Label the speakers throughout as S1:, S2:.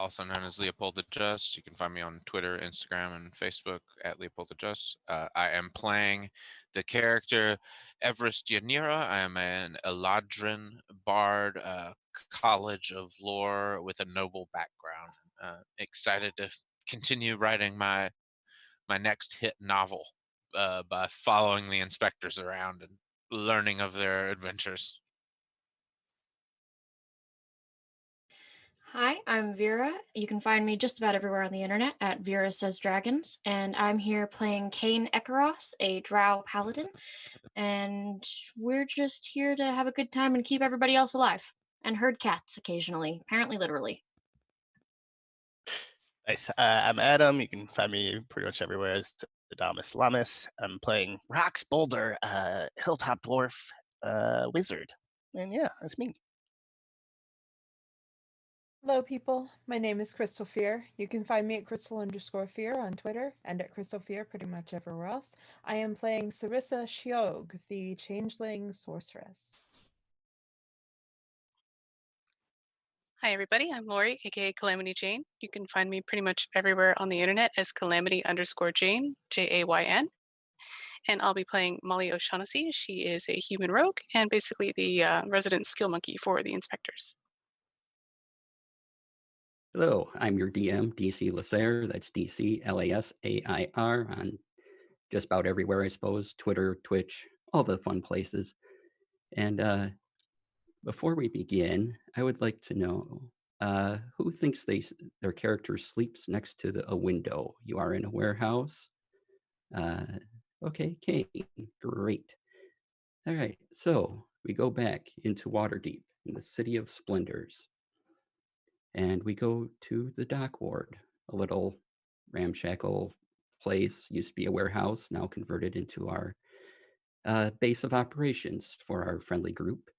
S1: also known as Leopold the Just. You can find me on Twitter, Instagram, and Facebook at Leopold the Just. I am playing the character Everest Yanira. I am an Eladrin bard, college of lore with a noble background. Excited to continue writing my next hit novel by following the inspectors around and learning of their adventures.
S2: Hi, I'm Vera. You can find me just about everywhere on the internet at Vera Says Dragons, and I'm here playing Kane Ekaros, a drow paladin, and we're just here to have a good time and keep everybody else alive, and herd cats occasionally, apparently literally.
S3: Nice. I'm Adam. You can find me pretty much everywhere as Adamus Lamus. I'm playing Rox Boulder, Hilltop Dwarf Wizard. And yeah, that's me.
S4: Hello, people. My name is Crystal Fear. You can find me at Crystal_Fear on Twitter and at Crystal Fear pretty much everywhere else. I am playing Sarissa Shiog, the Changeling Sorceress.
S5: Hi, everybody. I'm Lori, aka Calamity Jane. You can find me pretty much everywhere on the internet as Calamity_Jane, Jayn. And I'll be playing Molly O'Shaughnessy. She is a human rogue and basically the resident skill monkey for the inspectors.
S6: Hello, I'm your DM, DC Lasair. That's DC Lasair on just about everywhere, I suppose. Twitter, Twitch, all the fun places. And before we begin, I would like to know who thinks their character sleeps next to a window. You are in a warehouse. Okay, Kane, great. All right, so we go back into Waterdeep in the City of Splendors. And we go to the dock ward, a little ramshackle place, used to be a warehouse, now converted into our base of operations for our friendly group.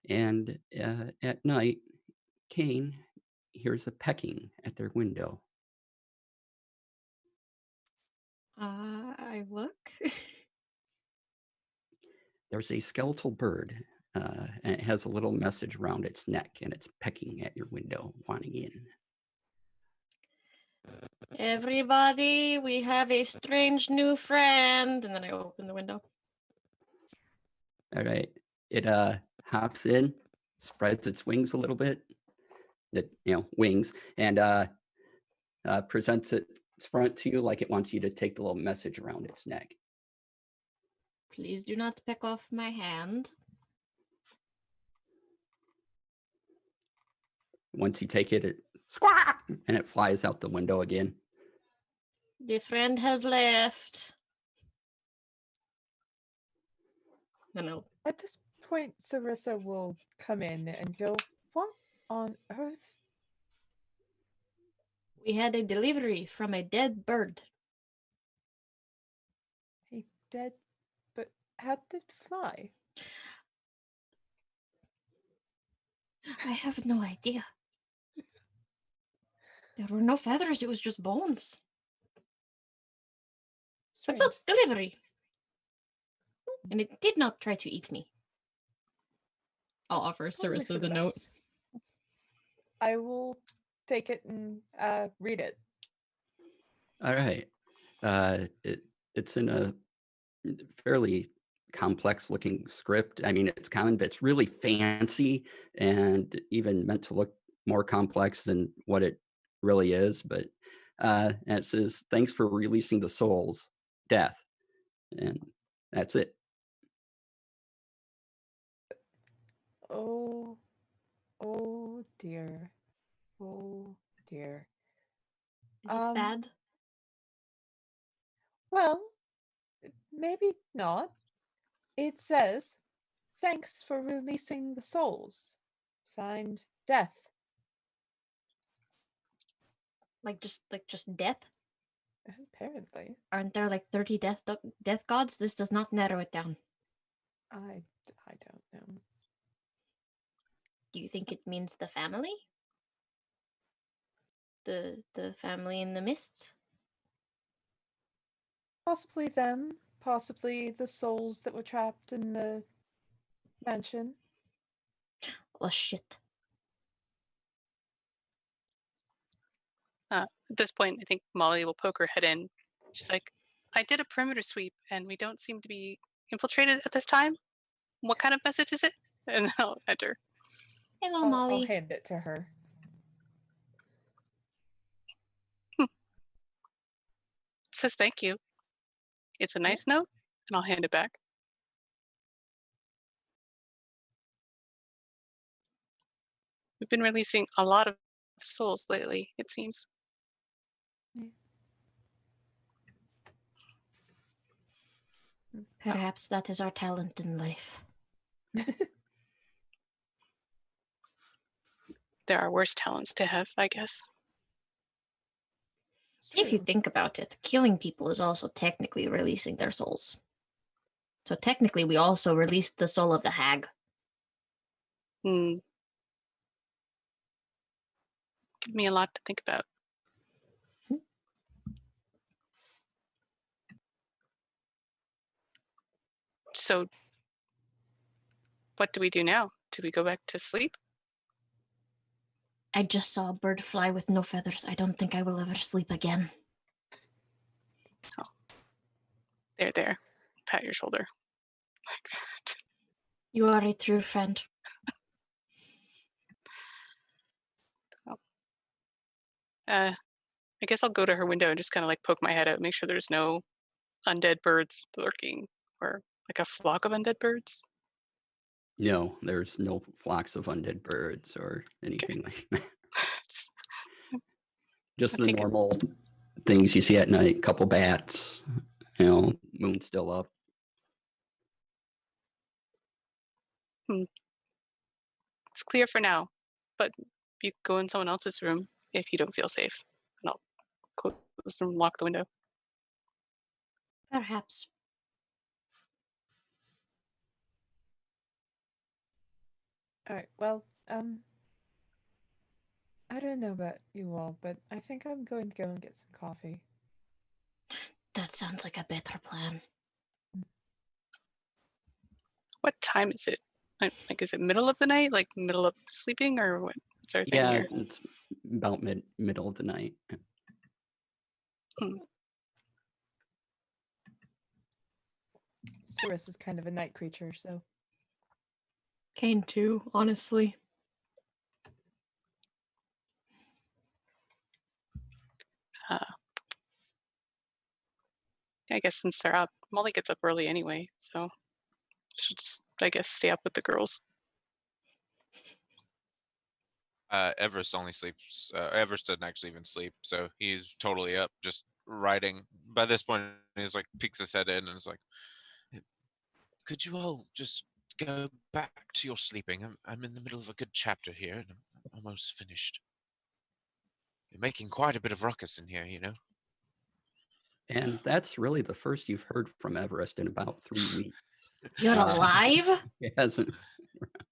S6: And at night, Kane hears a pecking at their window.
S2: I look.
S6: There's a skeletal bird, and it has a little message around its neck, and it's pecking at your window, wanting in.
S2: Everybody, we have a strange new friend. And then I open the window.
S6: All right. It hops in, spreads its wings a little bit, wings, and presents its front to you like it wants you to take the little message around its neck.
S2: Please do not peck off my hand.
S6: Once you take it, it squawk, and it flies out the window again.
S2: The friend has left. No.
S4: At this point, Sarissa will come in and go, "What on earth?"
S2: We had a delivery from a dead bird.
S4: A dead, but how did it fly?
S2: I have no idea. There were no feathers, it was just bones.
S4: Strange.
S2: But look, delivery. And it did not try to eat me. I'll offer Sarissa the note.
S4: I will take it and read it.
S6: All right. It's in a fairly complex looking script. I mean, it's common, but it's really fancy and even meant to look more complex than what it really is. But and it says, "Thanks for releasing the souls, death," and that's it.
S4: Oh dear. Oh dear.
S2: Is it bad?
S4: Well, maybe not. It says, "Thanks for releasing the souls." Signed, Death.
S2: Like just death?
S4: Apparently.
S2: Aren't there like 30 death gods? This does not narrow it down.
S4: I don't know.
S2: Do you think it means the family? The family in the mists?
S4: Possibly them. Possibly the souls that were trapped in the mansion.
S2: Oh shit.
S5: At this point, I think Molly will poke her head in. She's like, I did a perimeter sweep and we don't seem to be infiltrated at this time. What kind of message is it? And then I'll enter.
S2: Hello,
S4: I'll
S2: Molly.
S4: hand it to her.
S5: It says thank you. It's a nice note, and I'll hand it back. We've been releasing a lot of souls lately, it seems.
S2: Perhaps that is our talent in life.
S5: There are worse talents to have, I guess.
S2: If you think about it, killing people is also technically releasing their souls. So technically, we also released the soul of the hag.
S5: Give me a lot to think about. So, what do we do now? Do we go back to sleep?
S2: I just saw a bird fly with no feathers. I don't think I will ever sleep again.
S5: Oh. There. Pat your shoulder.
S2: You are a true friend.
S5: I guess I'll go to her window and just kind of like poke my head out, make sure there's no undead birds lurking, or like a flock of undead birds.
S6: No, there's no flocks of undead birds or anything like that. Just the normal things you see at night. Couple bats, moon still up.
S5: It's clear for now, but you can go in someone else's room if you don't feel safe. And I'll close and lock the window.
S2: Perhaps.
S4: All right. Well, I don't know about you all, but I think I'm going to go and get some coffee.
S2: That sounds like a better plan.
S5: What time is it? Like, is it middle of the night? Like middle of sleeping, or what? What's our thing here?
S6: It's about middle of the night.
S4: Cyrus is kind of a night creature, so.
S2: Kane too, honestly.
S5: I guess since they're up, Molly gets up early anyway, so she'll just, I guess, stay up with the girls.
S1: Everest only sleeps. Everest doesn't actually even sleep, so he's totally up, just writing. By this point, he's like peeks his head in and is like, "Could you all just go back to your sleeping? I'm in the middle of a good chapter here, and I'm almost finished. You're making quite a bit of ruckus in here, you know."
S6: And that's really the first you've heard from Everest in about 3 weeks.
S2: You're alive?
S6: He hasn't.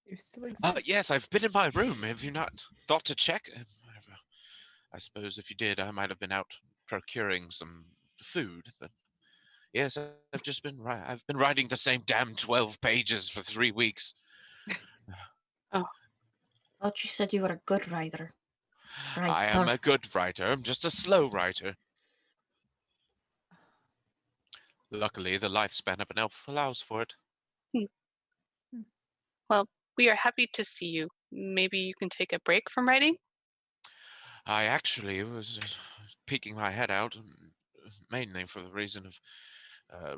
S4: You still exist.
S1: Yes, I've been in my room. Have you not thought to check? I suppose if you did, I might have been out procuring some food. But yes, I've been writing the same damn 12 pages for 3 weeks.
S2: Oh. I thought you said you were a good writer.
S1: I am a good writer. I'm just a slow writer. Luckily, the lifespan of an elf allows for it.
S5: Well, we are happy to see you. Maybe you can take a break from writing?
S1: I actually was peeking my head out, mainly for the reason of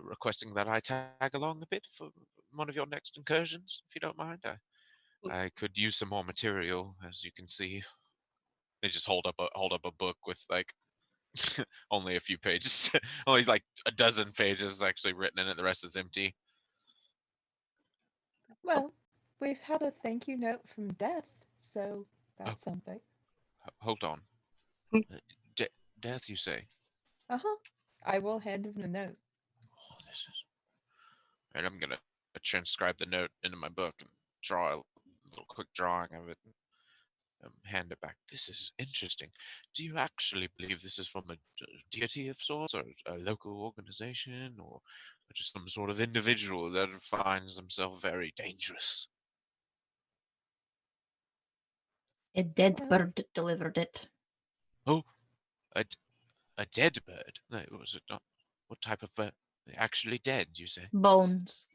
S1: requesting that I tag along a bit for one of your next incursions, if you don't mind. I could use some more material, as you can see. They just hold up a book with like only a few pages, only like a dozen pages actually written in it. The rest is empty.
S4: Well, we've had a thank you note from Death, so that's something.
S1: Hold on. Death, you say?
S4: I will hand him the note.
S1: Oh, this is. Right, I'm gonna transcribe the note into my book and draw a little quick drawing of it. Hand it back. This is interesting. Do you actually believe this is from a deity of sorts, or a local organization, or just some sort of individual that finds himself very dangerous?
S2: A dead bird delivered it.
S1: Oh, A dead bird? No, was it not? What type of bird? Actually dead, you say?
S2: Bones.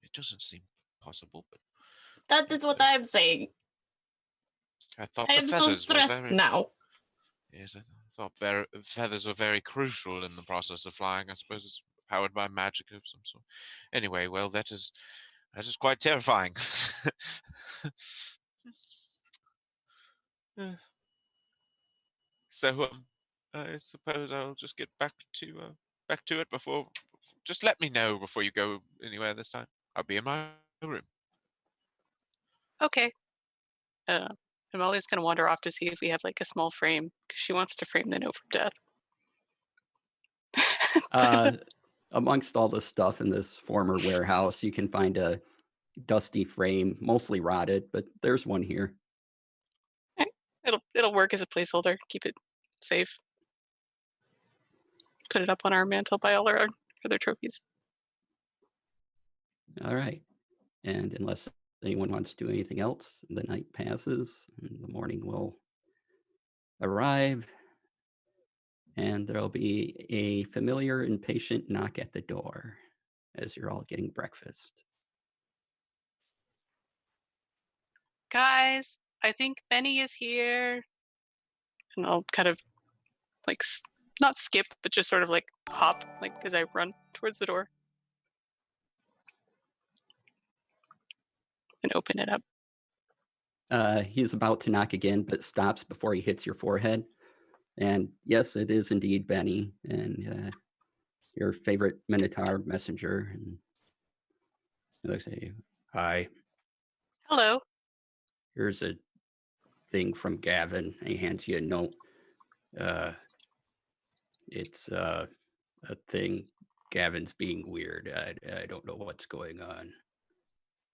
S1: It doesn't seem possible, but
S2: That is what I'm saying.
S1: I thought
S2: I
S1: the
S2: am so
S1: feathers were
S2: stressed
S1: very.
S2: now.
S1: Yes, I thought feathers were very crucial in the process of flying. I suppose it's powered by magic of some sort. Anyway, well, that is quite terrifying. Uh, So I suppose I'll just get back to it before. Just let me know before you go anywhere this time. I'll be in my room.
S5: Okay. And Molly's gonna wander off to see if we have like a small frame because she wants to frame the note from death.
S6: Amongst all the stuff in this former warehouse, you can find a dusty frame, mostly rotted, but there's one here.
S5: It'll work as a placeholder. Keep it safe. Put it up on our mantle by all our other trophies.
S6: All right. And unless anyone wants to do anything else, the night passes and the morning will arrive. And there'll be a familiar and patient knock at the door as you're all getting breakfast.
S5: Guys, I think Benny is here. And I'll kind of like not skip, but just sort of like hop, like as I run towards the door and open it up.
S6: He's about to knock again, but stops before he hits your forehead. And yes, it is indeed Benny, and your favorite Minotaur messenger. And he looks at you. Hi.
S5: Hello.
S6: Here's a thing from Gavin. He hands you a note. It's a thing. Gavin's being weird. I don't know what's going on.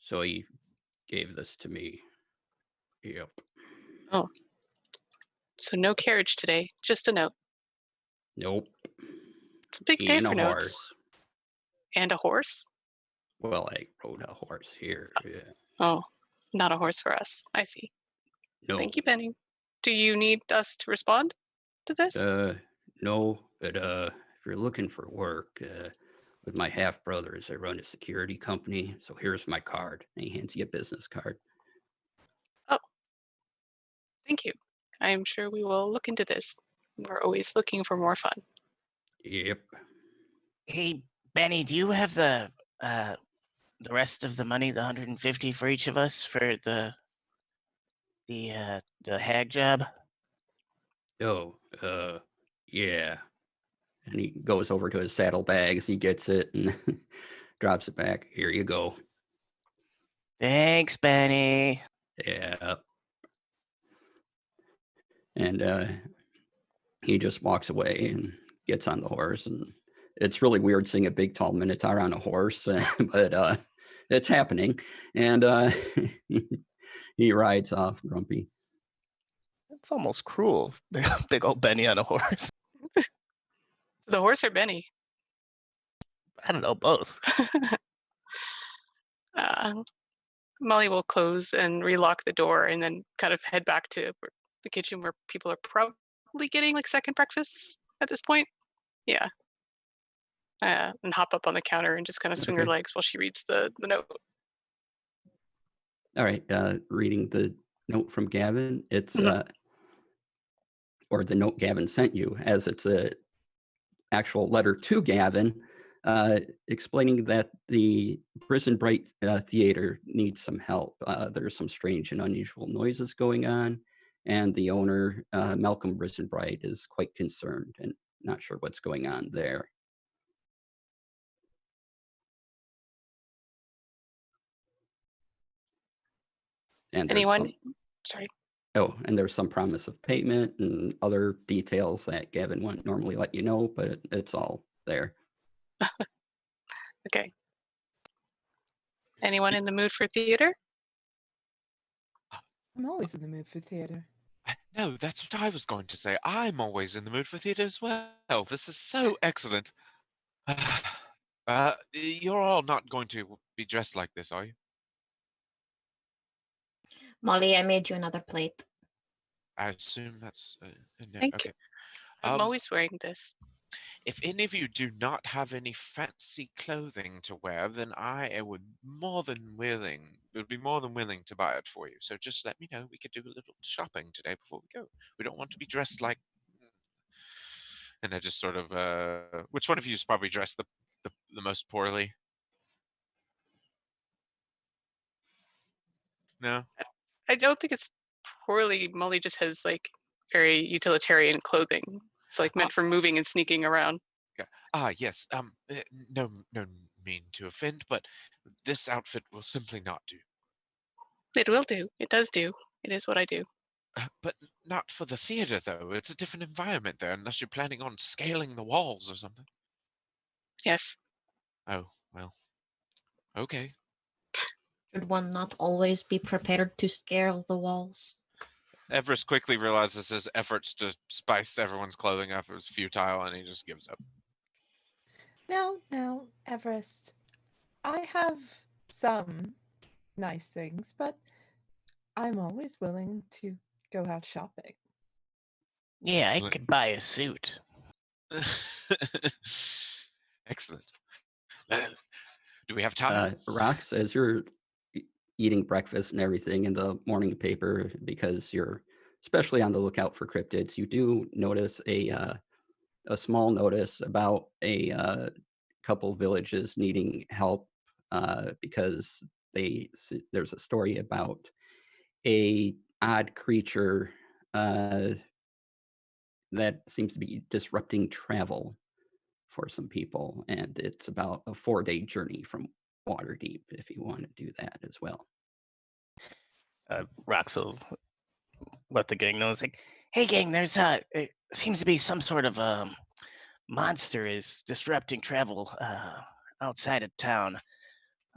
S6: So he gave this to me. Yep.
S5: Oh. So no carriage today, just a note.
S6: Nope.
S5: It's a big day
S6: And
S5: for
S6: a
S5: notes.
S6: horse.
S5: And a horse?
S6: Well, I rode a horse here. Yeah.
S5: Oh, not a horse for us. I see.
S6: No.
S5: Thank you, Benny. Do you need us to respond to this?
S6: No, but if you're looking for work, with my half brothers, I run a security company. So here's my card. And he hands you a business card.
S5: Oh, thank you. I am sure we will look into this. We're always looking for more fun.
S6: Yep.
S3: Hey, Benny, do you have the rest of the money, the 150 for each of us for the hag job?
S6: Oh, yeah. And he goes over to his saddlebags. He gets it and drops it back. Here you go.
S3: Thanks, Benny.
S6: Yeah. And he just walks away and gets on the horse. And it's really weird seeing a big, tall Minotaur on a horse, but it's happening. And he rides off grumpy.
S3: It's almost cruel. Big old Benny on a horse.
S5: The horse or Benny?
S3: I don't know, both.
S5: Molly will close and relock the door and then kind of head back to the kitchen where people are probably getting like second breakfasts at this point. Yeah. And hop up on the counter and just kind of swing her
S6: Okay.
S5: legs while she reads the note.
S6: All right. Reading the note from Gavin. It's or the note Gavin sent you, as it's a actual letter to Gavin, explaining that the Prison Bright Theater needs some help. There's some strange and unusual noises going on, and the owner, Malcolm Prison Bright, is quite concerned and not sure what's going on there. And
S5: Anyone? Sorry.
S6: Oh, and there's some promise of payment and other details that Gavin wouldn't normally let you know, but it's all there.
S5: Okay. Anyone in the mood for theater?
S4: I'm always in the mood for theater.
S1: No, that's what I was going to say. I'm always in the mood for theater as well. This is so excellent. You're all not going to be dressed like this, are you?
S2: Molly, I made you another plate.
S1: I assume that's a no.
S5: Thank you.
S1: Okay.
S5: I'm
S1: Um,
S5: always wearing this.
S1: if any of you do not have any fancy clothing to wear, then I would be more than willing to buy it for you. So just let me know. We could do a little shopping today before we go. We don't want to be dressed like. And I just sort of, which one of you is probably dressed the most poorly? No?
S5: I don't think it's poorly. Molly just has like very utilitarian clothing. It's like
S1: Ah,
S5: meant for moving and sneaking around.
S1: yes. No mean to offend, but this outfit will simply not do.
S5: It will do. It does do. It is what I do.
S1: But not for the theater, though. It's a different environment there, unless you're planning on scaling the walls or something.
S5: Yes.
S1: Oh, well. Okay.
S2: Should one not always be prepared to scale the walls?
S1: Everest quickly realizes his efforts to spice everyone's clothing up was futile, and he just gives up.
S4: Now, Everest, I have some nice things, but I'm always willing to go out shopping.
S3: Yeah, I
S1: Excellent.
S3: could buy a suit.
S1: Excellent. Do we have time?
S6: Rox, as you're eating breakfast and everything in the morning paper, because you're especially on the lookout for cryptids, you do notice a small notice about a couple villages needing help because there's a story about a odd creature that seems to be disrupting travel for some people, and it's about a 4-day journey from Waterdeep if you want to do that as well.
S3: Rox will let the gang know. It's like, hey, gang, there's it seems to be some sort of monster is disrupting travel outside of town.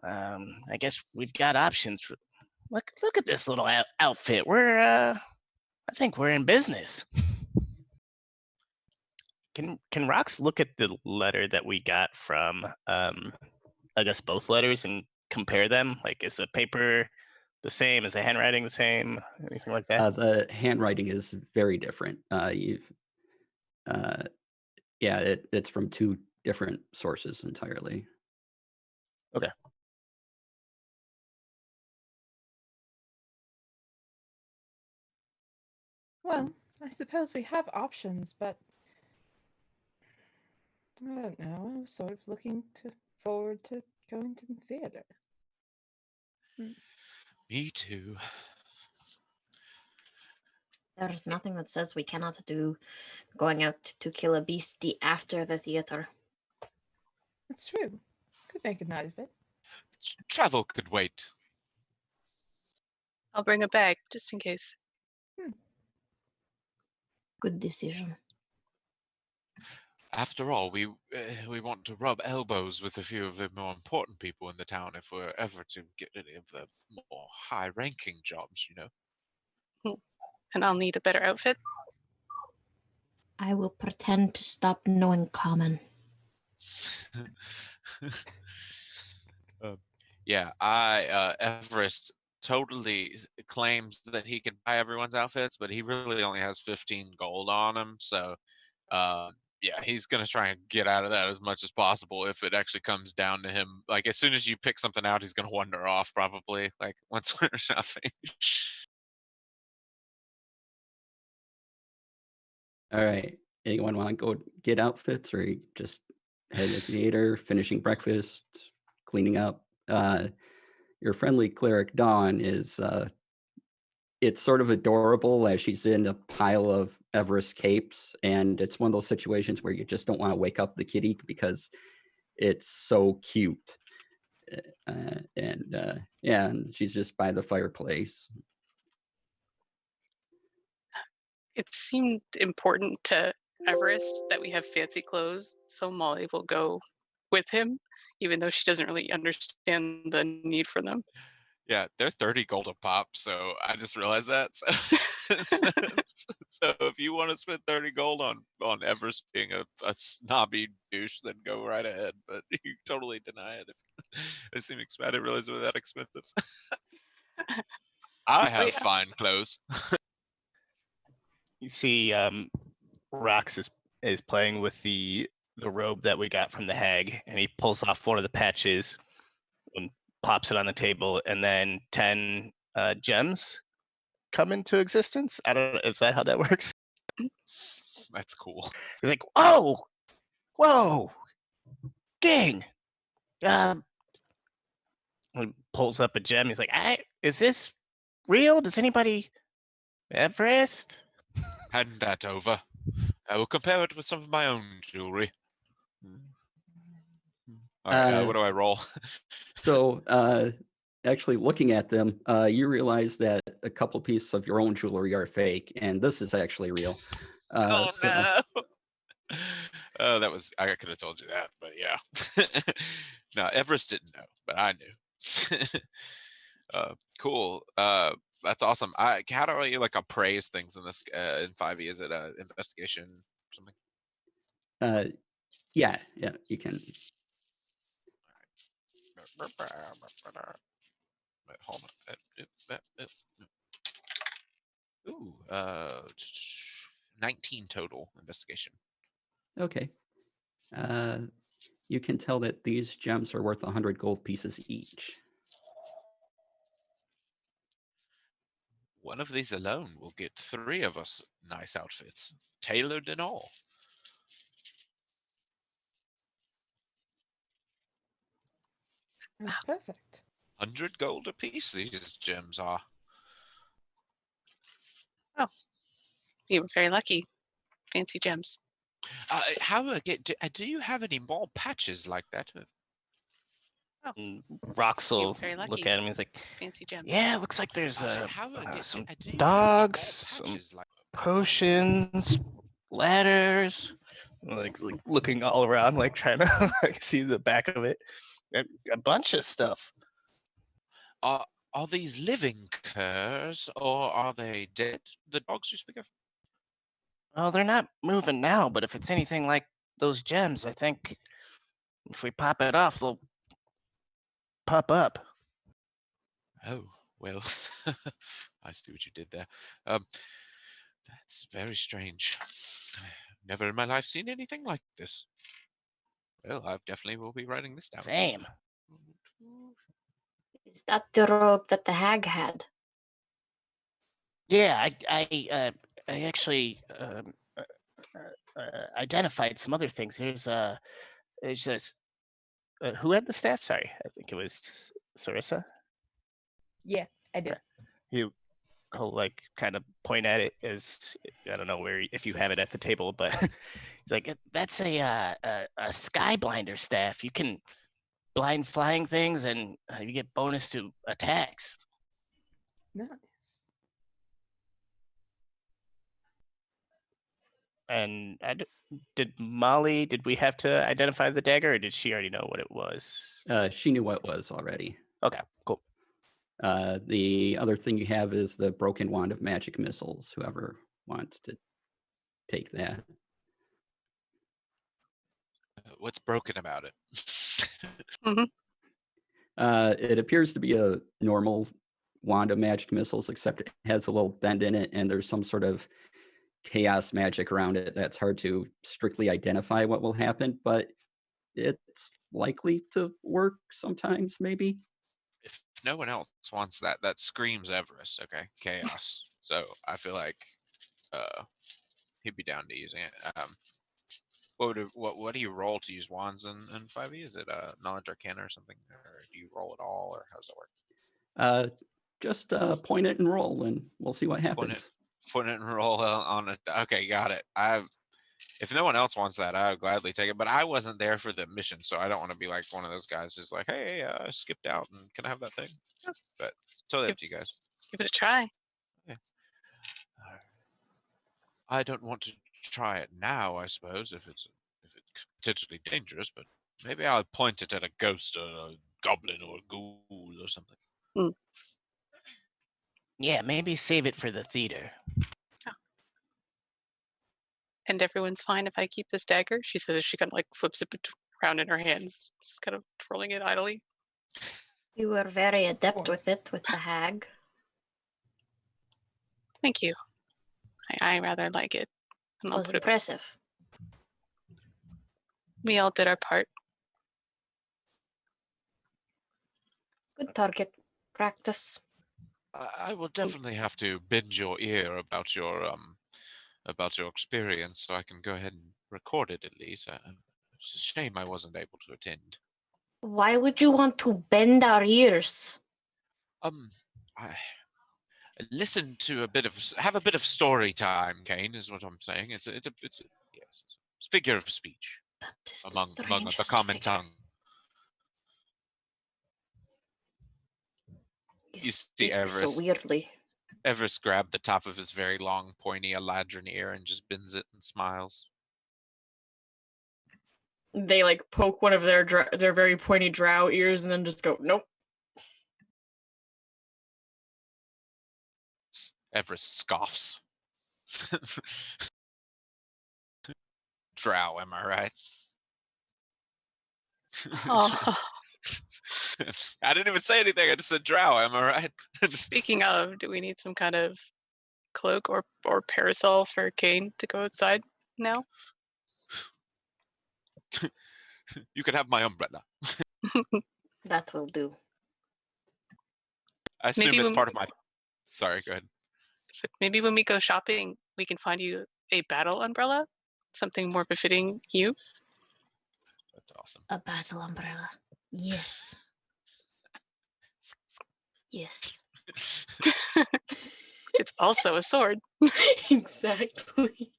S3: I guess we've got options. Look at this little outfit. I think we're in business. Can Rox look at the letter that we got from I guess both letters and compare them? Like, is the paper the same? Is the handwriting the same? Anything like that?
S6: The handwriting is very different. It's from 2 different sources entirely.
S3: Okay.
S4: Well, I suppose we have options, but I don't know. I was sort of looking forward to going to the theater.
S1: Me too.
S2: There's nothing that says we cannot do going out to kill a beastie after the theater.
S4: It's true. Could make a night of it.
S1: Travel could wait.
S5: I'll bring a bag just in case.
S2: Good decision.
S1: After all, we want to rub elbows with a few of the more important people in the town if we're ever to get any of the more high-ranking jobs, you know.
S5: And I'll need a better outfit.
S2: I will pretend to stop knowing common.
S1: Yeah, Everest totally claims that he can buy everyone's outfits, but he really only has 15 gold on him. So, yeah, he's gonna try and get out of that as much as possible if it actually comes down to him. Like, as soon as you pick something out, he's gonna wander off probably. Like once we're shopping.
S6: All right. Anyone want to go get outfits, or you just head to the theater, finishing breakfast, cleaning up? Your friendly cleric Dawn is it's sort of adorable as she's in a pile of Everest capes, and it's one of those situations where you just don't want to wake up the kitty because it's so cute. And she's just by the fireplace.
S5: It seemed important to Everest that we have fancy clothes, so Molly will go with him, even though she doesn't really understand the need for them.
S1: Yeah, they're 30 gold a pop, so I just realized that. So, so if you want to spend 30 gold on Everest being a snobby douche, then go right ahead. But you totally deny it if they seem expensive. I didn't realize they were that expensive. I have
S5: yeah.
S1: fine clothes.
S3: you see Rox is playing with the robe that we got from the hag, and he pulls off one of the patches and pops it on the table, and then 10 gems come into existence. I don't know, is that how that works?
S1: That's cool.
S3: He's like, whoa, gang. He pulls up a gem. He's like, is this real? Does anybody Everest?
S1: Hand that over. I will compare it with some of my own jewelry. All right, what do I roll?
S6: So actually looking at them, you realize that a couple pieces of your own jewelry are fake, and this is actually real.
S1: Oh
S6: so,
S1: no! Oh, that was, I could have told you that, but yeah. No, Everest didn't know, but I knew. Cool. That's awesome. How do you like appraise things in this in 5e? Is it a investigation or something?
S6: Yeah, you can.
S1: Wait, hold on. Ooh, 19 total investigation.
S6: Okay. You can tell that these gems are worth 100 gold pieces each.
S1: One of these alone will get 3 of us nice outfits, tailored and all.
S4: That's perfect.
S1: 100 gold apiece, these gems are.
S5: Oh, you were very lucky. Fancy gems.
S1: Do you have any more patches like that?
S3: Rox will
S5: very lucky.
S3: look at him. He's like,
S5: Fancy gems.
S3: yeah, it looks like there's some
S1: Do you have any
S3: dogs,
S1: more
S3: some
S1: patches like
S3: potions, ladders. Like looking all around, like trying to like see the back of it. A bunch of stuff.
S1: Are these living curs or are they dead? The dogs you speak of?
S3: Well, they're not moving now, but if it's anything like those gems, I think if we pop it off, they'll pop up.
S1: Oh, well, I see what you did there. That's very strange. Never in my life seen anything like this. Well, I definitely will be writing this down.
S3: Same.
S2: Is that the robe that the hag had?
S3: Yeah, I actually identified some other things. There's this. Who had the staff? Sorry, I think it was Sarissa.
S4: Yeah, I did.
S3: He'll like kind of point at it as I don't know where if you have it at the table, but he's like, that's a skyblinder staff. You can blind flying things, and you get bonus to attacks.
S4: Nice.
S3: And did we have to identify the dagger, or did she already know what it was?
S6: She knew what it was already.
S3: Okay, cool.
S6: The other thing you have is the broken wand of magic missiles. Whoever wants to take that.
S1: What's broken about it?
S6: It appears to be a normal wand of magic missiles, except it has a little bend in it, and there's some sort of chaos magic around it that's hard to strictly identify what will happen, but it's likely to work sometimes, maybe.
S1: If no one else wants that, that screams Everest, okay? Chaos. So I feel like he'd be down to using it. What do you roll to use wands in 5e? Is it knowledge arcana or something? Or do you roll it all, or how does that work?
S6: Just point it and roll, and we'll see what happens.
S1: Point it and roll on it. Okay, got it. If no one else wants that, I would gladly take it. But I wasn't there for the mission, so I don't want to be like one of those guys who's like, "Hey, I skipped out, and can I have that thing?" But totally up to you guys.
S5: Give it a try.
S1: Yeah. I don't want to try it now, I suppose, if it's potentially dangerous. But maybe I'll point it at a ghost or a goblin or a ghoul or something.
S3: Yeah, maybe save it for the theater.
S5: And everyone's fine if I keep this dagger? She says as she kind of like flips it around in her hands, just kind of twirling it idly.
S2: You were very adept with it, with the hag.
S5: Thank you. I rather like it. And I'll
S2: Was
S5: put it,
S2: impressive.
S5: we all did our part.
S2: Good target practice.
S1: I will definitely have to bend your ear about your experience, so I can go ahead and record it at least. It's a shame I wasn't able to attend.
S2: Why would you want to bend our ears?
S1: I listen to have a bit of story time, Kane, is what I'm saying. It's a yes, it's a figure of speech
S2: That is the
S1: among the
S2: strangest
S1: common
S2: figure.
S1: tongue.
S2: You
S1: see
S2: speak so
S1: Everest.
S2: weirdly.
S1: Everest grabbed the top of his very long, pointy Eladrin ear and just bends it and smiles.
S2: They like poke one of their very pointy drow ears and then just go, nope.
S1: Everest scoffs. Drow, am I right?
S5: Oh,
S1: I didn't even say anything. I just said drow, am I right?
S5: speaking of, do we need some kind of cloak or parasol for Kane to go outside now?
S1: You can have my umbrella.
S2: That will do.
S1: I assume
S5: Maybe
S1: it's
S5: when-
S1: part of my. Sorry, go ahead.
S5: So maybe when we go shopping, we can find you a battle umbrella, something more befitting you.
S1: That's awesome.
S2: A battle umbrella. Yes. Yes.
S5: It's also a sword.
S2: Exactly.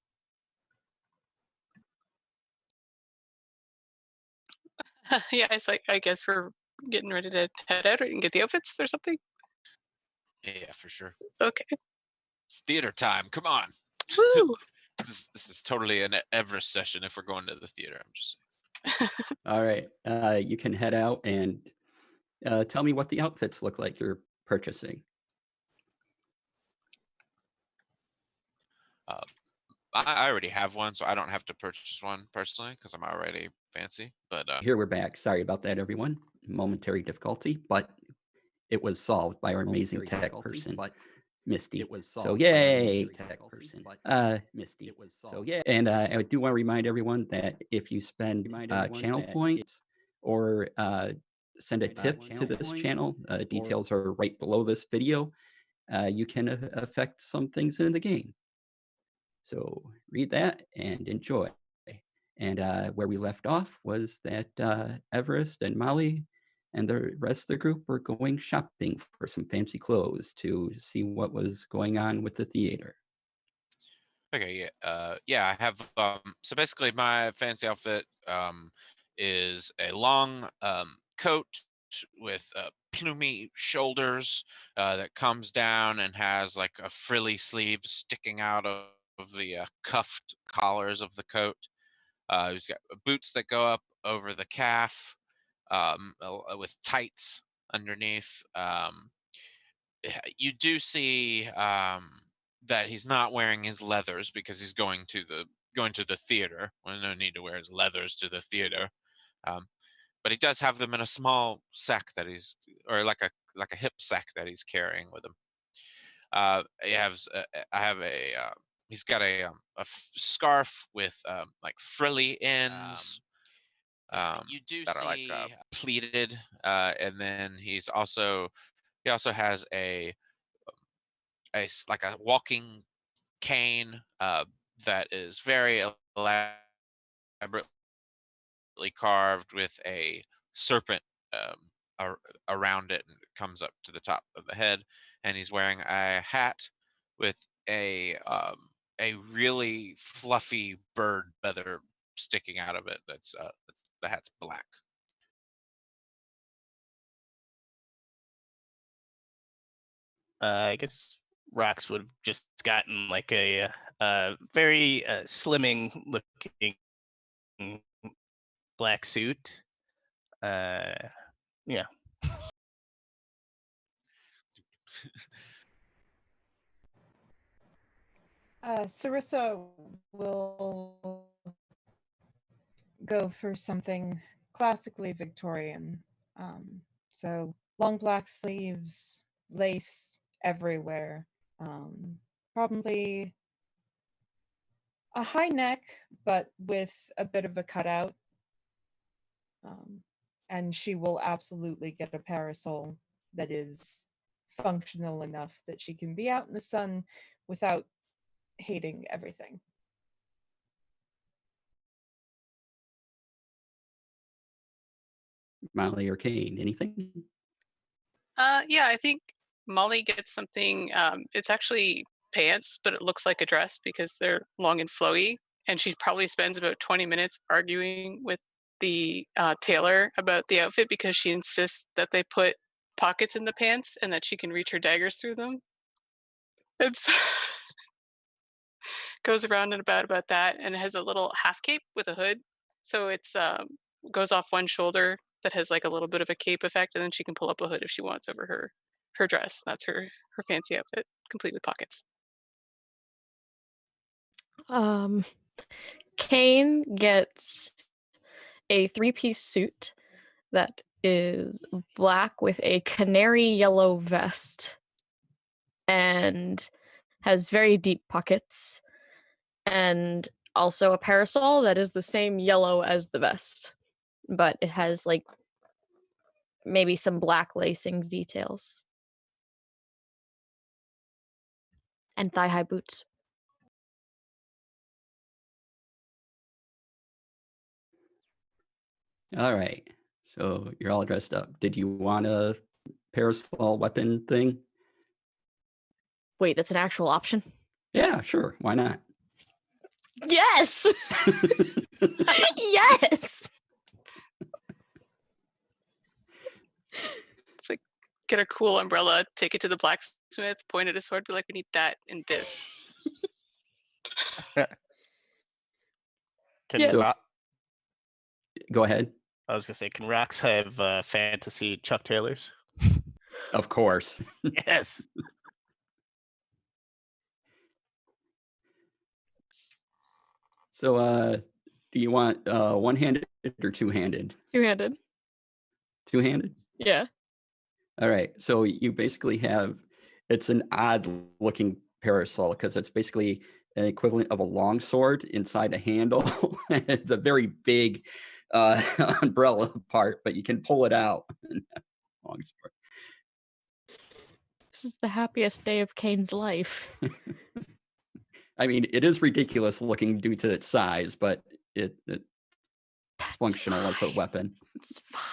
S5: Yeah, it's like, I guess we're getting ready to head out and get the outfits or something.
S1: Yeah, for sure.
S5: Okay.
S1: It's theater time. Come on.
S5: Woo!
S1: This is totally an Everest session if we're going to the theater. I'm just saying.
S6: All right. You can head out and tell me what the outfits look like you're purchasing.
S1: I already have one, so I don't have to purchase one personally because I'm already fancy. But
S6: Here we're back. Sorry about that, everyone. Momentary difficulty, but it was solved by our amazing tech person, Misty. So yay! Misty. So yeah. And I do want to remind everyone that if you spend channel points or send a tip to this channel, details are right below this video. You can affect some things in the game. So read that and enjoy. And where we left off was that Everest and Molly and the rest of the group were going shopping for some fancy clothes to see what was going on with the theater.
S1: okay, yeah, I have. So basically, my fancy outfit is a long coat with plumy shoulders that comes down and has like a frilly sleeve sticking out of the cuffed collars of the coat. He's got boots that go up over the calf with tights underneath. You do see that he's not wearing his leathers because he's going to the theater. Well, there's no need to wear his leathers to the theater. But he does have them in a small sack that or like a hip sack that he's carrying with him. He has I have a he's got a scarf with like frilly ends. You do that see are like pleated, and then he also has like a walking cane that is very elaborately carved with a serpent around it, and it comes up to the top of the head. And he's wearing a hat with a really fluffy bird feather sticking out of it. That's the hat's black.
S3: I guess Rox would have just gotten like a very slimming looking black suit. Yeah.
S4: Sarissa will go for something classically Victorian. So long black sleeves, lace everywhere. Probably a high neck, but with a bit of a cutout. And she will absolutely get a parasol that is functional enough that she can be out in the sun without hating everything.
S6: Molly or Kane, anything?
S5: Yeah, I think Molly gets something. It's actually pants, but it looks like a dress because they're long and flowy. And she probably spends about 20 minutes arguing with the tailor about the outfit because she insists that they put pockets in the pants and that she can reach her daggers through them. It's goes around and about that, and it has a little half cape with a hood, so it's goes off one shoulder that has like a little bit of a cape effect, and then she can pull up a hood if she wants over her dress. That's her fancy outfit, complete with pockets.
S2: Kane gets a three-piece suit that is black with a canary yellow vest and has very deep pockets, and also a parasol that is the same yellow as the vest, but it has like maybe some black lacing details. And thigh-high boots.
S6: All right. So you're all dressed up. Did you want a parasol weapon thing?
S2: Wait, that's an actual option?
S6: Yeah, sure. Why not?
S2: Yes! Yes!
S5: It's like get a cool umbrella, take it to the blacksmith, point at a sword, be like, we need that and this.
S3: Can
S2: Yes.
S3: Ro-
S6: Go ahead.
S3: I was gonna say, can rocks have fantasy Chuck Taylors?
S6: Of course.
S3: Yes.
S6: So do you want one-handed or two-handed?
S2: Two-handed.
S6: Two-handed?
S2: Yeah.
S6: All right. So you basically have, it's an odd looking parasol because it's basically an equivalent of a long sword inside a handle. It's a very big umbrella part, but you can pull it out. Long sword.
S2: This is the happiest day of Kane's life.
S6: I mean, it is ridiculous looking due to its size, but it's functional as a
S2: fine.
S6: weapon.
S2: It's fine.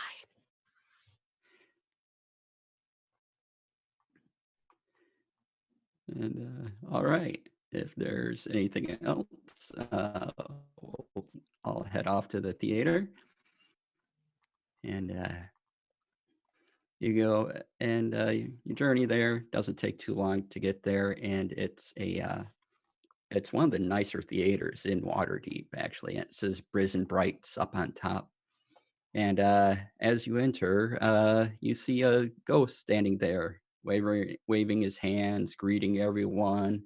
S6: And all right, if there's anything else, I'll head off to the theater. And you go, and your journey there doesn't take too long to get there, and it's it's one of the nicer theaters in Waterdeep, actually. It says Prison Brights up on top. And as you enter, you see a ghost standing there, waving his hands, greeting everyone.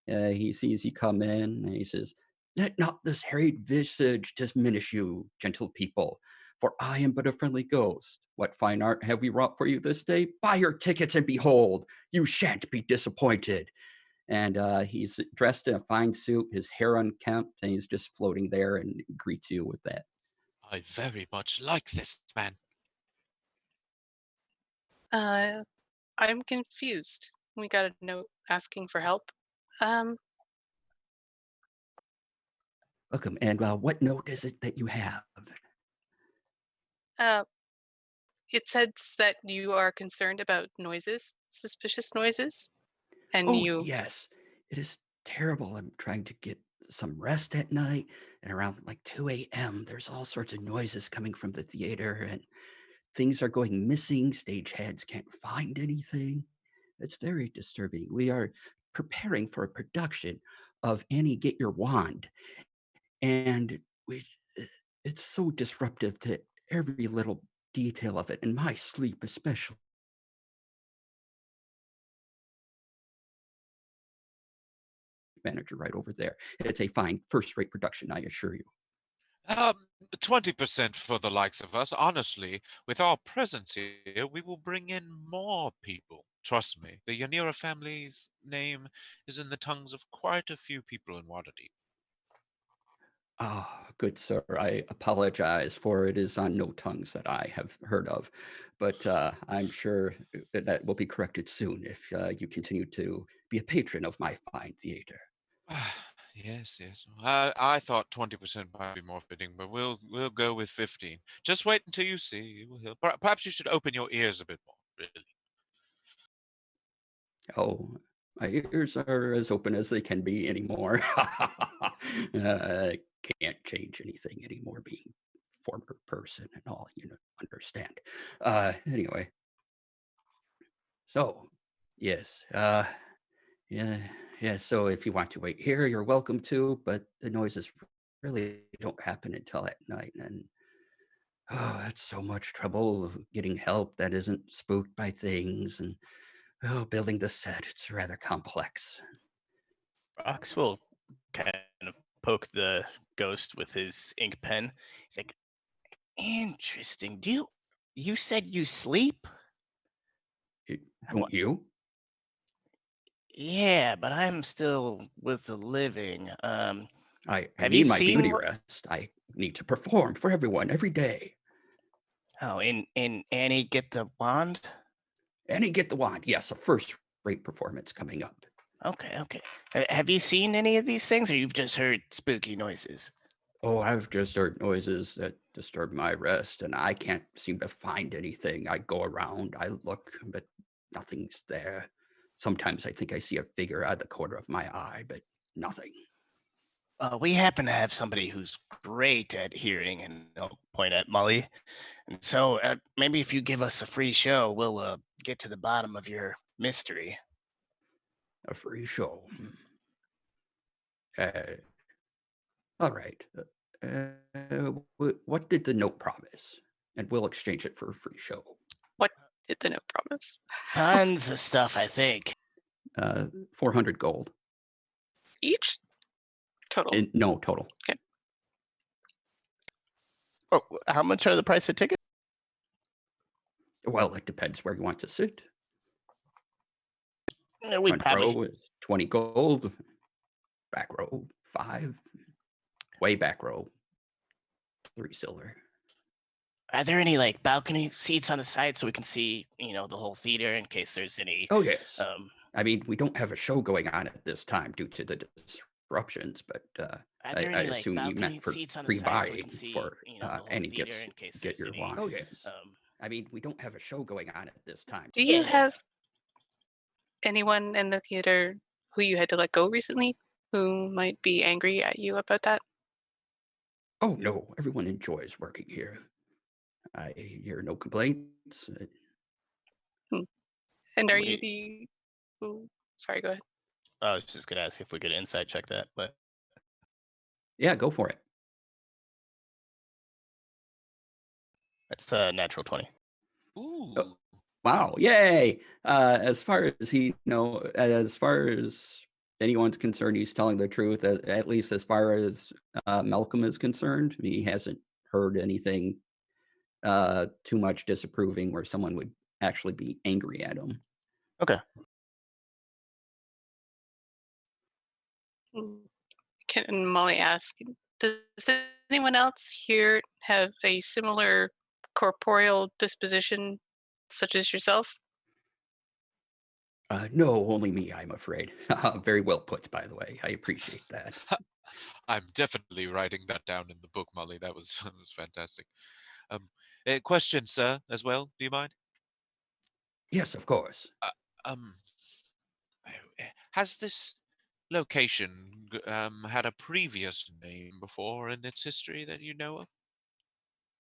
S6: He sees you come in, and he says, "Let not this harried visage diminish you, gentle people, for I am but a friendly ghost. What fine art have we wrought for you this day? Buy your tickets and behold, you shan't be disappointed." And he's dressed in a fine suit, his hair unkempt, and he's just floating there and greets you with that.
S1: I very much like this man.
S5: I'm confused. We got a note asking for help.
S6: Welcome. And what note is it that you have?
S5: It says that you are concerned about noises, suspicious noises, and
S6: Oh,
S5: you.
S6: yes. It is terrible. I'm trying to get some rest at night. And around like 2 a.m., there's all sorts of noises coming from the theater, and things are going missing. Stagehands can't find anything. It's very disturbing. We are preparing for a production of Annie Get Your Wand. And it's so disruptive to every little detail of it, and my sleep especially. Manager right over there. It's a fine first-rate production, I assure you.
S1: 20% for the likes of us. Honestly, with our presence here, we will bring in more people. Trust me, the Yanira family's name is in the tongues of quite a few people in Waterdeep.
S6: Good sir, I apologize, for it is on no tongues that I have heard of, but I'm sure that will be corrected soon if you continue to be a patron of my fine theater.
S1: Yes, yes. I thought 20% might be more fitting, but we'll go with 15. Just wait until you see. Perhaps you should open your ears a bit more. Really.
S6: Oh, my ears are as open as they can be anymore. I can't change anything anymore, being former person and all, understand. Anyway, so yes, yeah, yeah. So if you want to wait here, you're welcome to, but the noises really don't happen until at night, and it's so much trouble getting help that isn't spooked by things, and building the set, it's rather complex.
S3: Rox will kind of poke the ghost with his ink pen. He's like, interesting. You said you sleep?
S6: Don't you?
S3: Yeah, but I'm still with the living.
S6: I
S3: Have you
S6: need my
S3: seen
S6: beauty rest. I need to perform for everyone every day.
S3: Oh, in Annie Get the Wand?
S6: Annie Get the Wand. Yes, a first-rate performance coming up.
S3: Okay. Have you seen any of these things, or you've just heard spooky noises?
S6: Oh, I've just heard noises that disturb my rest, and I can't seem to find anything. I go around, I look, but nothing's there. Sometimes I think I see a figure out of the corner of my eye, but nothing.
S3: We happen to have somebody who's great at hearing, and I'll point at Molly. And so maybe if you give us a free show, we'll get to the bottom of your mystery.
S6: A free show. All right. What did the note promise? And we'll exchange it for a free show.
S5: What did the note promise?
S3: Tons of stuff, I think.
S6: 400 gold.
S5: Each? Total.
S6: No, total.
S5: Okay.
S3: Oh, how much are the price of tickets?
S6: Well, it depends where you want to sit.
S3: We
S6: Front
S3: probably
S6: row is 20 gold. Back row, 5. Way back row, 3 silver.
S3: Are there any like balcony seats on the side so we can see, the whole theater in case there's any?
S6: Oh, yes. I mean, we don't have a show going on at this time due to the disruptions, but
S3: Are there
S6: I
S3: any like
S6: assume you
S3: balcony
S6: meant for
S3: seats on the side so we
S6: pre-buying
S3: can see,
S6: for
S3: the whole
S6: any
S3: theater
S6: gets
S3: in case
S6: get
S3: there's
S6: your
S3: any?
S6: wand. Oh, yes. I mean, we don't have a show going on at this time.
S5: Do you
S3: Yeah.
S5: have anyone in the theater who you had to let go recently who might be angry at you about that?
S6: Oh, no. Everyone enjoys working here. I hear no complaints.
S5: And are you the? Ooh, sorry, go ahead.
S3: I was just gonna ask if we could insight check that, but
S6: Yeah, go for it.
S3: that's a natural 20.
S1: Ooh.
S6: Wow! Yay! As far as anyone's concerned, he's telling the truth. At least as far as Malcolm is concerned, he hasn't heard anything too much disapproving where someone would actually be angry at him.
S3: Okay.
S5: Can Molly ask, does anyone else here have a similar corporeal disposition such as yourself?
S6: No, only me, I'm afraid. Very well put, by the way. I appreciate that.
S1: I'm definitely writing that down in the book, Molly. That was that was fantastic. Question, sir, as well. Do you mind?
S6: Yes, of course.
S1: Um, has this location had a previous name before in its history that you know of?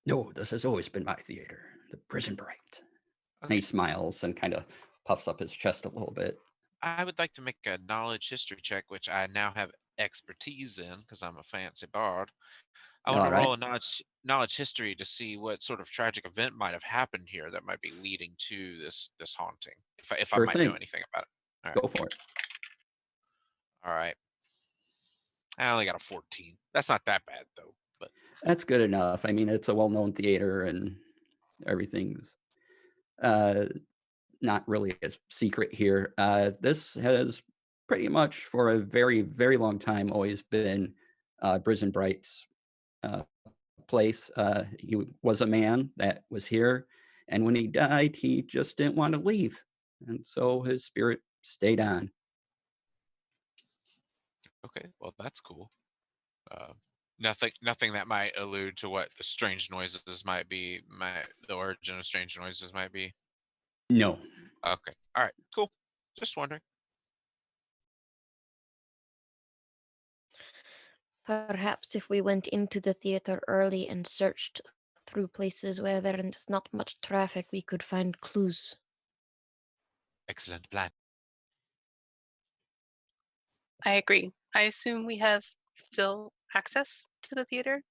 S6: No, this has always been my theater, the Prison Bright. And
S1: Okay.
S6: he smiles and kind of puffs up his chest a little bit.
S1: I would like to make a knowledge history check, which I now have expertise in because I'm a fancy bard. I want
S6: All
S1: to
S6: right.
S1: roll a knowledge history to see what sort of tragic event might have happened here that might be leading to this haunting. If I
S6: Sure
S1: might know
S6: thing.
S1: anything about it. All right.
S6: Go for it.
S1: All right. I only got a 14. That's not that bad though. But
S6: That's good enough. I mean, it's a well-known theater and everything's not really a secret here. This has pretty much for a very, very long time always been Brisen Bright's place. He was a man that was here, and when he died, he just didn't want to leave, and so his spirit stayed on.
S1: Okay, well that's cool. Nothing that might allude to what the strange noises might be, the origin of strange noises might be.
S6: No.
S1: Okay, all right, cool. Just wondering.
S2: Perhaps if we went into the theater early and searched through places where there is not much traffic, we could find clues.
S1: Excellent plan.
S5: I agree. I assume we have full access to the theater,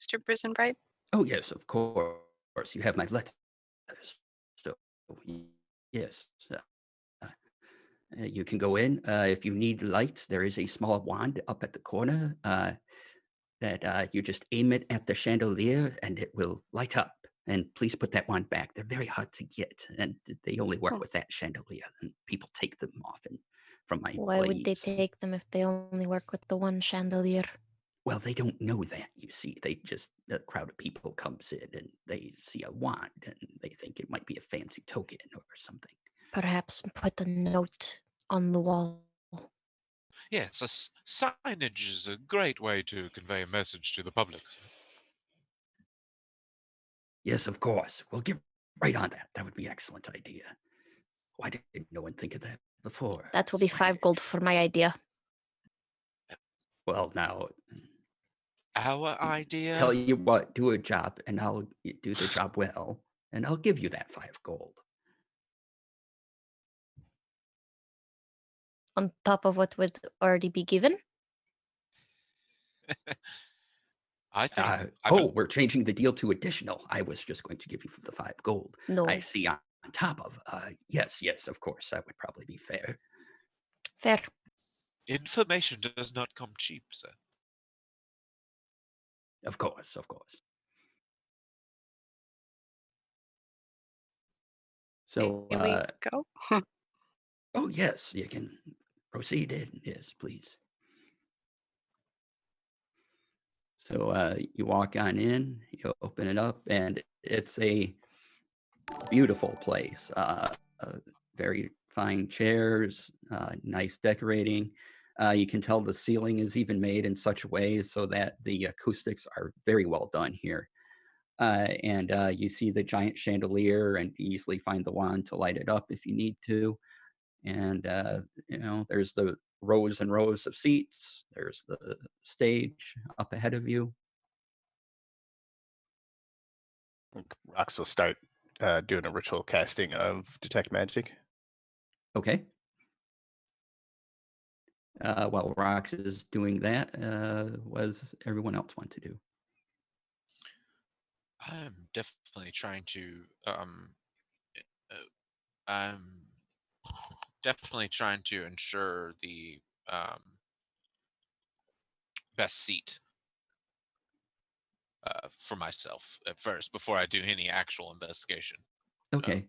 S5: Mr. Brisenbright?
S6: Oh yes, of course. You have my letters. So yes, you can go in. If you need lights, there is a small wand up at the corner that you just aim it at the chandelier and it will light up. And please put that wand back. They're very hard to get, and they only work with that chandelier. And people take them often from my
S2: Why would they
S6: blades.
S2: take them if they only work with the one chandelier?
S6: Well, they don't know that, you see. They just, a crowd of people comes in and they see a wand and they think it might be a fancy token or something.
S2: Perhaps put a note on the wall.
S1: Yes, signage is a great way to convey a message to the public.
S6: Yes, of course. We'll get right on that. That would be an excellent idea. Why did no one think of that before?
S2: That will be 5 gold for my idea.
S6: Well, now,
S1: Our idea.
S6: tell you what, do a job and I'll do the job well, and I'll give you that 5 gold.
S2: On top of what would already be given?
S1: I think.
S6: We're changing the deal to additional. I was just going to give you the 5 gold.
S2: No.
S6: I see on top of. Yes, of course, that would probably be fair.
S2: Fair.
S1: Information does not come cheap, sir.
S6: Of course, of course. So,
S5: Can we go?
S6: oh yes, you can proceed in. Yes, please. So you walk on in, you open it up, and it's a beautiful place. Very fine chairs, nice decorating. You can tell the ceiling is even made in such a way so that the acoustics are very well done here. And you see the giant chandelier and easily find the wand to light it up if you need to. And, there's the rows and rows of seats. There's the stage up ahead of you.
S3: Rox will start doing a ritual casting of detect magic.
S6: Okay. While Rox is doing that, what does everyone else want to do?
S1: I'm definitely trying to. I'm definitely trying to ensure the best seat for myself at first before I do any actual investigation.
S6: Okay.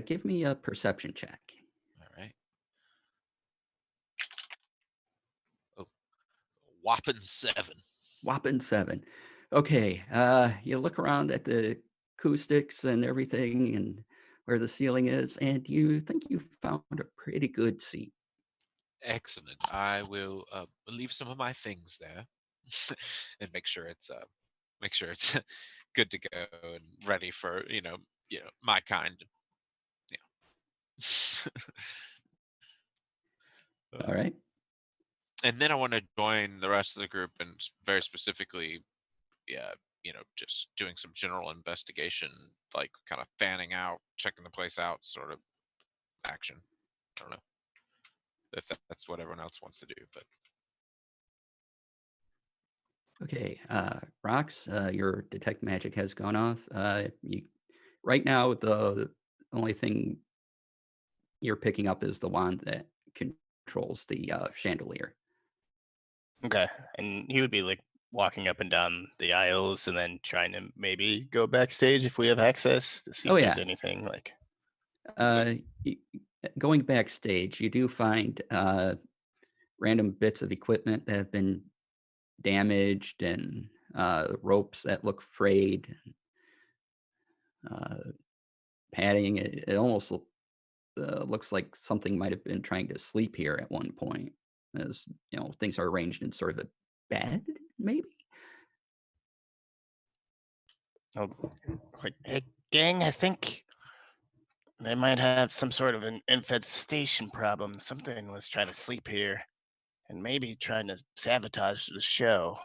S6: Give me a perception check.
S1: All right. Oh, whopping 7.
S6: Whopping 7. Okay. You look around at the acoustics and everything and where the ceiling is, and you think you found a pretty good seat.
S1: Excellent. I will leave some of my things there and make sure it's good to go and ready for my kind. Yeah.
S6: All right.
S1: And then I want to join the rest of the group and very specifically, just doing some general investigation, like kind of fanning out, checking the place out, sort of action. I don't know if that's what everyone else wants to do, but
S6: Okay, Rox, your detect magic has gone off. Right now, the only thing you're picking up is the wand that controls the chandelier.
S3: Okay, and he would be like walking up and down the aisles and then trying to maybe go backstage if we have access to see if there's anything like.
S6: Going backstage, you do find random bits of equipment that have been damaged, and ropes that look frayed, padding. It almost looks like something might have been trying to sleep here at one point, as things are arranged in sort of a bed, maybe.
S3: Oh, it's like, hey, gang, I think they might have some sort of an infestation problem. Something was trying to sleep here and maybe trying to sabotage the show.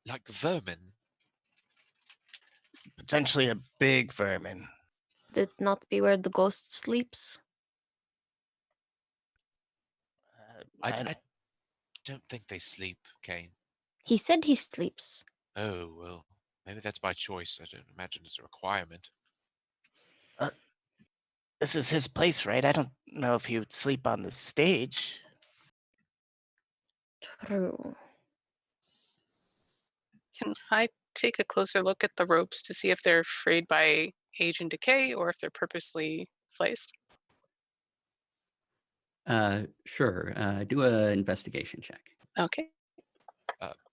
S1: Like vermin.
S3: Potentially a big vermin.
S2: That not be where the ghost sleeps?
S1: I don't think they sleep, Kane.
S2: He said he sleeps.
S1: Oh, well, maybe that's by choice. I don't imagine it's a requirement.
S3: This is his place, right? I don't know if he would sleep on the stage.
S2: True.
S5: Can I take a closer look at the ropes to see if they're frayed by age and decay or if they're purposely sliced?
S6: Sure. Do an investigation check.
S5: Okay.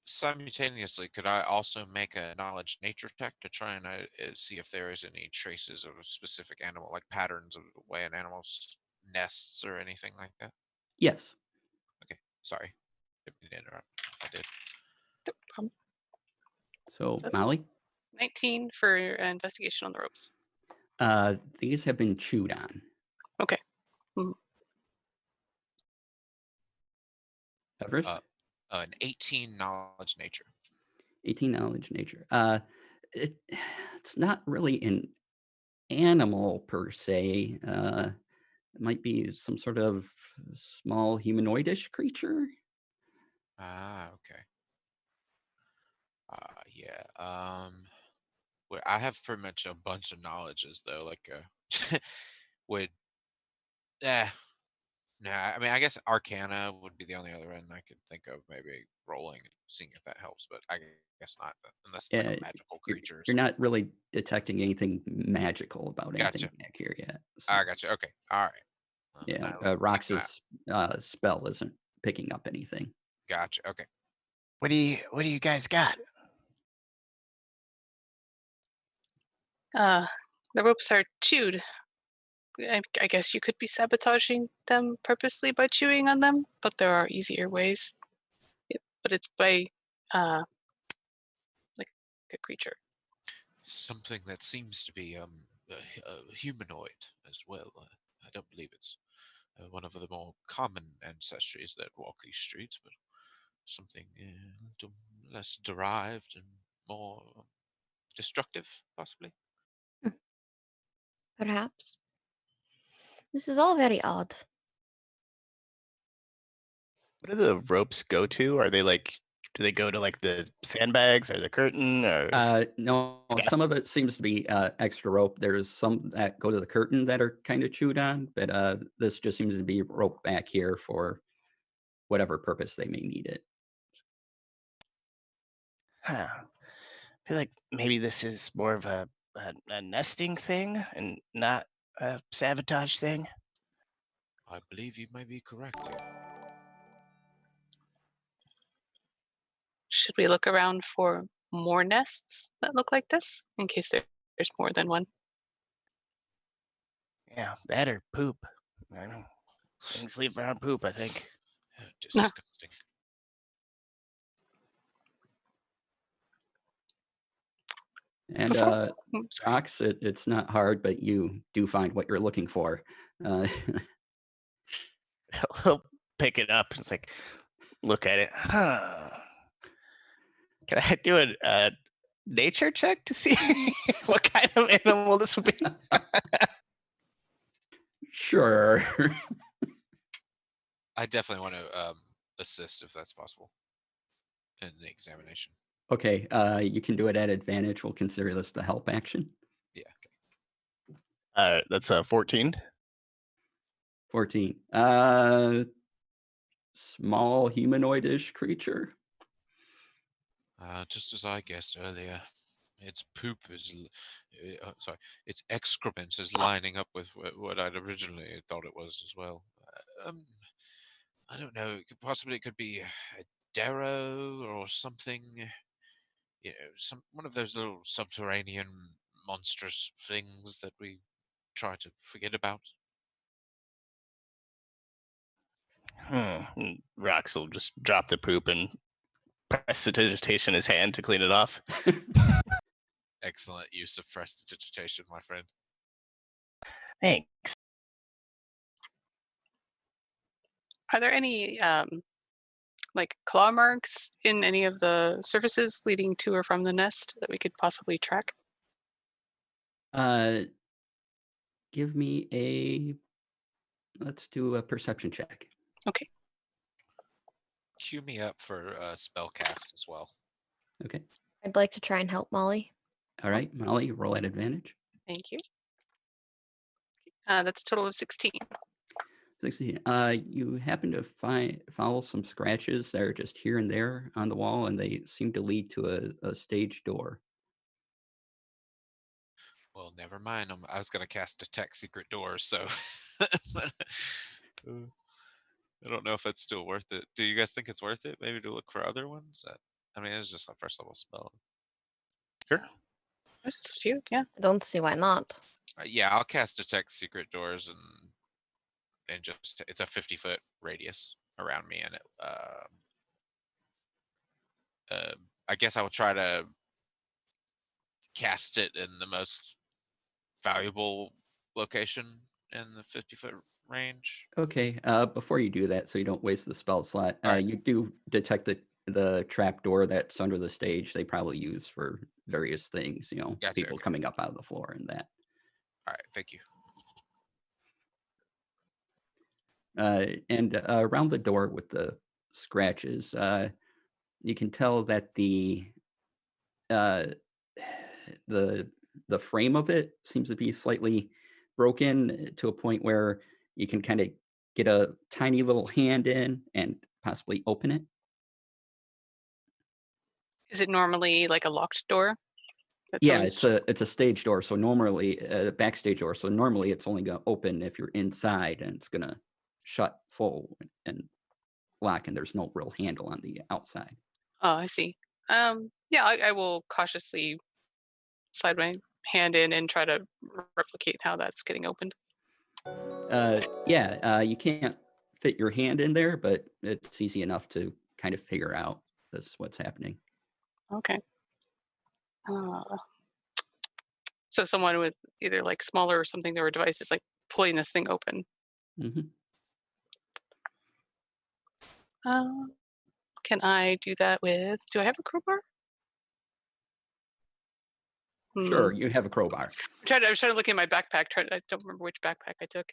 S1: Simultaneously, could I also make a knowledge nature check to try and see if there is any traces of a specific animal, like patterns of the way an animal's nests or anything like that?
S6: Yes.
S1: Okay, sorry. Didn't mean to interrupt. I did.
S6: So,
S5: So-
S6: Molly,
S5: 19 for investigation on the ropes.
S6: these have been chewed on.
S5: Okay. Mhm.
S6: Everest?
S1: An 18 knowledge nature.
S6: 18 knowledge nature. It's not really an animal per se. It might be some sort of small humanoidish creature.
S1: Ah, okay. Yeah. Well, I have pretty much a bunch of knowledges though. Like, would nah. I mean, I guess Arcana would be the only other end I could think of. Maybe rolling and seeing if that helps, but I guess not unless it's like
S6: Yeah,
S1: a magical creature or
S6: you're
S1: something.
S6: not really detecting anything magical about anything
S1: Gotcha.
S6: back here yet. So,
S1: I gotcha. Okay. All right.
S6: yeah,
S1: I'll keep an eye-
S6: Rox's spell isn't picking up anything.
S1: Gotcha. Okay.
S3: What do you guys got?
S5: The ropes are chewed. I guess you could be sabotaging them purposely by chewing on them, but there are easier ways. But it's by like a creature.
S1: Something that seems to be a humanoid as well. I don't believe it's one of the more common ancestries that walk these streets, but something less derived and more destructive, possibly.
S2: Perhaps. This is all very odd.
S3: What do the ropes go to? Are they like, do they go to like the sandbags or the curtain or?
S6: No,
S3: Scott?
S6: some of it seems to be extra rope. There's some that go to the curtain that are kind of chewed on, but this just seems to be rope back here for whatever purpose they may need it.
S3: Huh. I feel like maybe this is more of a nesting thing and not a sabotage thing.
S1: I believe you may be correct here.
S5: Should we look around for more nests that look like this in case there's more than one?
S3: Yeah, that or poop. I don't know. Things sleep around poop, I think.
S1: Disgusting.
S6: And
S5: Sorry.
S6: Rox, it's not hard, but you do find what you're looking for.
S3: He'll pick it up. It's like, look at it. Huh. Can I do a nature check to see what kind of animal this would be?
S6: Sure.
S1: I definitely want to assist if that's possible in the examination.
S6: Okay, you can do it at advantage. We'll consider this the help action.
S1: Yeah.
S3: That's a 14.
S6: 14. Small humanoidish creature.
S1: Just as I guessed earlier, its poop is, sorry, its excrement is lining up with what I'd originally thought it was as well. I don't know. It could be a Darrow or something. One of those little subterranean monstrous things that we try to forget about.
S3: And Rox will just drop the poop and prestidigitation his hand to clean it off.
S1: Excellent use of prestidigitation, my friend.
S3: Thanks.
S5: Are there any like claw marks in any of the surfaces leading to or from the nest that we could possibly track?
S6: Give me let's do a perception check.
S5: Okay.
S1: Cue me up for spellcast as well.
S6: Okay.
S2: I'd like to try and help Molly.
S6: All right, Molly, roll at advantage.
S5: Thank you. That's a total of 16.
S6: 16. You happen to follow some scratches that are just here and there on the wall, and they seem to lead to a stage door.
S1: Well, never mind. I was going to cast Detect Secret Doors, so I don't know if it's still worth it. Do you guys think it's worth it? Maybe to look for other ones? I mean, it's just a first level spell.
S3: Sure.
S5: That's cute. Yeah.
S2: I don't see why not.
S1: Yeah, I'll cast Detect Secret Doors and just it's a 50-foot radius around me, and I guess I will try to cast it in the most valuable location in the 50-foot range.
S6: Okay, before you do that, so you don't waste the spell slot,
S1: Alright.
S6: you do detect the trap door that's under the stage. They probably use for various things,
S1: Gotcha,
S6: people
S1: okay.
S6: coming up out of the floor and that.
S1: All right, thank you.
S6: And around the door with the scratches, you can tell that uh, the frame of it seems to be slightly broken to a point where you can kind of get a tiny little hand in and possibly open it.
S5: Is it normally like a locked door?
S6: Yeah, it's a stage door. So normally a backstage door. So normally it's only going to open if you're inside, and it's going to shut full and lock, and there's no real handle on the outside.
S5: Oh, I see. Yeah, I will cautiously slide my hand in and try to replicate how that's getting opened.
S6: You can't fit your hand in there, but it's easy enough to kind of figure out this is what's happening.
S5: Okay. So someone with either like smaller or something, their device is like pulling this thing open.
S6: Mm-hmm.
S5: Can I do that with? Do I have a crowbar?
S6: Sure, you have a crowbar.
S5: I was trying to look in my backpack. I don't remember which backpack I took.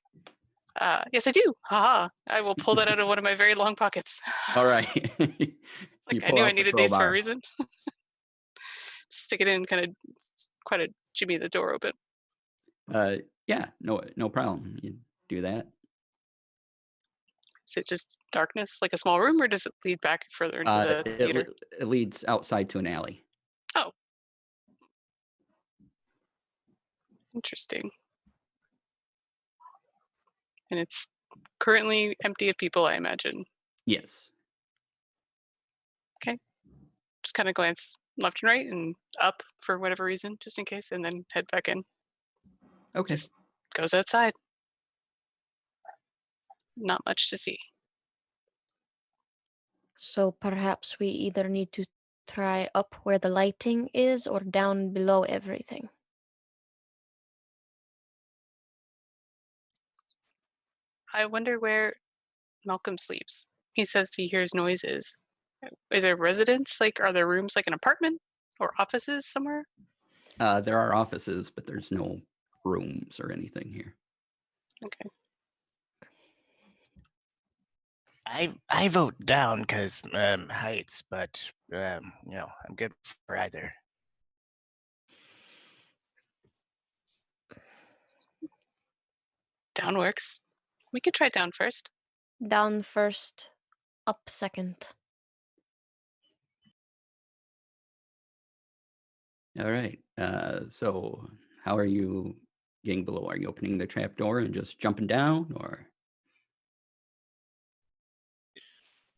S5: Yes, I do. Haha! I will pull that out of one of my very long pockets.
S6: All right.
S5: Like I knew I needed these for a reason. Stick it in, kind of quite a jimmy the door open.
S6: Yeah, no problem. You do that.
S5: Is it just darkness, like a small room, or does it lead back further into the theater?
S6: It leads outside to an alley.
S5: Oh, interesting. And it's currently empty of people, I imagine.
S6: Yes.
S5: Okay. Just kind of glance left and right and up for whatever reason, just in case, and then head back in.
S6: Okay.
S5: Just goes outside. Not much to see.
S2: So perhaps we either need to try up where the lighting is or down below everything.
S5: I wonder where Malcolm sleeps. He says he hears noises. Is there residence? Like, are there rooms like an apartment or offices somewhere?
S6: There are offices, but there's no rooms or anything here.
S5: Okay.
S3: I vote down because heights, but I'm good for either.
S5: Down works. We could try down first.
S2: Down first, up second.
S6: All right. So how are you getting below? Are you opening the trap door and just jumping down, or?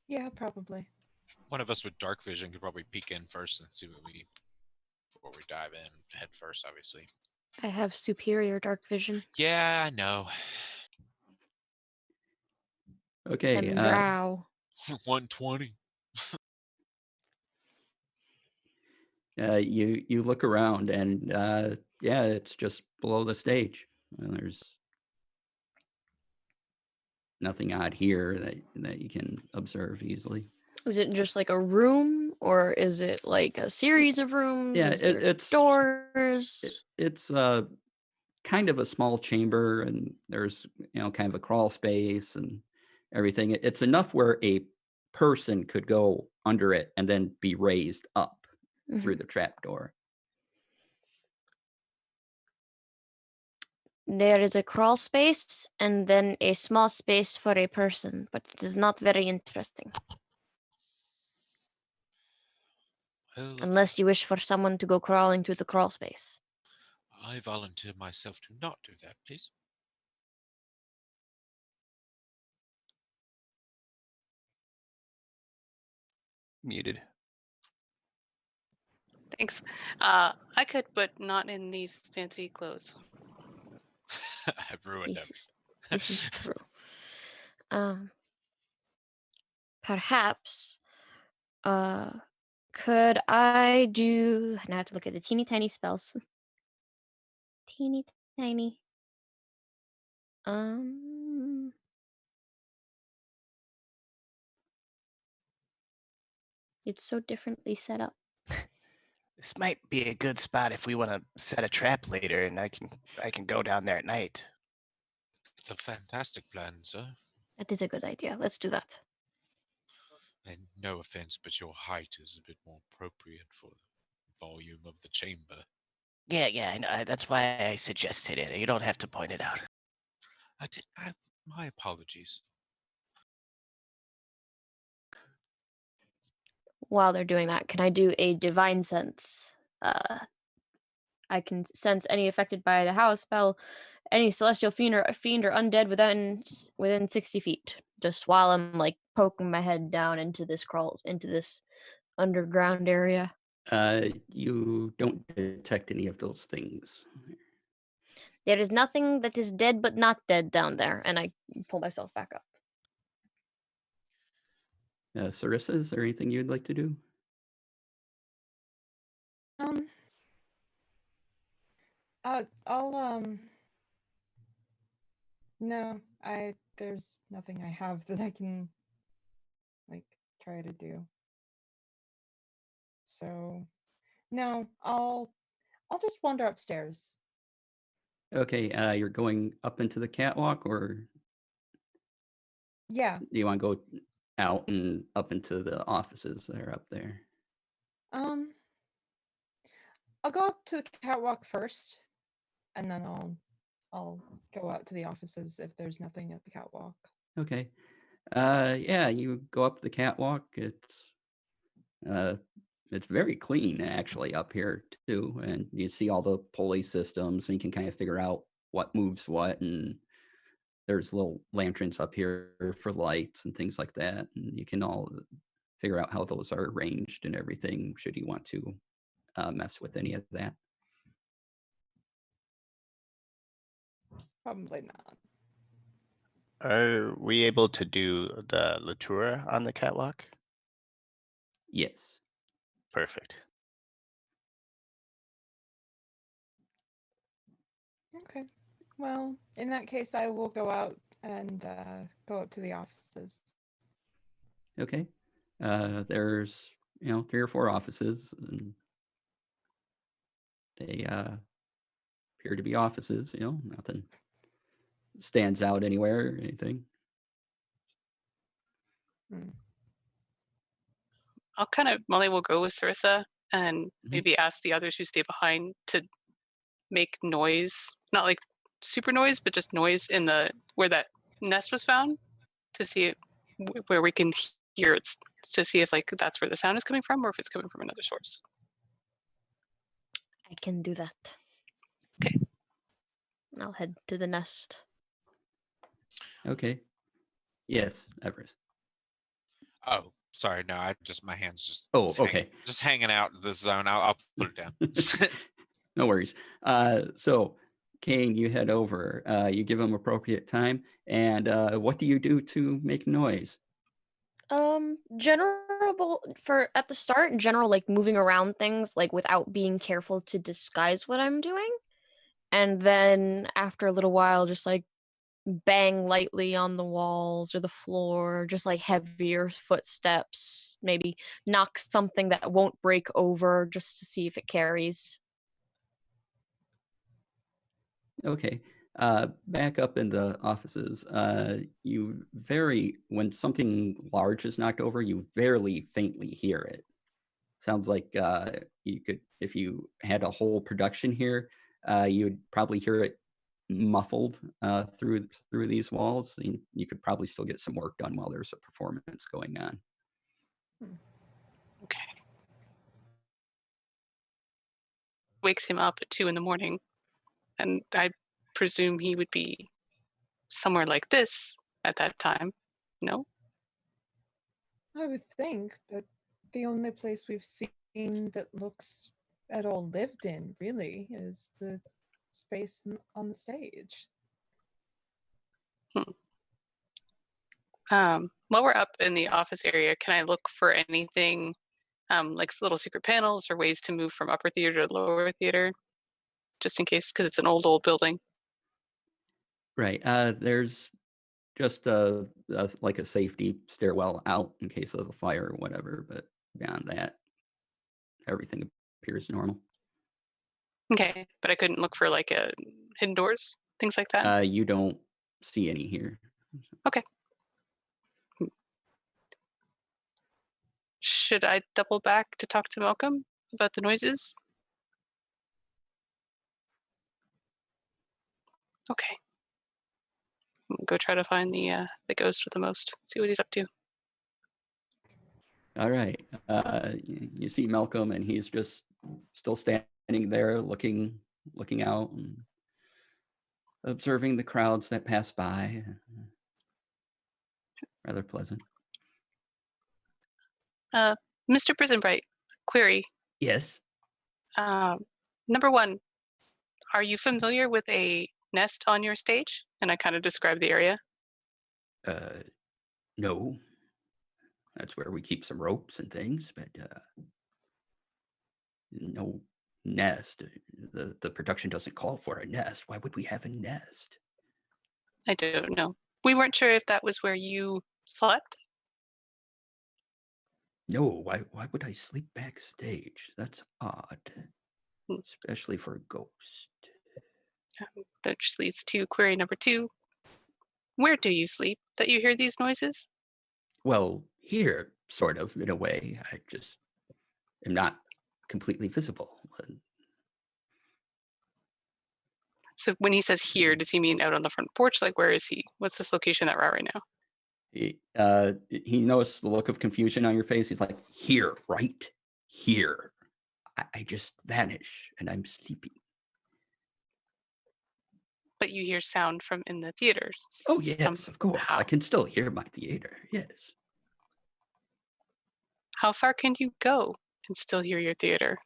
S4: Yeah, probably.
S1: One of us with dark vision could probably peek in first and see what before we dive in head first, obviously.
S2: I have superior dark vision.
S1: Yeah, I know.
S6: Okay.
S2: I'm drow.
S1: 120.
S6: You look around and yeah, it's just below the stage. There's nothing odd here that you can observe easily.
S2: Is it just like a room, or is it like a series of rooms?
S6: Yeah,
S2: Is there doors?
S6: it's kind of a small chamber, and there's kind of a crawl space and everything. It's enough where a person could go under it and then be raised up through the trapdoor.
S2: There is a crawl space and then a small space for a person, but it is not very interesting.
S1: Well,
S2: Unless you wish for someone to go crawling to the crawl space.
S1: I volunteer myself to not do that, please.
S3: Muted.
S5: Thanks. I could, but not in these fancy clothes.
S1: I've ruined
S2: This is true. Perhaps, could I do? Now I have to look at the teeny tiny spells. Teeny tiny. It's so differently set up.
S3: This might be a good spot if we want to set a trap later, and I can go down there at night.
S1: It's a fantastic plan, sir.
S2: That is a good idea. Let's do that.
S1: And no offense, but your height is a bit more appropriate for the volume of the chamber.
S3: Yeah, that's why I suggested it. You don't have to point it out.
S1: My apologies.
S2: While they're doing that, can I do a divine sense? I can sense any affected by the house spell, any celestial fiend or undead within 60 feet. Just while I'm like poking my head down into this underground area.
S6: You don't detect any of those things.
S2: There is nothing that is dead but not dead down there, and I pull myself back up.
S6: Sarissa, is there anything you'd like to do?
S4: No, there's nothing I have that I can like try to do. So no, I'll just wander upstairs.
S6: Okay, you're going up into the catwalk, or
S4: Yeah.
S6: do you want to go out and up into the offices that are up there?
S4: I'll go up to the catwalk first, and then I'll go out to the offices if there's nothing at the catwalk.
S6: Okay. Yeah, you go up the catwalk. It's very clean actually up here too, and you see all the pulley systems, and you can kind of figure out what moves what, and there's little lanterns up here for lights and things like that, and you can all figure out how those are arranged and everything should you want to mess with any of that.
S4: Probably not.
S3: Are we able to do the Latour on the catwalk?
S6: Yes.
S3: Perfect.
S4: Okay. Well, in that case, I will go out and go up to the offices.
S6: Okay. There's 3 or 4 offices, and they appear to be offices. Nothing stands out anywhere or anything.
S5: Molly will go with Sarissa and maybe ask the others who stay behind to make noise, not like super noise, but just noise in where that nest was found, to see where we can hear it, to see if like that's where the sound is coming from or if it's coming from another source.
S2: I can do that.
S5: Okay.
S2: I'll head to the nest.
S6: Okay. Yes, Everest.
S1: Oh, sorry. No, my hand's just
S6: Oh, okay.
S1: just hanging out in this zone. I'll put it down.
S6: No worries. So, Kane, you head over. You give him appropriate time, and what do you do to make noise?
S2: General for at the start, general like moving around things like without being careful to disguise what I'm doing. And then after a little while, just like bang lightly on the walls or the floor, just like heavier footsteps, maybe knock something that won't break over just to see if it carries.
S6: Okay. Back up in the offices, when something large is knocked over, you very faintly hear it. Sounds like you could, if you had a whole production here, you'd probably hear it muffled through these walls. You could probably still get some work done while there's a performance going on.
S5: Okay. Wakes him up at 2 a.m, and I presume he would be somewhere like this at that time. No?
S4: I would think, but the only place we've seen that looks at all lived in, really, is the space on the stage.
S5: While we're up in the office area, can I look for anything like little secret panels or ways to move from upper theater to lower theater, just in case, because it's an old building?
S6: Right. There's just like a safety stairwell out in case of a fire or whatever, but beyond that, everything appears normal.
S5: Okay, but I couldn't look for like hidden doors, things like that?
S6: You don't see any here.
S5: Okay. Should I double back to talk to Malcolm about the noises? Okay. Go try to find the ghost with the most. See what he's up to.
S6: All right. You see Malcolm, and he's just still standing there, looking out and observing the crowds that pass by. Rather pleasant.
S5: Mr. Prisonbright, query.
S6: Yes.
S5: Number one, are you familiar with a nest on your stage? And I kind of describe the area.
S6: No. That's where we keep some ropes and things, but no nest. The production doesn't call for a nest. Why would we have a nest?
S5: I don't know. We weren't sure if that was where you slept.
S6: No, why would I sleep backstage? That's odd. Especially for a ghost.
S5: That just leads to query number two. Where do you sleep that you hear these noises?
S6: Well, here, sort of, in a way. I just am not completely visible.
S5: So when he says here, does he mean out on the front porch? Like, where is he? What's this location that we're at right now?
S6: He noticed the look of confusion on your face. He's like, here, right? Here. I just vanish and I'm sleeping.
S5: But you hear sound from in the theater.
S6: Oh, yes, of course. I can still hear my theater, yes.
S5: How far can you go and still hear your theater?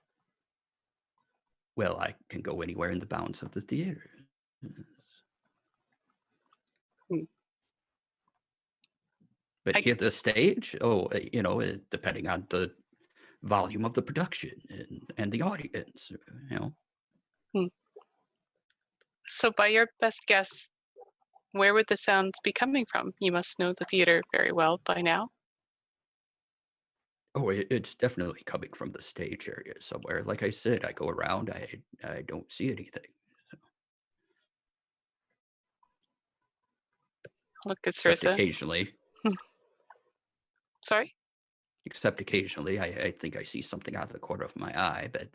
S6: Well, I can go anywhere in the bounds of the theater. But here, the stage, depending on the volume of the production and the audience,
S5: So by your best guess, where would the sounds be coming from? You must know the theater very well by now.
S6: Oh, it's definitely coming from the stage area somewhere. Like I said, I go around, I don't see anything. So.
S5: Look at
S6: Except
S5: Sarissa.
S6: occasionally.
S5: Sorry?
S6: Except occasionally, I think I see something out of the corner of my eye, but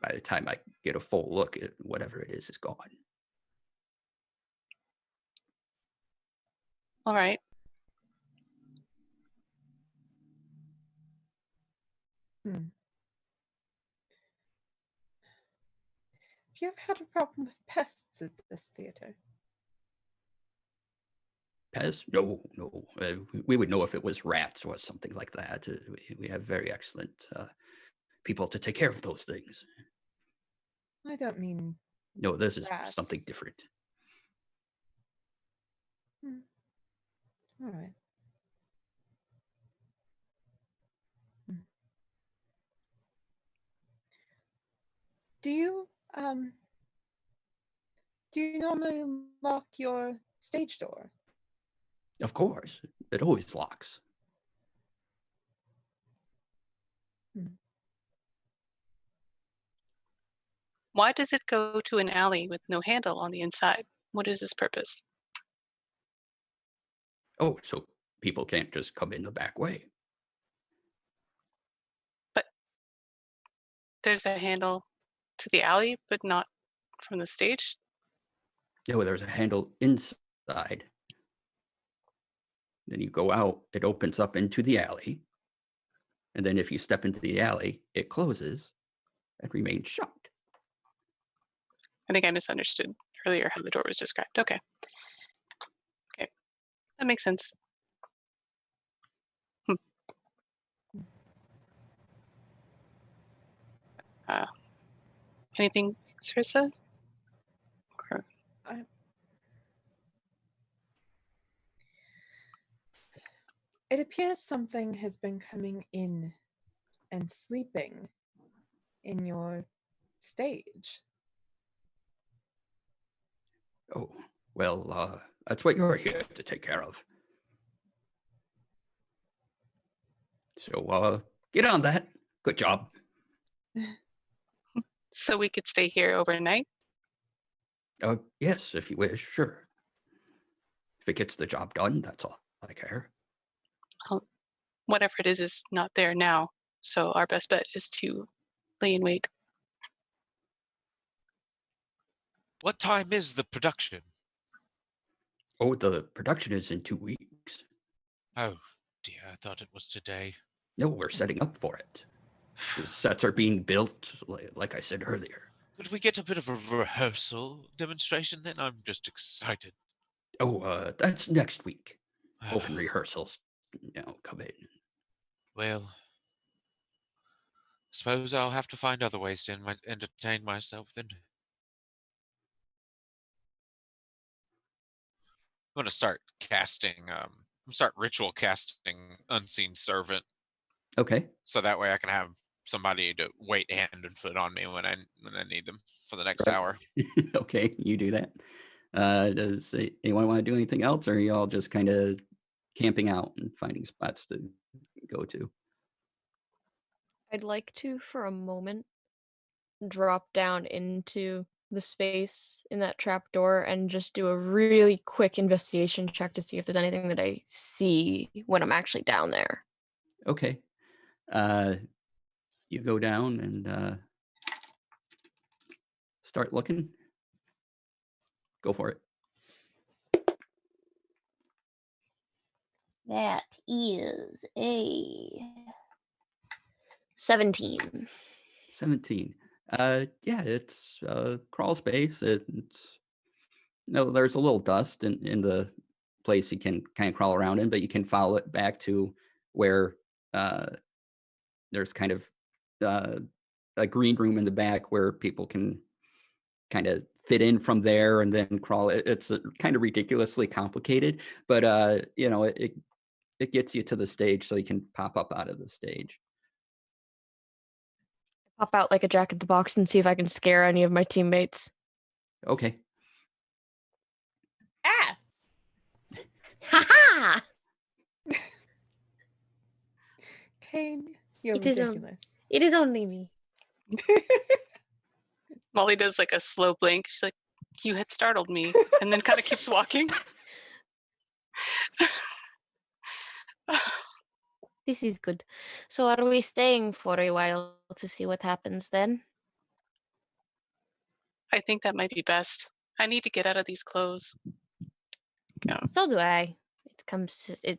S6: by the time I get a full look at whatever it is gone.
S5: All right.
S4: Have you ever had a problem with pests at this theater?
S6: Pests? No, no. We would know if it was rats or something like that. We have very excellent people to take care of those things.
S4: I don't mean
S6: No, this is something
S4: rats.
S6: different.
S4: All right. Do you normally lock your stage door?
S6: Of course, it always locks.
S5: Why does it go to an alley with no handle on the inside? What is its purpose?
S6: Oh, so people can't just come in the back way.
S5: But there's a handle to the alley, but not from the stage?
S6: No, there's a handle inside. Then you go out, it opens up into the alley. And then if you step into the alley, it closes and remains shut.
S5: I think I misunderstood earlier how the door was described. Okay. Okay. That makes sense. Anything, Sarissa? Or-
S4: It appears something has been coming in and sleeping in your stage.
S6: Oh, well, that's what you're here to take care of. So, get on that. Good job.
S5: So we could stay here overnight?
S6: Yes, if you wish, sure. If it gets the job done, that's all I care.
S5: Whatever it is not there now. So our best bet is to lay in wait.
S1: What time is the production?
S6: Oh, the production is in 2 weeks.
S1: Oh dear, I thought it was today.
S6: No, we're setting up for it. The sets are being built, like I said earlier.
S1: Could we get a bit of a rehearsal demonstration then? I'm just excited.
S6: Oh, that's next week. Open rehearsals, come in.
S1: Well, suppose I'll have to find other ways to entertain myself then. I'm gonna start ritual casting Unseen Servant,
S6: Okay.
S1: so that way I can have somebody to wait hand and foot on me when I need them for the next
S6: Right.
S1: hour.
S6: Okay, you do that. Does anyone want to do anything else, or are you all just kind of camping out and finding spots to go to?
S2: I'd like to, for a moment, drop down into the space in that trap door and just do a really quick investigation check to see if there's anything that I see when I'm actually down there.
S6: Okay. You go down and start looking. Go for it.
S2: That is a 17.
S6: 17. Yeah, it's crawl space. It's there's a little dust in the place you can kind of crawl around in, but you can follow it back to where there's kind of a green room in the back where people can kind of fit in from there and then crawl. It's kind of ridiculously complicated, but it gets you to the stage so you can pop up out of the stage.
S2: Pop out like a Jack in the Box and see if I can scare any of my teammates.
S6: Okay.
S4: Ah!
S2: Ha-ha!
S4: Kane, you're
S2: It is
S4: ridiculous.
S2: It is only me.
S5: Molly does like a slow blink. She's like, you had startled me, and then kind of keeps walking.
S2: This is good. So are we staying for a while to see what happens then?
S5: I think that might be best. I need to get out of these clothes. Yeah.
S2: So do I.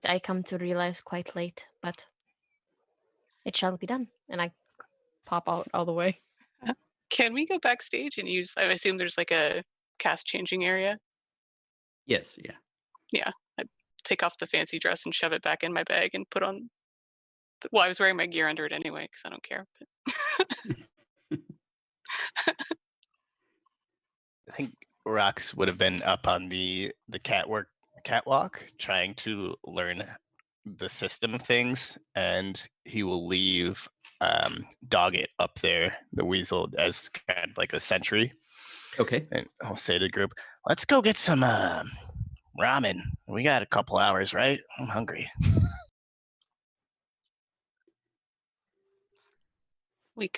S2: I come to realize quite late, but it shall be done. And I pop out all the way.
S5: Can we go backstage and use, I assume there's like a cast changing area?
S6: Yes, yeah.
S5: Yeah, take off the fancy dress and shove it back in my bag and put on. Well, I was wearing my gear under it anyway because I don't care. But
S3: I think Rox would have been up on the catwalk trying to learn the system of things, and he will leave Doggett up there, the weasel, as kind of like a sentry.
S6: Okay.
S3: And I'll say to the group, let's go get some ramen. We got a couple hours, right? I'm hungry.
S5: we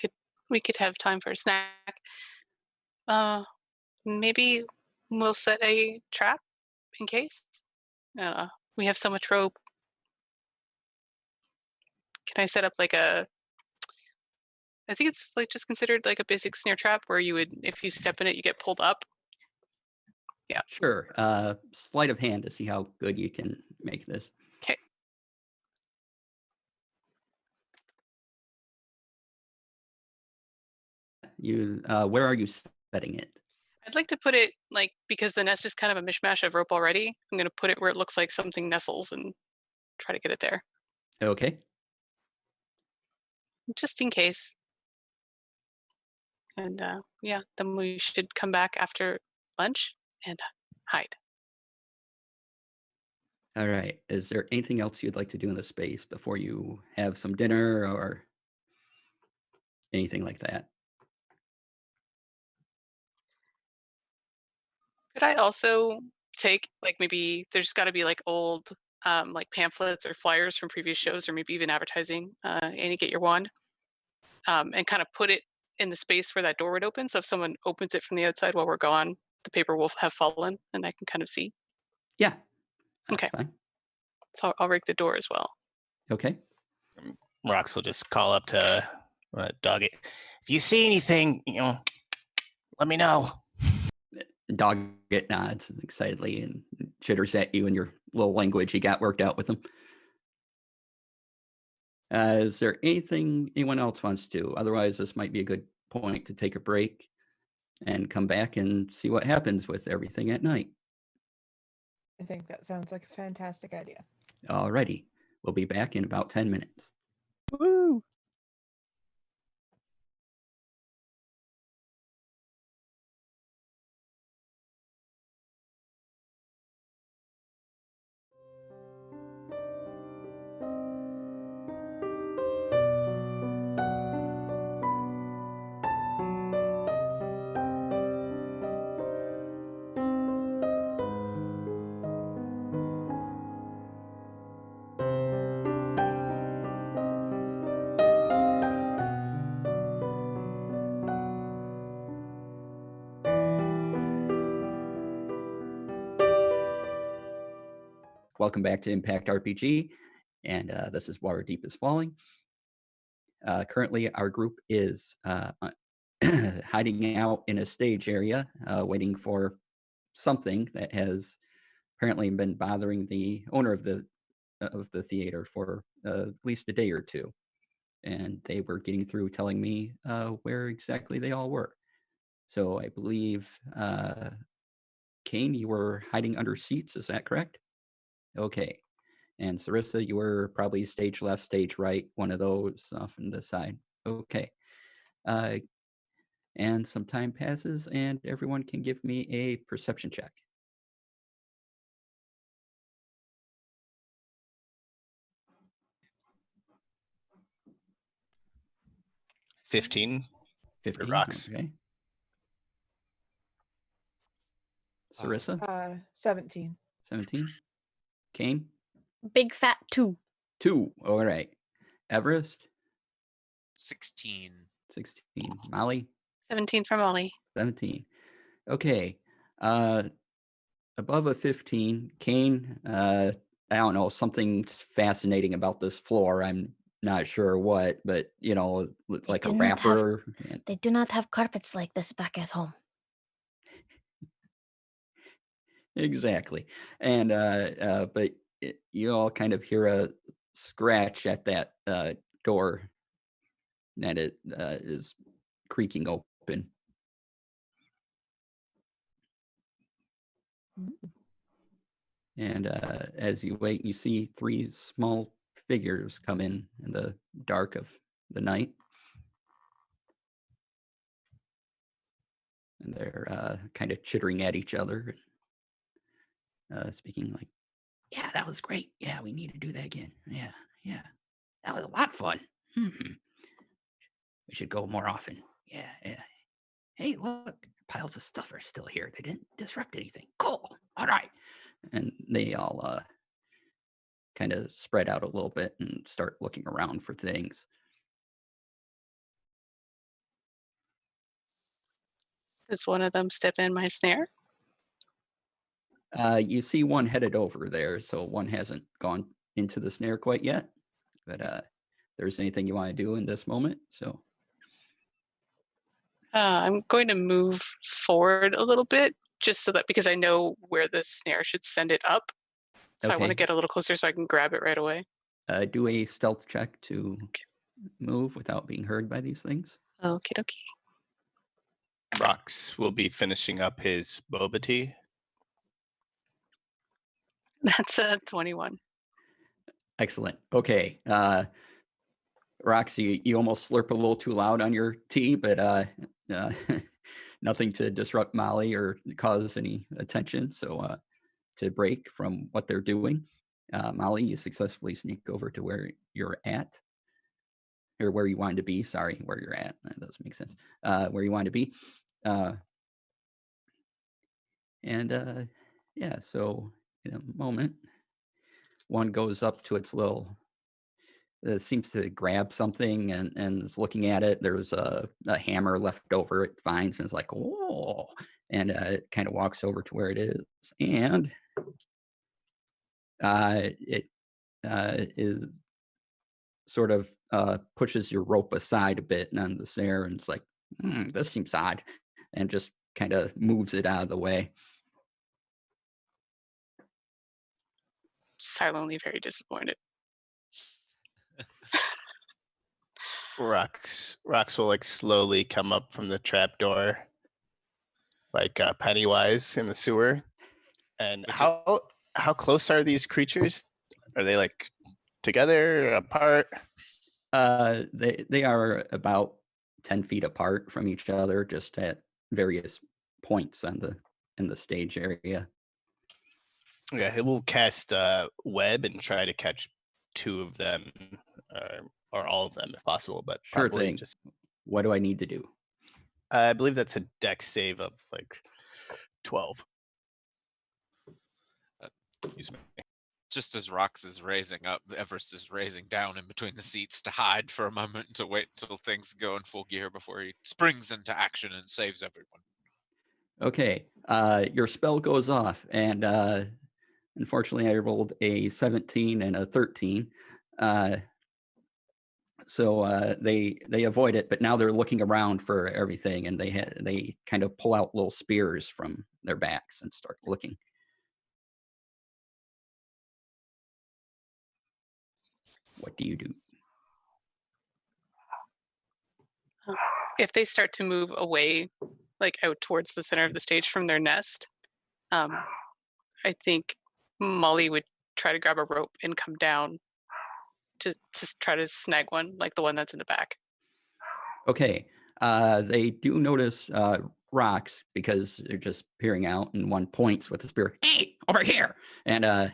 S5: could have time for a snack. Maybe we'll set a trap in case. We have so much rope. Can I set up like a? I think it's like just considered like a basic snare trap where you would, if you step in it, you get pulled up. Yeah.
S6: Sure. Sleight of hand to see how good you can make this.
S5: Okay.
S6: Where are you setting it?
S5: I'd like to put it like, because the nest is kind of a mishmash of rope already, I'm going to put it where it looks like something nestles and try to get it there.
S6: Okay.
S5: Just in case. And yeah, then we should come back after lunch and hide.
S6: All right. Is there anything else you'd like to do in the space before you have some dinner or anything like that?
S5: Could I also take, like, maybe there's got to be like old like pamphlets or flyers from previous shows, or maybe even advertising, Annie, get your wand, and kind of put it in the space where that door would open. So if someone opens it from the outside while we're gone, the paper will have fallen and I can kind of see.
S6: Yeah. That's
S5: Okay.
S6: fine.
S5: So I'll rig the door as well.
S6: Okay.
S3: Rox will just call up to Doggett. If you see anything, let me know.
S6: Doggett nods excitedly and chitters at you in your little language you got worked out with him. Is there anything anyone else wants to do? Otherwise, this might be a good point to take a break and come back and see what happens with everything at night.
S4: I think that sounds like a fantastic idea.
S6: Alrighty. We'll be back in about 10 minutes.
S3: Woo!
S6: Welcome back to Impact RPG, and this is Waterdeep is Falling. Currently, our group is hiding out in a stage area, waiting for something that has apparently been bothering the owner of the theater for at least a day or two. And they were getting through telling me where exactly they all were. So I believe, Kane, you were hiding under seats, is that correct? Okay. And Sarissa, you were probably stage left, stage right, one of those off on the side. Okay. And some time passes, and everyone can give me a perception check.
S3: $15.
S6: 15.
S3: Rox.
S6: Okay. Sarissa,
S4: 17.
S6: 17. Kane,
S2: Big fat 2.
S6: 2. All right. Everest,
S1: 16.
S6: 16. Molly,
S5: 17 for Molly.
S6: 17. Okay. Above a 15. Kane, I don't know, something's fascinating about this floor. I'm not sure what, but like a
S2: do not have-
S6: wrapper.
S2: They do not have carpets like this back at home.
S6: Exactly. And but you all kind of hear a scratch at that door, and it is creaking open. And as you wait, you see 3 small figures come in the dark of the night. And they're kind of chittering at each other, speaking like, "Yeah, that was great. Yeah, we need to do that again. Yeah, yeah, that was a lot of fun. We should go more often. Yeah, yeah. Hey, look, piles of stuff are still here. They didn't disrupt anything. Cool. All right." And they all kind of spread out a little bit and start looking around for things.
S5: Does one of them step in my snare?
S6: You see one headed over there, so one hasn't gone into the snare quite yet. But if there's anything you want to do in this moment, so.
S5: I'm going to move forward a little bit, just so that because I know where the snare should send it up. So I want to
S6: Okay.
S5: get a little closer so I can grab it right away.
S6: Do a stealth check to move without being heard by these things.
S5: Okie dokie.
S3: Rox will be finishing up his boba tea.
S5: That's a 21.
S6: Excellent. Okay. Roxy, you almost slurp a little too loud on your tea, but nothing to disrupt Molly or cause any attention. So to break from what they're doing, Molly, you successfully sneak over to where you're at, or where you wanted to be. Sorry, where you're at. That doesn't make sense. Where you wanted to be. Yeah, so in a moment, one goes up to its little, it seems to grab something and is looking at it. There's a hammer left over. It finds and is like, "Oh," and it kind of walks over to where it is, and it is sort of pushes your rope aside a bit and on the snare, and it's like, "This seems odd," and just kind of moves it out of the way.
S5: Silently very disappointed.
S3: Rox will like slowly come up from the trapdoor, like Pennywise in the sewer. And how close are these creatures? Are they like together, apart?
S6: They are about 10 feet apart from each other, just at various points on in the stage area.
S3: Yeah, it will cast web and try to catch 2 of them, or all of them if possible. But
S6: Sure
S3: probably
S6: thing.
S3: just.
S6: What do I need to do?
S3: I believe that's a dex save of like 12. Excuse me.
S1: Just as Rox is raising up, Everest is raising down in between the seats to hide for a moment, to wait until things go in full gear before he springs into action and saves everyone.
S6: Okay, your spell goes off, and unfortunately, I rolled a 17 and a 13. So they avoid it, but now they're looking around for everything, and they kind of pull out little spears from their backs and start looking. What do you do?
S5: If they start to move away, like out towards the center of the stage from their nest, I think Molly would try to grab a rope and come down to try to snag one, like the one that's in the back.
S6: Okay, they do notice rocks because they're just peering out, and one points with the spear. "Hey, over here!" And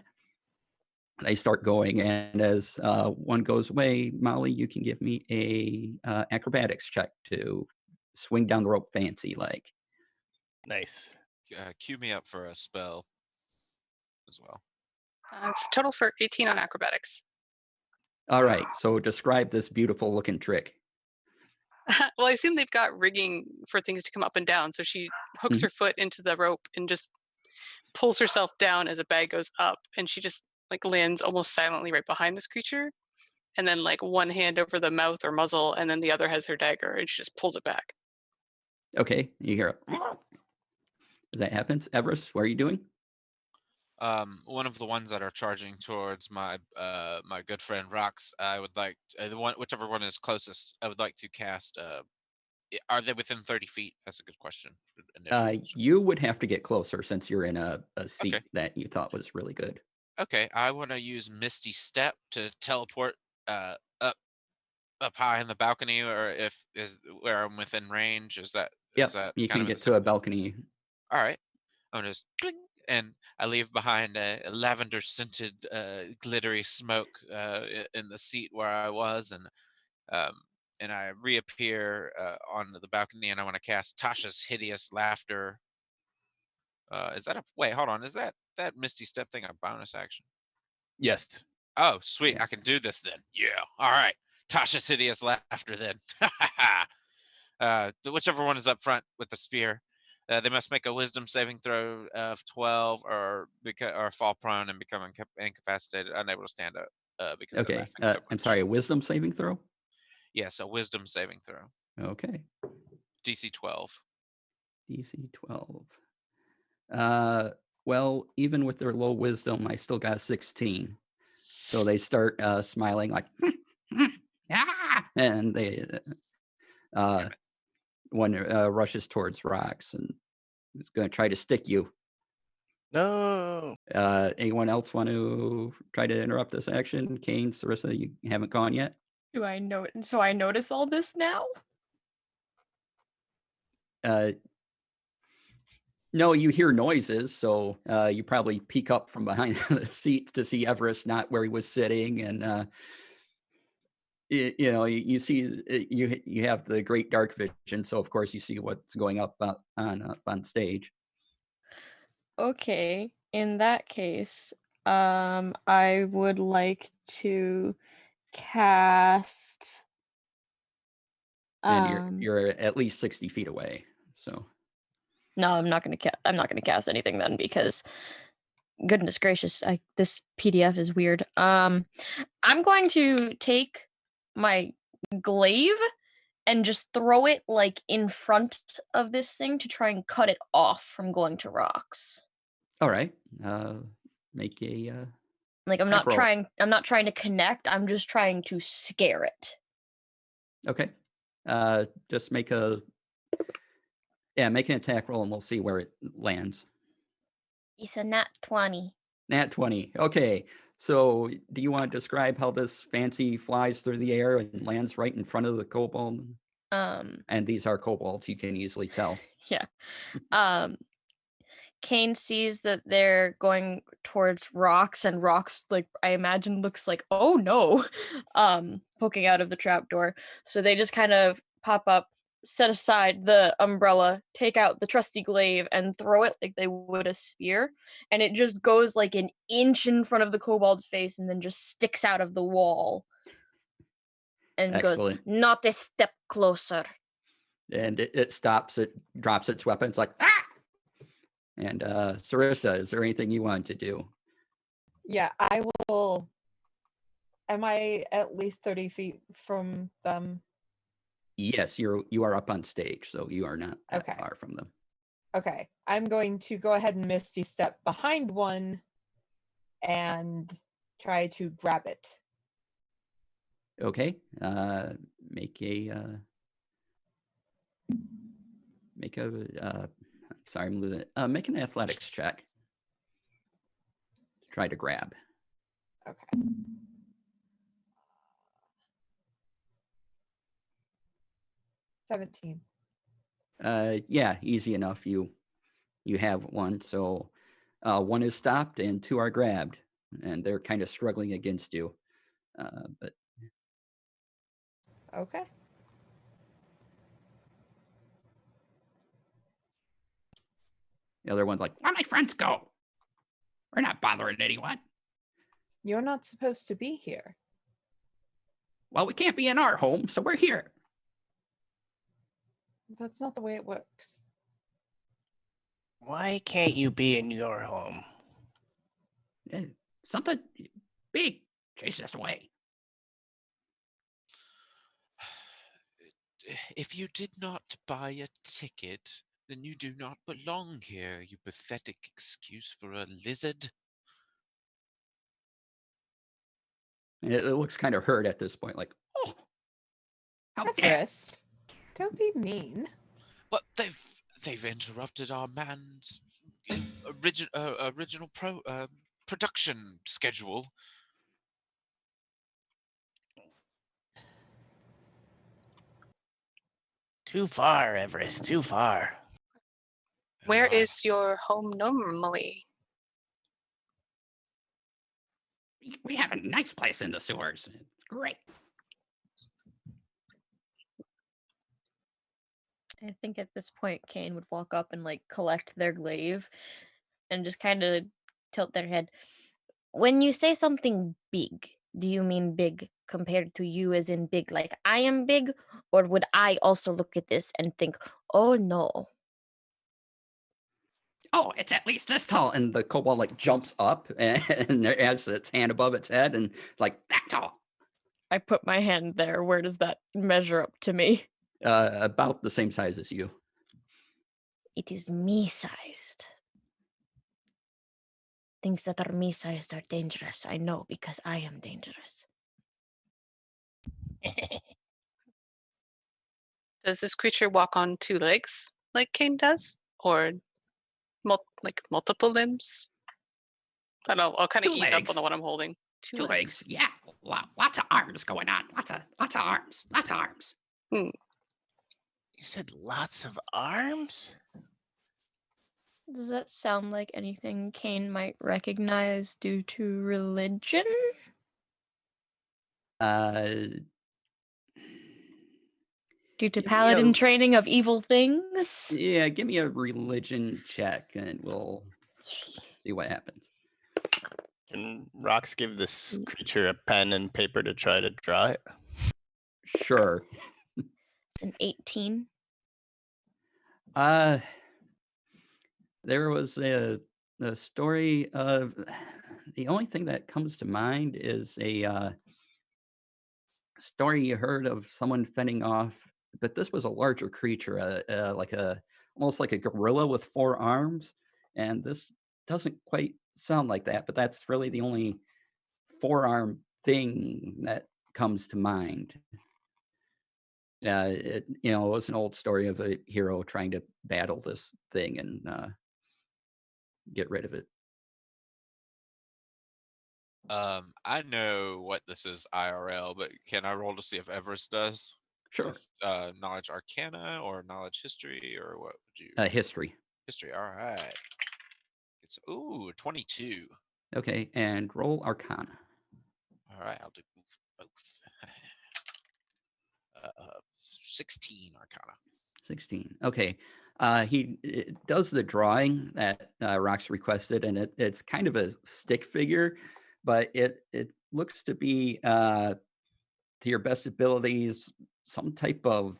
S6: they start going. And as one goes away, Molly, you can give me a acrobatics check to swing down the rope fancy like.
S3: Nice.
S1: Cue me up for a spell as well.
S5: It's total for 18 on acrobatics.
S6: All right, so describe this beautiful looking trick.
S5: Well, I assume they've got rigging for things to come up and down. So she hooks her foot into the rope and just pulls herself down as a bag goes up, and she just like lands almost silently right behind this creature. And then like one hand over the mouth or muzzle, and then the other has her dagger, and she just pulls it back.
S6: Okay, you hear it. As that happens, Everest, what are you doing?
S1: One of the ones that are charging towards my my good friend Rox, I would like whichever one is closest. I would like to cast Are they within 30 feet? That's a good question. Initially.
S6: You would have to get closer since you're in a seat
S1: Okay.
S6: that you thought was really good.
S1: Okay, I want to use Misty Step to teleport up high in the balcony, or if is where I'm within range. Is that
S6: Yep, you
S1: kind
S6: can
S1: of
S6: get to a balcony.
S1: All right, I'm just bling, and I leave behind a lavender scented glittery smoke in the seat where I was, um, and I reappear on the balcony, and I want to cast Tasha's Hideous Laughter. Is that a wait? Hold on, is that Misty Step thing a bonus action?
S3: Yes.
S1: Oh, sweet.
S6: Yeah.
S1: I can do this then. Yeah. All right. Tasha's Hideous Laughter then. Whichever one is up front with the spear. They must make a wisdom saving throw of 12 or fall prone and become incapacitated, unable to stand up because they're
S6: Okay.
S1: laughing so much.
S6: I'm sorry, a wisdom saving throw?
S1: Yes, a wisdom saving throw.
S6: Okay.
S1: DC 12.
S6: DC 12. Well, even with their low wisdom, I still got a 16. So they start smiling like, and they one rushes towards rocks and is going to try to stick you.
S3: No.
S6: Anyone else want to try to interrupt this action? Kane, Sarissa, you haven't gone yet?
S2: Do I know? So I notice all this now?
S6: No, you hear noises, so you probably peek up from behind the seat to see Everest not where he was sitting, and you see you have the great dark vision, so of course you see what's going up on stage.
S2: Okay, in that case, I would like to cast.
S6: And you're at least 60 feet away, so.
S2: No, I'm not gonna cast anything then because, goodness gracious, this PDF is weird. I'm going to take my glaive and just throw it like in front of this thing to try and cut it off from going to rocks.
S6: All right, make a
S2: Like I'm
S6: attack
S2: not
S6: roll.
S2: I'm not trying to connect, I'm just trying to scare it.
S6: Okay, just make an attack roll and we'll see where it lands.
S2: It's a nat 20.
S6: Nat 20. Okay, so do you want to describe how this fancy flies through the air and lands right in front of the kobold? And these are kobolds, you can easily tell.
S2: Yeah. Kane sees that they're going towards rocks, and rocks, like, I imagine looks like, oh no, poking out of the trapdoor. So they just kind of pop up, set aside the umbrella, take out the trusty glaive, and throw it like they would a spear. And it just goes like an inch in front of the kobold's face and then just sticks out of the wall. And
S6: Excellent.
S2: goes, not a step closer.
S6: And it stops, it drops its weapon. It's like, ah! And Sarissa, is there anything you want to do?
S4: Yeah, I will. Am I at least 30 feet from them?
S6: Yes, you are up on stage, so you are not that
S4: Okay.
S6: far from them.
S4: Okay, I'm going to go ahead and Misty Step behind one and try to grab it.
S6: Okay, make an athletics check. Try to grab.
S4: Okay. $17.
S6: Yeah, easy enough. You have one, so one is stopped and two are grabbed, and they're kind of struggling against you. But
S4: Okay.
S6: the other one's like, "Where'd my friends go? We're not bothering anyone."
S4: You're not supposed to be here.
S6: Well, we can't be in our home, so we're here.
S4: That's not the way it works.
S3: Why can't you be in your home?
S6: Something big chased us away.
S1: If you did not buy a ticket, then you do not belong here, you pathetic excuse for a lizard.
S6: And it looks kind of hurt at this point, like, oh, how dare.
S4: Everest, Don't be mean.
S1: But they've interrupted our man's original production schedule.
S3: Too far, Everest, too far.
S5: Where
S1: Right.
S5: is your home normally?
S6: We have a nice place in the sewers. Great.
S2: I think at this point, Kane would walk up and like collect their glaive and just kind of tilt their head. When you say something big, do you mean big compared to you as in big like I am big? Or would I also look at this and think, oh no?
S6: Oh, it's at least this tall. And the kobold like jumps up and it has its hand above its head and like that tall.
S2: I put my hand there. Where does that measure up to me?
S6: About the same size as you.
S2: It is me-sized. Things that are me-sized are dangerous. I know because I am dangerous.
S5: Does this creature walk on two legs like Kane does? Or like multiple limbs? I don't know. I'll kind of
S6: Two
S5: ease up
S6: legs.
S5: on the one I'm holding.
S6: Two legs. Yeah. Lots of arms going on. Lots of arms. Lots of arms.
S3: You said lots of arms?
S2: Does that sound like anything Kane might recognize due to religion? Due to
S6: Give me
S2: paladin
S6: a-
S2: training of evil things?
S6: Yeah, give me a religion check and we'll see what happens.
S3: Can Rox give this creature a pen and paper to try to draw it?
S6: Sure.
S2: It's an 18.
S6: There was a story of the only thing that comes to mind is a story you heard of someone fending off, but this was a larger creature, like almost like a gorilla with 4 arms, and this doesn't quite sound like that, but that's really the only 4-arm thing that comes to mind. It was an old story of a hero trying to battle this thing and get rid of it.
S1: I know what this is IRL, but can I roll to see if Everest does?
S6: Sure.
S1: With, knowledge arcana or knowledge history, or what would you?
S6: History.
S1: History. All right. It's 22.
S6: Okay, and roll Arcana.
S1: All right, I'll do both. 16 arcana.
S6: 16. Okay. He does the drawing that Rox requested, and it's kind of a stick figure, but it looks to be, to your best abilities, some type of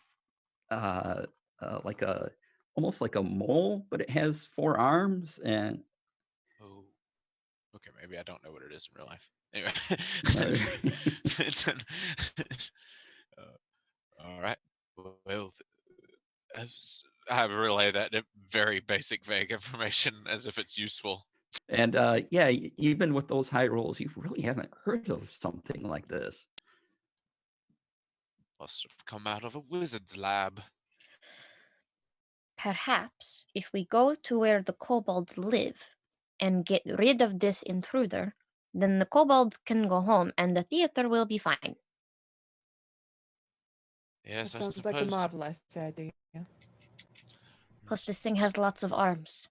S6: almost like a mole, but it has 4 arms and.
S1: Oh, okay. Maybe I don't know what it is in real life. Anyway. All right. Well, I relay that very basic, vague information as if it's useful.
S6: And yeah, even with those high rolls, you really haven't heard of something like this.
S1: Must have come out of a wizard's lab.
S2: Perhaps if we go to where the kobolds live and get rid of this intruder, then the kobolds can go home and the theater will be fine.
S1: Yes,
S4: That
S1: I
S4: sounds like a
S1: suppose.
S4: marvelous idea.
S2: Plus, this thing has lots of arms.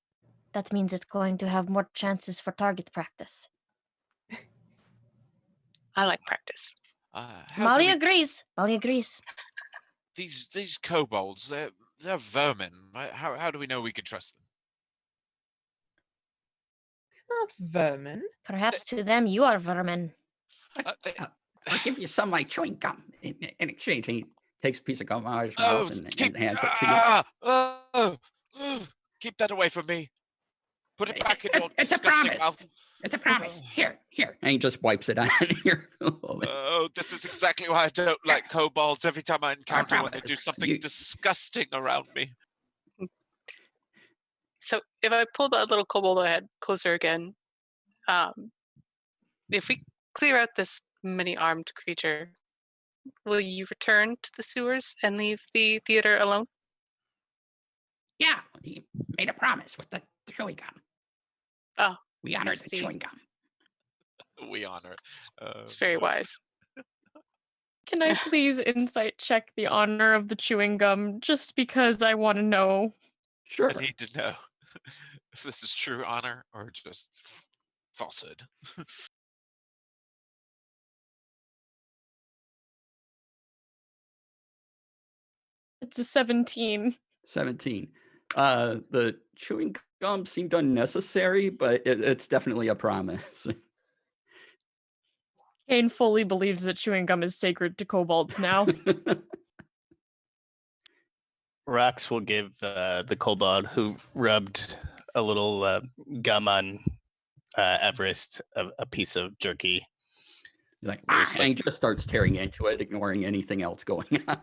S2: That means it's going to have more chances for target practice.
S5: I like practice.
S2: Molly agrees. Molly agrees.
S1: These kobolds, they're vermin. How do we know we can trust them?
S4: Not vermin.
S2: Perhaps to them you are vermin.
S6: I'll give you some of my chewing gum in exchange. And he takes a piece of gum out of his
S1: Oh,
S6: mouth and hands it to you.
S1: Keep that away from me. Put it back in your
S6: It's a
S1: disgusting
S6: promise.
S1: mouth.
S6: It's a promise. Here. And he just wipes it on here.
S1: Oh, this is exactly why I don't like kobolds. Every time I encounter one, they do
S6: promise.
S1: something disgusting around me.
S5: So if I pull that little kobold head closer again, if we clear out this many-armed creature, will you return to the sewers and leave the theater alone?
S6: Yeah, he made a promise with the chewing gum.
S5: Oh,
S6: We honored the
S5: see.
S6: chewing gum.
S1: We honor it.
S5: It's very wise.
S2: Can I please insight check the honor of the chewing gum just because I want to know?
S6: Sure.
S1: I need to know if this is true honor or just falsehood.
S2: It's a 17.
S6: 17. The chewing gum seemed unnecessary, but it's definitely a promise.
S2: Kane fully believes that chewing gum is sacred to kobolds now.
S3: Rox will give the kobold who rubbed a little gum on Everest a piece of jerky.
S6: Like,
S3: There's
S6: and he just starts tearing into it, ignoring anything else going on.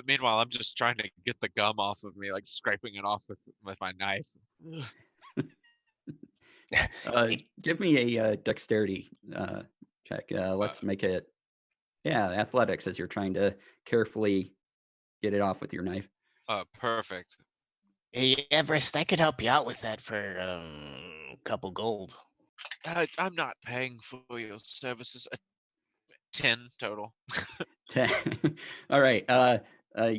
S1: Meanwhile, I'm just trying to get the gum off of me, like scraping it off with my knife.
S6: Give me a dexterity check. Let's make it, athletics as you're trying to carefully get it off with your knife.
S1: Perfect.
S3: Hey, Everest, I could help you out with that for a couple gold.
S1: I'm not paying for your services. 10 total.
S6: 10. All right.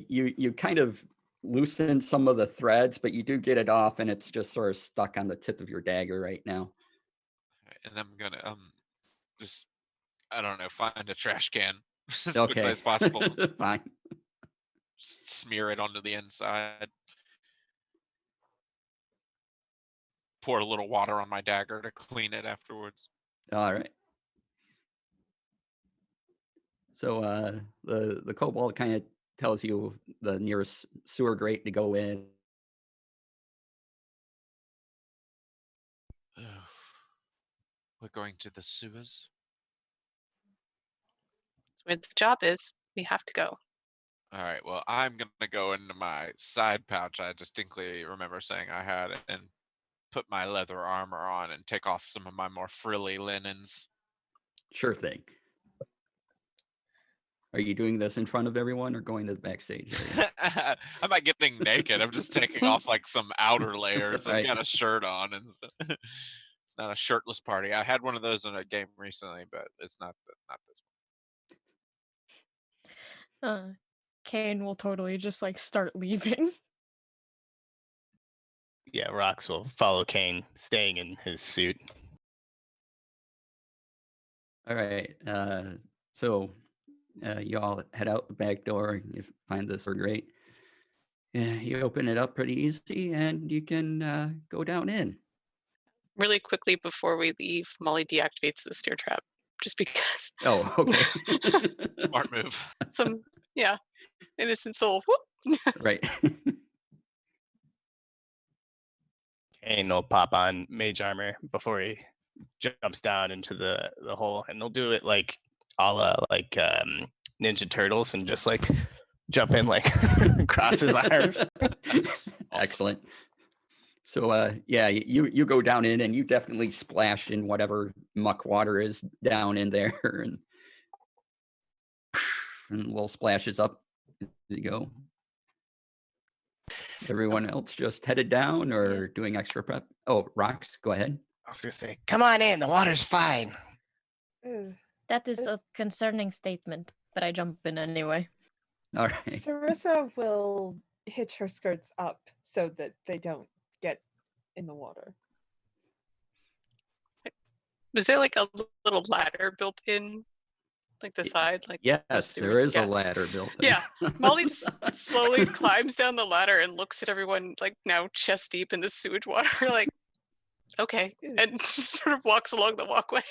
S6: You kind of loosen some of the threads, but you do get it off, and it's just sort of stuck on the tip of your dagger right now.
S1: And I'm gonna just, I don't know, find a trash can as quickly
S6: Okay.
S1: as possible.
S6: Fine.
S1: Smear it onto the inside. Pour a little water on my dagger to clean it afterwards.
S6: All right. So the kobold kind of tells you the nearest sewer grate to go in.
S1: We're going to the sewers.
S5: Where the job is, we have to go.
S1: All right, well, I'm going to go into my side pouch I distinctly remember saying I had and put my leather armor on and take off some of my more frilly linens.
S6: Sure thing. Are you doing this in front of everyone or going to the backstage area?
S1: I'm not getting naked. I'm just taking off like some outer layers.
S6: Right.
S1: I've got a shirt on, and it's not a shirtless party. I had one of those in a game recently, but it's not this
S2: Kane will totally just like start leaving.
S3: Yeah, Rox will follow Kane, staying in his suit.
S6: All right. So you all head out the back door. You find this are great. Yeah, you open it up pretty easy, and you can go down in.
S5: Really quickly before we leave, Molly deactivates the stair trap just because
S6: Oh, okay.
S1: Smart move.
S5: some innocent soul. Whoop.
S6: Right.
S3: Kane will pop on mage armor before he jumps down into the hole, and they'll do it like a la like Ninja Turtles, and just like jump in like cross his arms.
S6: Excellent. So you go down in, and you definitely splash in whatever muck water is down in there, and little splashes up. There you go. Everyone else just headed down or doing extra prep? Oh, Rox, go ahead.
S3: I was gonna say, come on in, the water's fine.
S4: Ugh.
S2: That is a concerning statement, but I jump in anyway.
S6: All right.
S4: Sarissa will hitch her skirts up so that they don't get in the water.
S5: Was there like a little ladder built in, like the side? Like
S6: Yes, there
S5: sewers?
S6: is a ladder built in.
S5: Yeah, Molly just slowly climbs down the ladder and looks at everyone like now chest deep in the sewage water, like, okay, and just sort of walks along the walkway.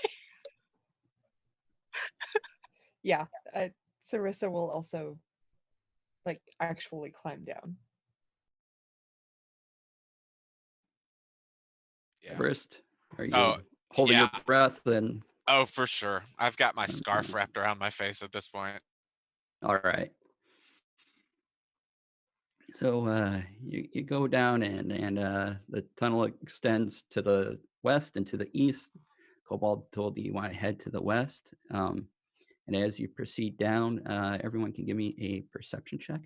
S4: Yeah, Sarissa will also like actually climb down.
S1: Yeah.
S6: First, are you holding your breath? And
S1: oh, for sure. I've got my scarf wrapped around my face at this point.
S6: all right. So you go down in, and the tunnel extends to the west and to the east. Kobold told you want to head to the west. And as you proceed down, everyone can give me a perception check.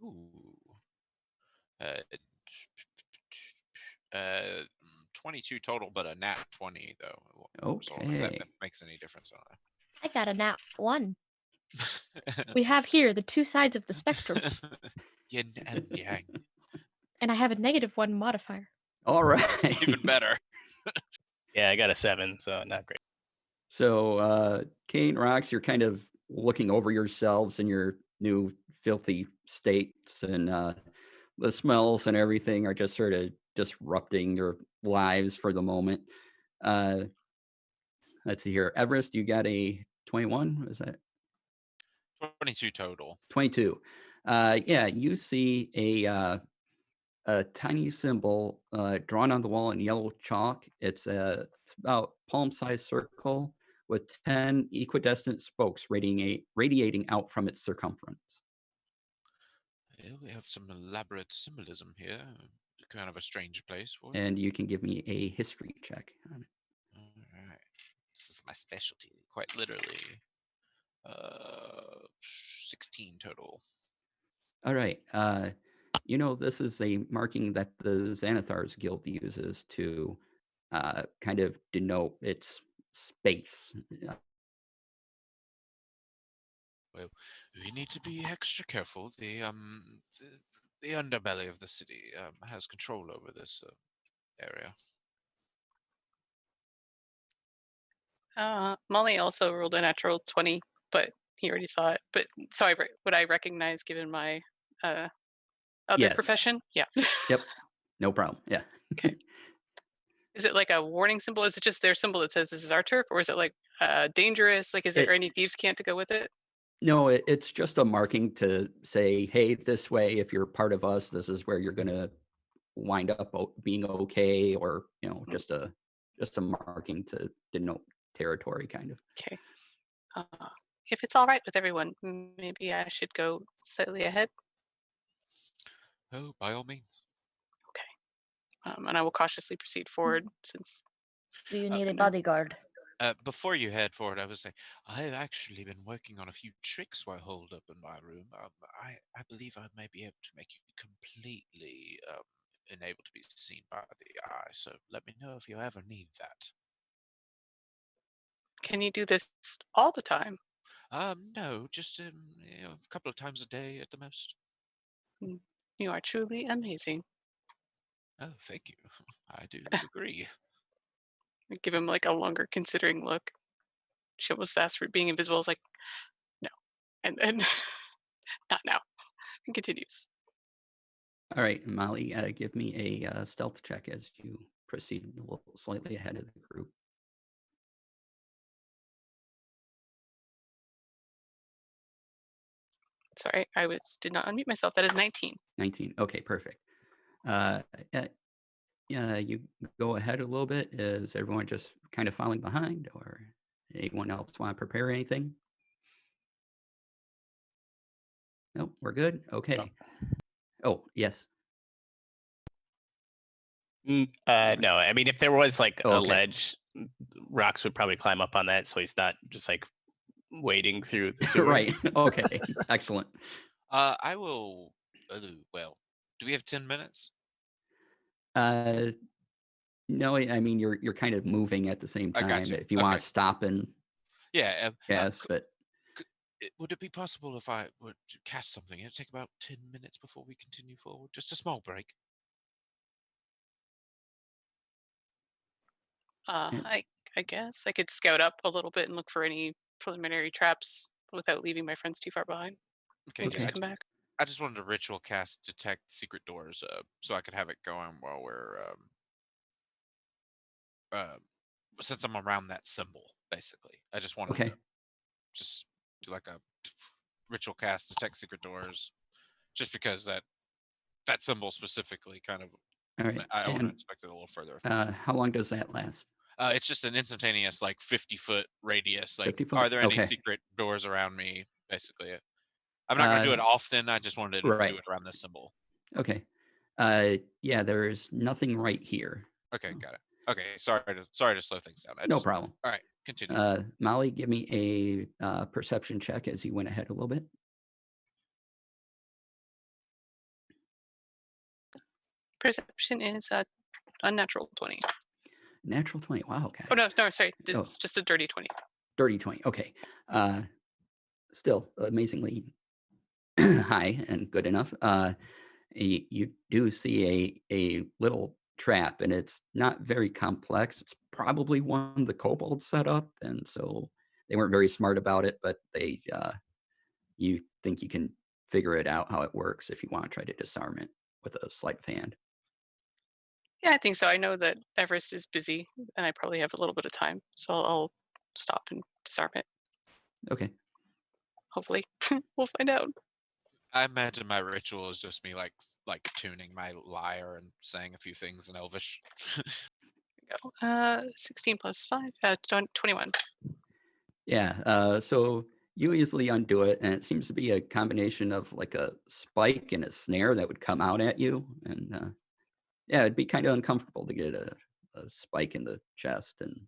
S1: Ooh. Uh, uh, 22 total, but a nat 20 though. So if that
S6: Okay.
S1: makes any difference on
S2: I got a nat 1.
S1: that.
S2: We have here the two sides of the spectrum,
S1: Yin and yang.
S2: and I have a -1 modifier.
S6: All right.
S1: Even better.
S3: Yeah, I got a 7, so not great.
S6: So, Kane, Rox, you're kind of looking over yourselves in your new filthy states, and the smells and everything are just sort of disrupting your lives for the moment. Let's see here. Everest, you got a 21? Is that
S1: 22 total.
S6: 22? Yeah, you see a tiny symbol drawn on the wall in yellow chalk. It's about palm-sized circle with 10 equidistant spokes radiating out from its circumference.
S1: Well, we have some elaborate symbolism here. Kind of a strange place for it.
S6: And you can give me a history check on it.
S1: All right. This is my specialty, quite literally. 16 total.
S6: All right. This is a marking that the Xanathars Guild uses to kind of denote its space.
S1: Well, we need to be extra careful. The underbelly of the city has control over this area.
S5: Molly also rolled a natural 20, but he already saw it. But so would I recognize given my other
S6: Yes.
S5: profession? Yeah.
S6: Yep. No problem. Yeah.
S5: Okay. Is it like a warning symbol? Is it just their symbol that says this is our turf, or is it like dangerous? Like, is there any thieves' cant to go with it?
S6: No, it's just a marking to say, hey, this way, if you're part of us, this is where you're going to wind up being okay, or just a marking to denote territory, kind of.
S5: Okay. If it's all right with everyone, maybe I should go slightly ahead.
S1: Oh, by all means.
S5: Okay. And I will cautiously proceed forward since.
S2: Do you need a bodyguard?
S1: Before you head forward, I would say I've actually been working on a few tricks while holed up in my room. I believe I may be able to make you completely unable to be seen by the eye. So let me know if you ever need that.
S5: Can you do this all the time?
S1: No, just a couple of times a day at the most.
S5: You are truly amazing.
S1: Oh, thank you. I do agree.
S5: I give him like a longer considering look. She almost asked for being invisible. I was like, no. And not now. And continues.
S6: All right, Molly, give me a stealth check as you proceed a little slightly ahead of the group.
S5: Sorry, I did not unmute myself. That is 19.
S6: 19. Okay, perfect. Yeah, you go ahead a little bit. Is everyone just kind of falling behind, or anyone else want to prepare anything? No, we're good. Okay. Oh, yes.
S3: No, I mean, if there was like a
S6: Okay.
S3: ledge, Rox would probably climb up on that, so he's not just like wading through the sewer.
S6: Right. Okay. Excellent.
S1: I will. Well, do we have 10 minutes?
S6: No, I mean you're kind of moving at the same
S1: I
S6: time.
S1: got you.
S6: If you want to stop and
S1: Yeah.
S6: yes, but
S1: Would it be possible if I were to cast something? It'd take about 10 minutes before we continue forward. Just a small break.
S5: I guess I could scout up a little bit and look for any preliminary traps without leaving my friends too far behind.
S1: Okay.
S5: And
S6: Okay.
S5: just come back.
S1: I just wanted to ritual cast detect secret doors, so I could have it going while we're since I'm around that symbol. Basically, I just wanted
S6: okay.
S1: to just do like a ritual cast detect secret doors, just because that symbol specifically kind of
S6: All right.
S1: I want to
S6: And
S1: inspect it a little further. If possible.
S6: how long does that last?
S1: It's just an instantaneous, like 50-foot radius. Like,
S6: 50 foot?
S1: are there any
S6: Okay.
S1: secret doors around me? Basically, I'm not going to do it often. I just wanted to
S6: right.
S1: do it around this symbol.
S6: Okay. Yeah, there's nothing right here.
S1: Okay, got it. Okay, sorry to slow things down.
S6: No problem.
S1: All right, continue.
S6: Molly, give me a perception check as you went ahead a little bit.
S5: Perception is a unnatural 20.
S6: Natural 20. Wow. Okay.
S5: Oh no, sorry.
S6: Oh.
S5: It's just a dirty 20.
S6: Dirty 20. Okay. Still amazingly high and good enough. You do see a little trap, and it's not very complex. It's probably one the kobolds set up, and so they weren't very smart about it, but you think you can figure it out how it works if you want to try to disarm it with a sleight of hand.
S5: Yeah, I think so. I know that Everest is busy, and I probably have a little bit of time, so I'll stop and disarm it.
S6: Okay.
S5: Hopefully, we'll find out.
S1: I imagine my ritual is just me like tuning my lyre and saying a few things in Elvish.
S5: 16 plus 5, 21.
S6: Yeah. So you easily undo it, and it seems to be a combination of like a spike and a snare that would come out at you, and yeah, it'd be kind of uncomfortable to get a spike in the chest and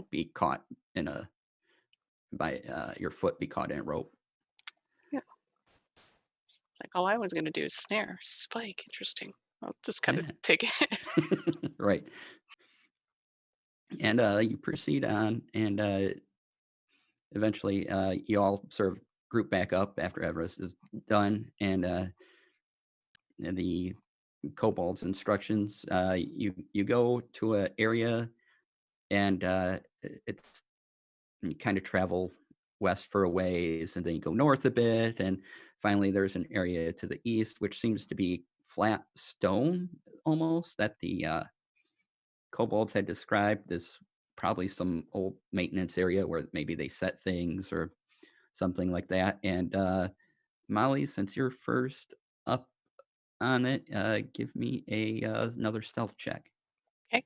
S6: be caught in your foot be caught in a rope.
S5: Yeah. It's like all I was gonna do is snare, spike. Interesting. I'll just kind of take it.
S6: Right. And you proceed on, and eventually you all sort of group back up after Everest is done, and the kobold's instructions. You go to an area, and it's you kind of travel west for a ways, and then you go north a bit, and finally there's an area to the east which seems to be flat stone almost that the kobolds had described. This probably some old maintenance area where maybe they set things or something like that. And Molly, since you're first up on it, give me another stealth check.
S5: Okay.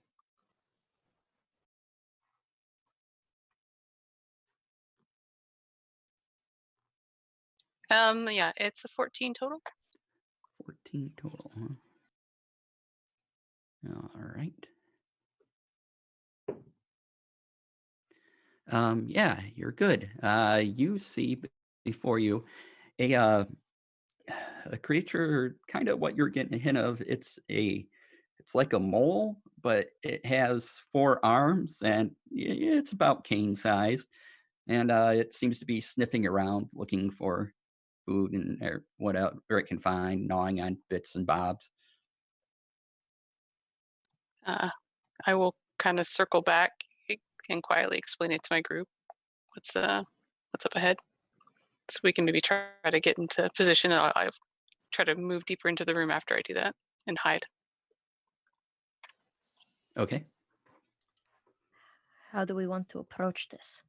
S5: Yeah, it's a 14 total.
S6: 14 total, huh? All right. Yeah, you're good. You see before you a creature, kind of what you're getting a hint of. It's like a mole, but it has 4 arms, and it's about cane sized, and it seems to be sniffing around looking for food and or whatever it can find, gnawing on bits and bobs.
S5: I will kind of circle back and quietly explain it to my group. What's up ahead? So we can maybe try to get into position. I'll try to move deeper into the room after I do that and hide.
S6: Okay.
S2: How do we want to approach this?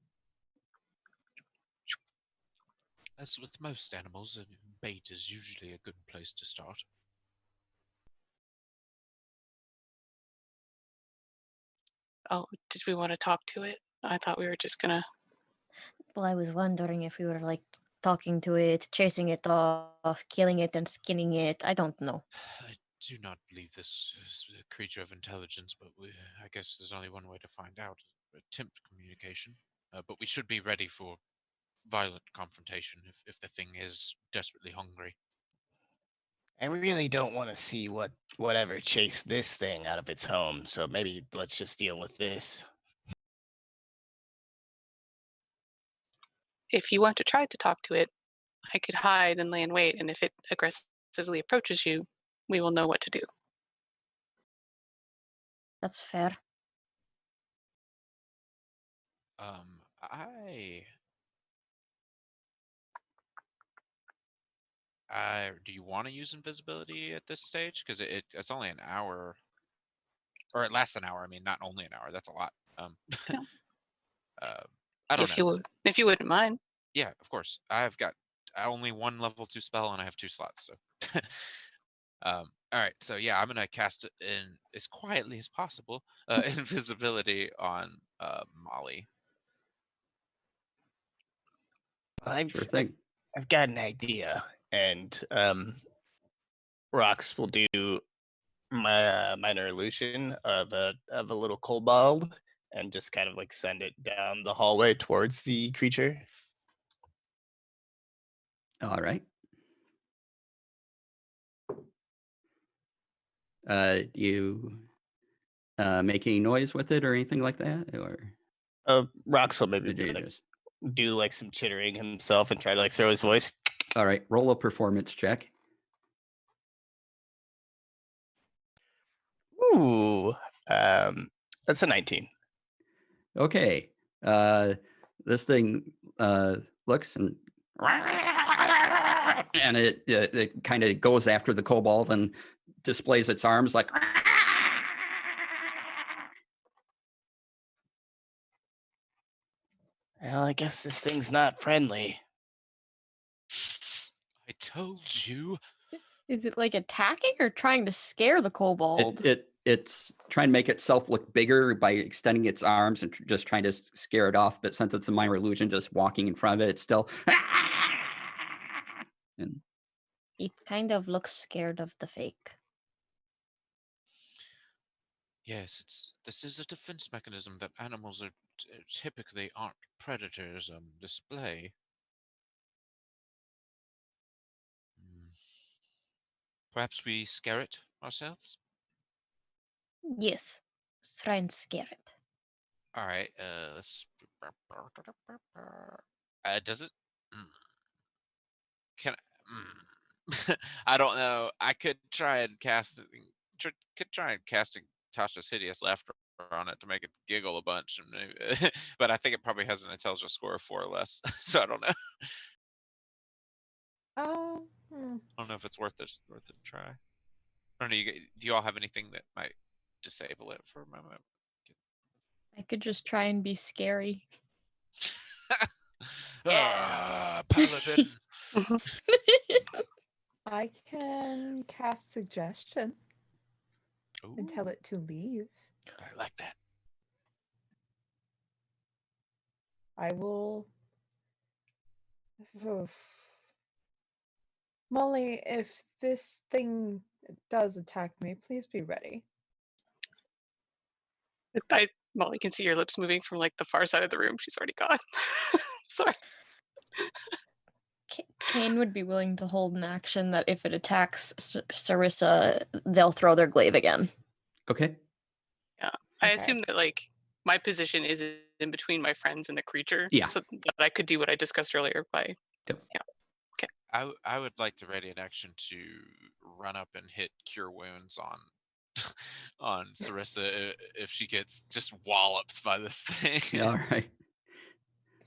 S1: As with most animals, bait is usually a good place to start.
S5: Oh, did we want to talk to it? I thought we were just gonna.
S2: Well, I was wondering if we were like talking to it, chasing it off, killing it and skinning it. I don't know.
S1: I do not believe this is a creature of intelligence, but I guess there's only one way to find out. Attempt communication. But we should be ready for violent confrontation if the thing is desperately hungry.
S3: I really don't want to see whatever chased this thing out of its home, so maybe let's just deal with this.
S5: If you want to try to talk to it, I could hide and lay in wait, and if it aggressively approaches you, we will know what to do.
S2: That's fair.
S1: Do you want to use invisibility at this stage? Because it's only an hour, or it lasts an hour. I mean, not only an hour. That's a lot.
S5: Yeah.
S1: I don't know.
S5: If you wouldn't mind.
S1: Yeah, of course. I've got only 1 level 2 spell, and I have 2 slots. So, all right. So yeah, I'm gonna cast it in as quietly as possible. Invisibility on Molly.
S6: Sure thing.
S3: I've got an idea, and Rox will do my minor illusion of a little kobold and just kind of like send it down the hallway towards the creature.
S6: All right. You make any noise with it or anything like that, or
S3: Rox will maybe
S6: did you
S3: like
S6: just?
S3: do like some chittering himself and try to like throw his voice.
S6: All right, roll a performance check.
S3: Ooh, that's a 19.
S6: Okay. This thing looks and it kind of goes after the kobold and displays its arms like.
S3: Well, I guess this thing's not friendly.
S1: I told you.
S2: Is it like attacking or trying to scare the kobold?
S6: It's trying to make itself look bigger by extending its arms and just trying to scare it off. But since it's a minor illusion, just walking in front of it, it's still. And
S2: It kind of looks scared of the fake.
S1: Yes, this is a defense mechanism that animals are typically aren't predators display. Perhaps we scare it ourselves?
S2: Yes. Let's try and scare it.
S1: All right, let's. Does it? Can I don't know. I could try and casting Tasha's hideous laughter on it to make it giggle a bunch, and maybe, but I think it probably has an intelligence score of 4 or less, so I don't know.
S4: Hmm.
S1: I don't know if it's worth it. Worth a try. I don't know. Do you all have anything that might disable it for a moment?
S2: I could just try and be scary.
S1: Paladin.
S4: I can cast suggestion and tell
S1: Ooh,
S4: it to leave.
S1: I like that.
S4: I will. Molly, if this thing does attack me, please be ready.
S5: Molly can see your lips moving from like the far side of the room. She's already gone. Sorry.
S2: Kane would be willing to hold an action that if it attacks Sarissa, they'll throw their glaive again.
S6: okay.
S5: Yeah. I
S4: Okay.
S5: assume that like my position is in between my friends and the creature.
S6: Yeah.
S5: So that I could do what I discussed earlier by
S6: Yep.
S1: I would like to ready an action to run up and hit Cure Wounds on on Sarissa if she gets just walloped by this thing.
S6: All right.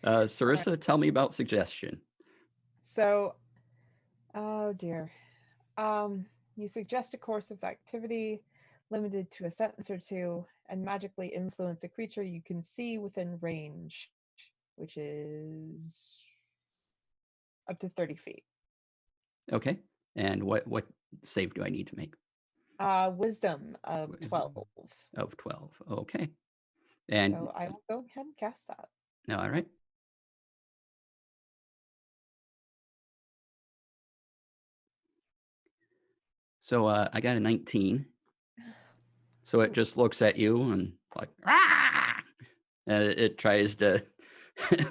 S6: Sarissa, tell me about suggestion.
S4: So, oh dear. You suggest a course of activity limited to a sentence or two and magically influence a creature you can see within range, which is up to 30 feet.
S6: Okay. And what save do I need to make?
S4: Wisdom of
S6: Wisdom
S4: 12.
S6: Of 12. Okay. And
S4: So I will go ahead and cast that.
S6: all right. So I got a 19. So it just looks at you and like, and it tries to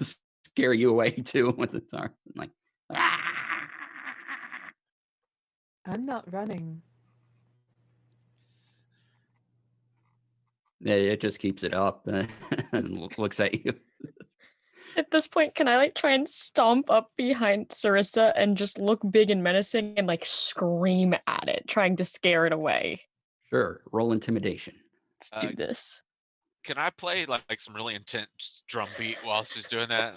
S6: scare you away too with its arm. Like,
S4: I'm not running.
S6: it just keeps it up and looks at you.
S2: At this point, can I like try and stomp up behind Sarissa and just look big and menacing and like scream at it, trying to scare it away?
S6: Sure. Roll intimidation.
S2: Let's do this.
S1: Can I play like some really intense drum beat while she's doing that?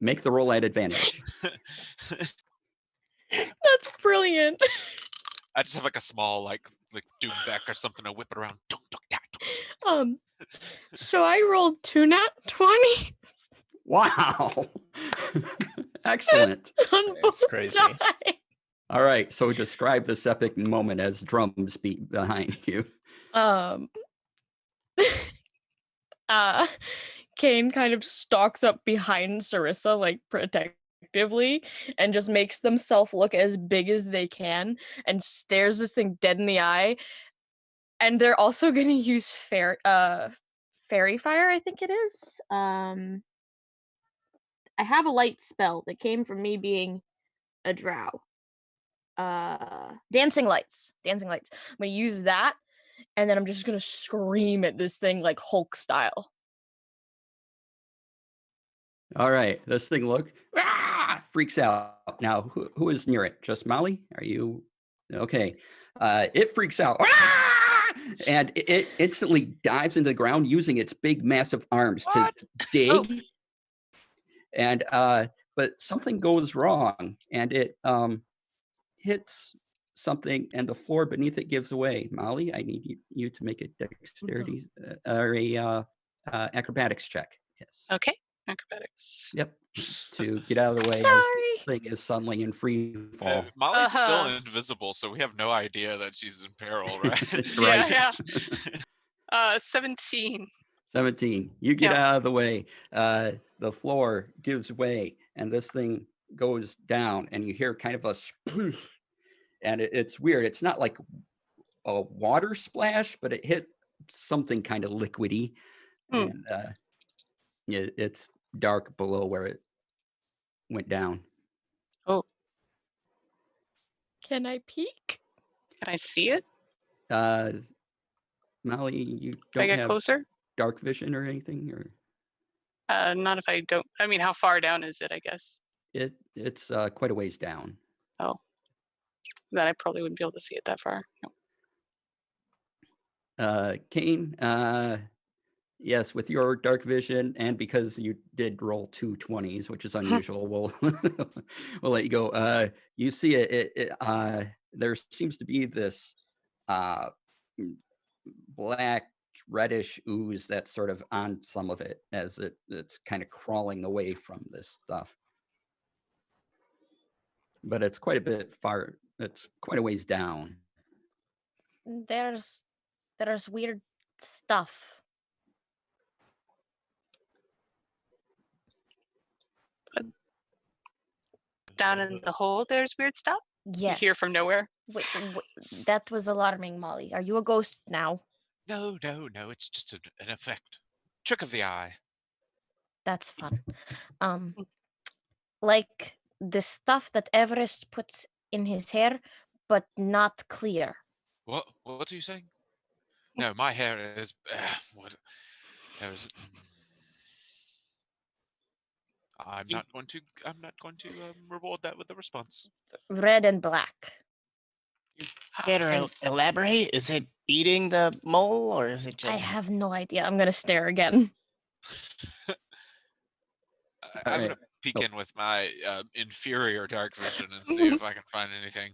S6: Make the roll at advantage.
S2: That's brilliant.
S1: I just have like a small like doom beck or something to whip it around.
S2: So I rolled 2 nat 20.
S6: Wow. Excellent.
S2: On
S3: That's
S2: both
S3: crazy.
S2: sides.
S6: All right. So describe this epic moment as drums beat behind you.
S2: Kane kind of stalks up behind Sarissa, like protecting effectively and just makes themselves look as big as they can and stares this thing dead in the eye. And they're also going to use fairy fire, I think it is. I have a light spell that came from me being a drow. Dancing lights. I'm going to use that, and then I'm just going to scream at this thing like Hulk style.
S6: All right, this thing freaks out. Now, who is near it? Just Molly? Are you okay? It freaks out. And it instantly dives into the ground using its big, massive arms to dig. And but something goes wrong, and it hits something, and the floor beneath it gives away. Molly, I need you to make a dexterity or a acrobatics check. Yes.
S5: Okay, acrobatics.
S6: Yep. To get out of the way as
S2: Sorry.
S6: this thing is suddenly in free fall.
S1: Molly's still invisible, so we have no idea that she's in peril, right?
S5: Yeah. 17.
S6: 17. You get out of the way. The floor gives way, and this thing goes down, and you hear kind of a sploosh, and it's weird. It's not like a water splash, but it hit something kind of liquidy, and it's dark below where it went down.
S5: Oh.
S2: Can I peek?
S5: Can I see it?
S6: Molly, you
S5: Can
S6: don't
S5: I get
S6: have
S5: closer?
S6: dark vision or anything, or
S5: Not if I don't. I mean, how far down is it, I guess?
S6: it's quite a ways down.
S5: Oh. Then I probably wouldn't be able to see it that far. No.
S6: Kane, yes, with your dark vision, and because you did roll 2 20s, which is unusual, we'll let you go. You see it. There seems to be this black reddish ooze that's sort of on some of it as it's kind of crawling away from this stuff. But it's quite a bit far. It's quite a ways down.
S2: There's weird stuff.
S5: Down in the hole, there's weird stuff?
S2: Yes.
S5: You hear from nowhere?
S2: Wait, that was alarming, Molly. Are you a ghost now?
S1: No, it's just an effect. Trick of the eye.
S2: That's fun. Like the stuff that Everest puts in his hair, but not clear.
S1: What are you saying? No, my hair is what? There's. I'm not going to reward that with a response.
S2: Red and black.
S3: Better elaborate. Is it eating the mole, or is it just?
S2: I have no idea. I'm gonna stare again.
S1: I'm gonna peek in with my inferior dark vision and see if I can find anything.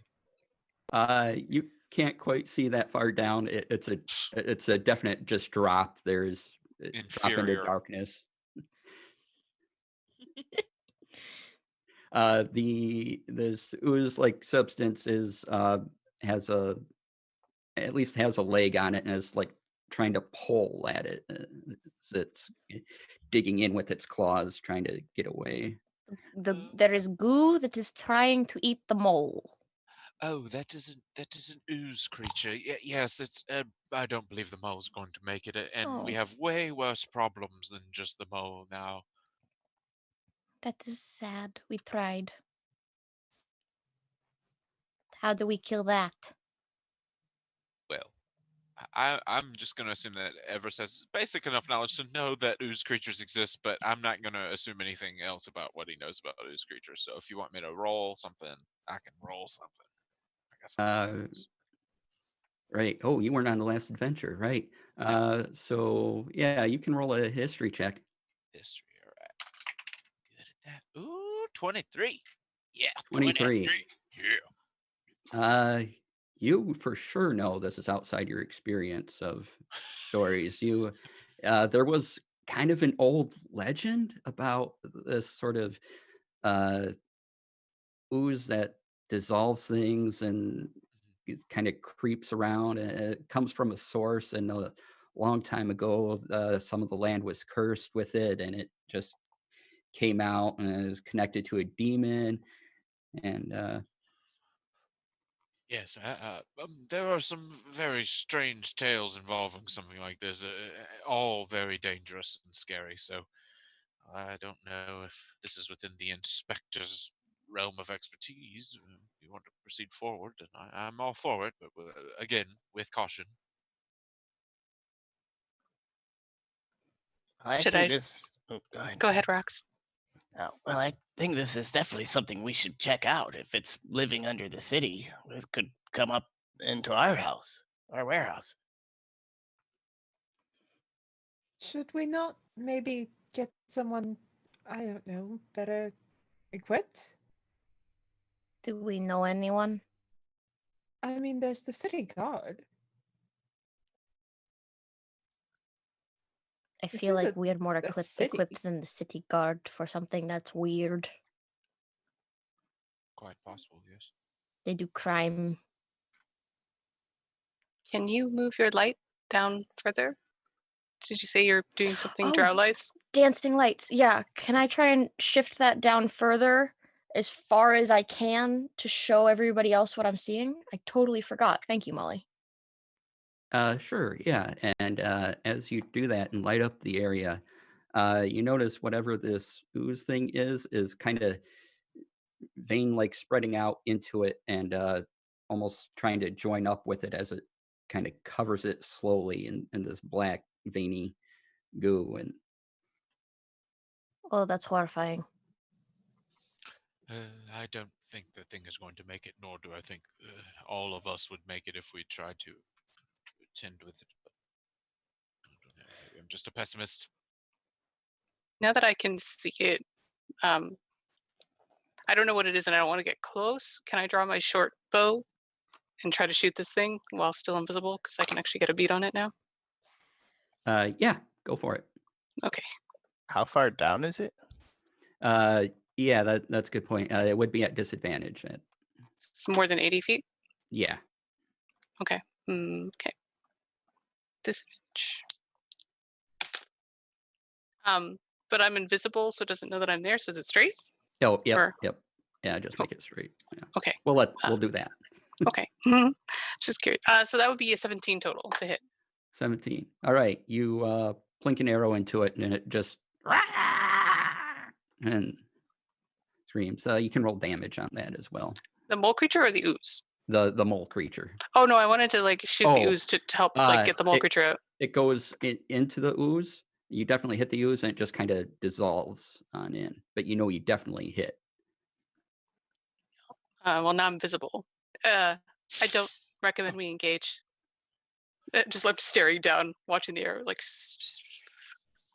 S6: You can't quite see that far down. It's a definite just drop. There's drop into darkness. This ooze like substance is has a leg on it and is like trying to pull at it. It's digging in with its claws, trying to get away.
S2: There is goo that is trying to eat the mole.
S1: Oh, that is an ooze creature. Yes, it's. I don't believe the mole's going to make it, and we have way worse problems than just the mole now.
S2: That is sad. We tried. How do we kill that?
S1: Well, I'm just going to assume that Everest has basic enough knowledge to know that ooze creatures exist, but I'm not going to assume anything else about what he knows about ooze creatures. So if you want me to roll something, I can roll something. I guess.
S6: Right. Oh, you weren't on the last adventure, right? So yeah, you can roll a history check.
S1: History, all right. Good at that. Ooh, 23. Yeah,
S6: 23.
S1: Yeah.
S6: You for sure know this is outside your experience of stories. There was kind of an old legend about this sort of ooze that dissolves things and it kind of creeps around, and it comes from a source. And a long time ago, some of the land was cursed with it, and it just came out and is connected to a demon. And
S1: Yes, there are some very strange tales involving something like this, all very dangerous and scary. So I don't know if this is within the inspector's realm of expertise. If you want to proceed forward, and I'm all for it, but again, with caution.
S3: I
S5: Should
S3: think
S5: I
S3: this. Oh, go ahead.
S5: go ahead, Rox?
S3: Well, I think this is definitely something we should check out. If it's living under the city, it could come up into our house, our warehouse.
S4: Should we not maybe get someone, I don't know, better equipped?
S2: Do we know anyone?
S4: I mean, there's the city guard.
S2: I
S4: This
S2: feel
S4: is
S2: like we're more
S4: city.
S2: equipped than the city guard for something that's weird.
S1: Quite possible, yes.
S2: They do crime.
S5: Can you move your light down further? Did you say you're doing something
S2: Oh.
S5: drow lights?
S2: Dancing lights. Yeah. Can I try and shift that down further as far as I can to show everybody else what I'm seeing? I totally forgot. Thank you, Molly.
S6: Sure, yeah. And as you do that and light up the area, you notice whatever this ooze thing is kind of vein-like spreading out into it and almost trying to join up with it as it kind of covers it slowly in this black veiny goo. And
S2: Oh, that's horrifying.
S1: I don't think the thing is going to make it, nor do I think all of us would make it if we tried to tend with it. But I don't know, maybe I'm just a pessimist.
S5: Now that I can see it, I don't know what it is and I don't want to get close. Can I draw my short bow and try to shoot this thing while still invisible? Because I can actually get a beat on it now.
S6: yeah, go for it.
S5: Okay.
S3: How far down is it?
S6: Yeah, that's a good point. It would be at disadvantage.
S5: It's more than 80 feet?
S6: Yeah.
S5: Okay. Okay. Disadvantage. But I'm invisible, so it doesn't know that I'm there. So is it straight?
S6: Oh, yep,
S5: Or-
S6: yep. Yeah, just make it straight. Yeah.
S5: Okay.
S6: We'll do that.
S5: Okay. Just curious. So that would be a 17 total to hit.
S6: 17. All right, you blink an arrow into it, and it just and screams. You can roll damage on that as well.
S5: The mole creature or the ooze?
S6: The mole creature.
S5: Oh no, I wanted to like shoot the
S6: Oh,
S5: ooze to help like get the mole creature out.
S6: It goes into the ooze. You definitely hit the ooze, and it just kind of dissolves on in. But you know you definitely hit.
S5: Well, now I'm visible. I don't recommend we engage. Just like staring down, watching the arrow, like.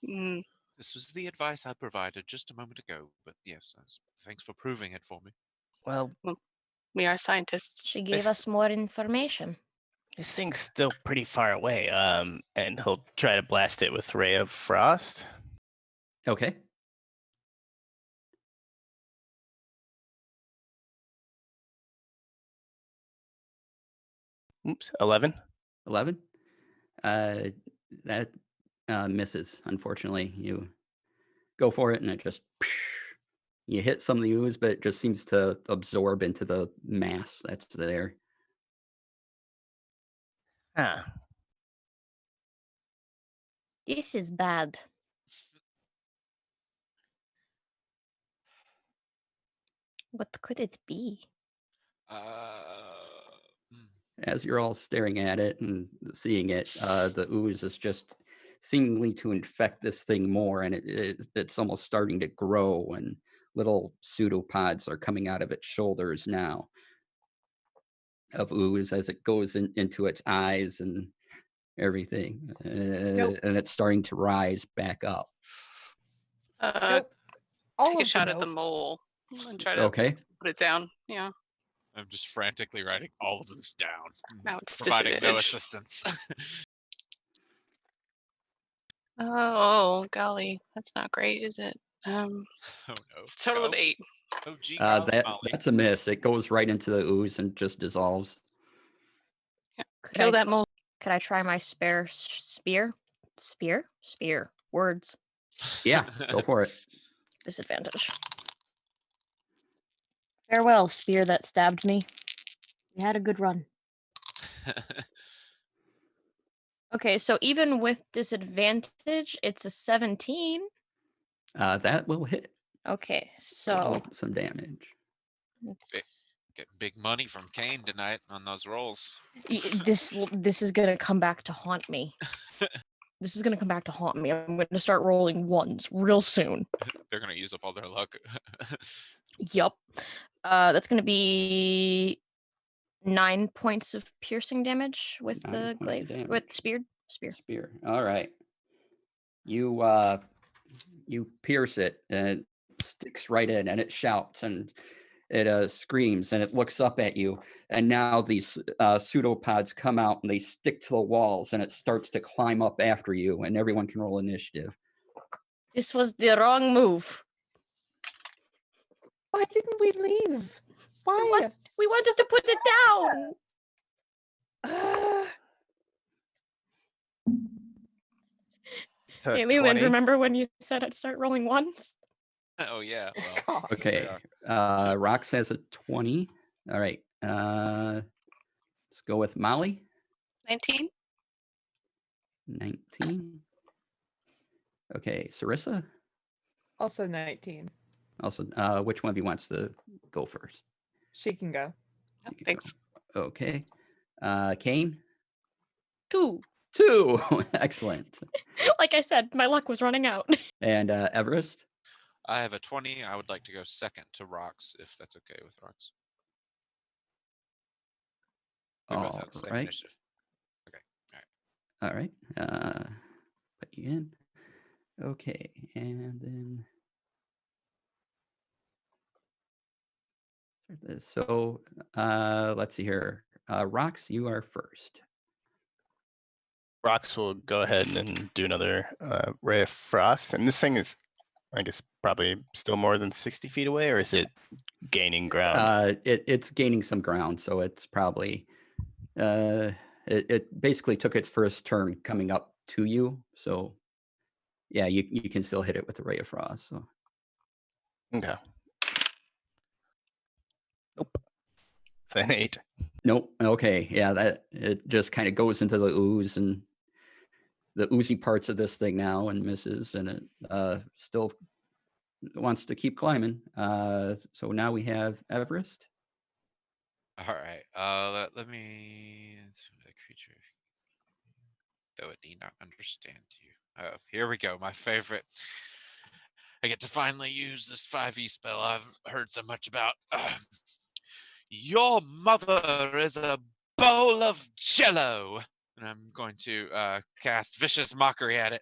S1: This was the advice I provided just a moment ago, but yes, thanks for proving it for me.
S3: Well,
S5: we are scientists.
S2: She gave us more information.
S3: This thing's still pretty far away. And he'll try to blast it with Ray of Frost.
S6: Okay.
S3: Oops, 11.
S6: 11. That misses. Unfortunately, you go for it, and it just you hit some of the ooze, but it just seems to absorb into the mass that's there.
S3: Huh.
S2: This is bad. What could it be?
S6: As you're all staring at it and seeing it, the ooze is just seemingly to infect this thing more, and it's almost starting to grow, and little pseudopods are coming out of its shoulders now of ooze as it goes into its eyes and everything. And it's starting to rise back up.
S4: Nope.
S5: Take a shot at the mole and try to put it down. Yeah.
S1: I'm just frantically writing all of this down.
S5: Now it's
S1: providing no
S5: disadvantage.
S1: assistance.
S5: Oh golly, that's not great, is it?
S1: Oh no.
S5: It's a total of 8.
S1: Oh gee,
S6: that's a miss. It goes right into the ooze and just dissolves.
S5: Yeah. Kill that mole.
S2: Could I try my spare spear? Spear? Words.
S6: Yeah, go for it.
S2: Disadvantage. Farewell, spear that stabbed me. We had a good run. Okay, so even with disadvantage, it's a 17.
S6: That will hit.
S2: Okay, so
S6: Some damage.
S1: Get big money from Kane tonight on those rolls.
S2: this is gonna come back to haunt me. This is gonna come back to haunt me. I'm gonna start rolling ones real soon.
S1: They're gonna use up all their luck.
S2: Yup. That's gonna be 9 points of piercing damage with
S6: 9
S2: the
S6: points of
S2: glaive
S6: damage.
S2: with spear.
S6: Spear. All right. You pierce it, and it sticks right in, and it shouts, and it screams, and it looks up at you. And now these pseudopods come out, and they stick to the walls, and it starts to climb up after you. And everyone can roll initiative.
S2: This was the wrong move.
S4: Why didn't we leave? Why?
S2: We wanted to put it down.
S3: So
S2: Hey, Leland,
S3: 20.
S2: remember when you said I'd start rolling ones?
S1: Oh yeah. Well,
S4: God.
S6: Okay. Rox has a 20. All right. Let's go with Molly.
S5: 19.
S6: 19. Okay. Sarissa.
S4: Also 19.
S6: Also, which one of you wants to go first?
S4: She can go.
S5: Oh,
S6: You can
S5: thanks.
S6: go. Okay. Kane.
S2: 2.
S6: 2. Excellent.
S2: Like I said, my luck was running out.
S6: And Everest.
S1: I have a 20. I would like to go second to Rox, if that's okay with Rox. We both have the same
S6: Alright.
S1: initiative. Okay. All right.
S6: All right. Put you in. Okay. And then. So let's see here. Rox, you are first.
S3: Rox will go ahead and do another ray of frost. And this thing is, I guess, probably still more than 60 feet away, or is it gaining ground?
S6: It's gaining some ground, so it's probably it basically took its first turn coming up to you. So yeah, you can still hit it with the ray of frost. So
S3: Okay. Nope. It's an 8.
S6: nope. Okay. Yeah, that it just kind of goes into the ooze and the oozy parts of this thing now and misses, and it still wants to keep climbing. So now we have Everest.
S1: All right. Let me. It's a creature. Though it need not understand you. Oh, here we go. My favorite. I get to finally use this 5e spell I've heard so much about. Your mother is a bowl of jello. And I'm going to cast Vicious Mockery at it.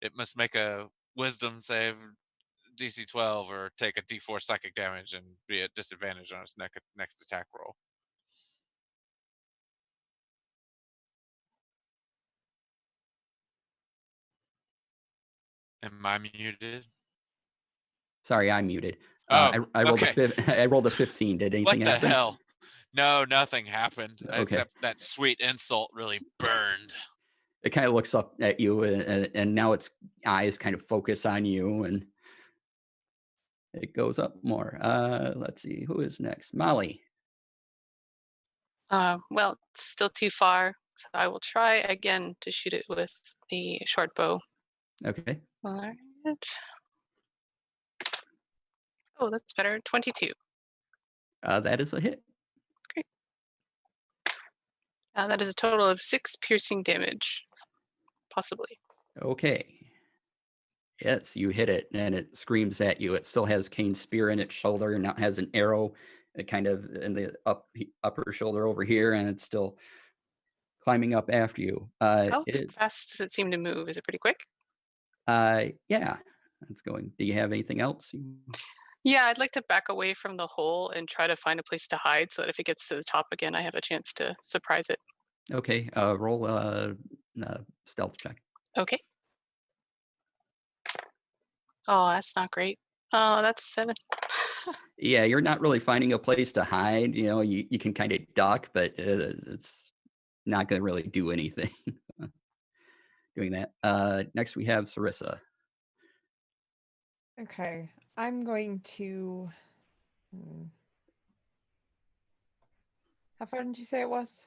S1: It must make a wisdom save DC 12 or take a D4 psychic damage and be at disadvantage on its next attack roll. Am I muted?
S6: Sorry, I'm muted.
S1: Oh,
S6: I rolled
S1: okay.
S6: I rolled a 15. Did anything
S1: What the
S6: happen?
S1: hell? No, nothing happened.
S6: Okay.
S1: Except that sweet insult really burned.
S6: It kind of looks up at you, and now its eyes kind of focus on you, and it goes up more. Let's see, who is next? Molly.
S5: Well, it's still too far, so I will try again to shoot it with the short bow.
S6: Okay.
S5: All right. Oh, that's better. 22.
S6: That is a hit.
S5: Great. That is a total of 6 piercing damage, possibly.
S6: Okay. Yes, you hit it, and it screams at you. It still has Kane's spear in its shoulder, and now has an arrow kind of in the upper shoulder over here, and it's still climbing up after you.
S5: How fast does it seem to move? Is it pretty quick?
S6: Yeah, it's going. Do you have anything else?
S5: Yeah, I'd like to back away from the hole and try to find a place to hide so that if it gets to the top again, I have a chance to surprise it.
S6: Okay, roll a stealth check.
S5: Okay. Oh, that's not great. Oh, that's 7.
S6: Yeah, you're not really finding a place to hide. You know, you can kind of duck, but it's not going to really do anything doing that. Next, we have Sarissa.
S4: Okay, I'm going to. How far did you say it was?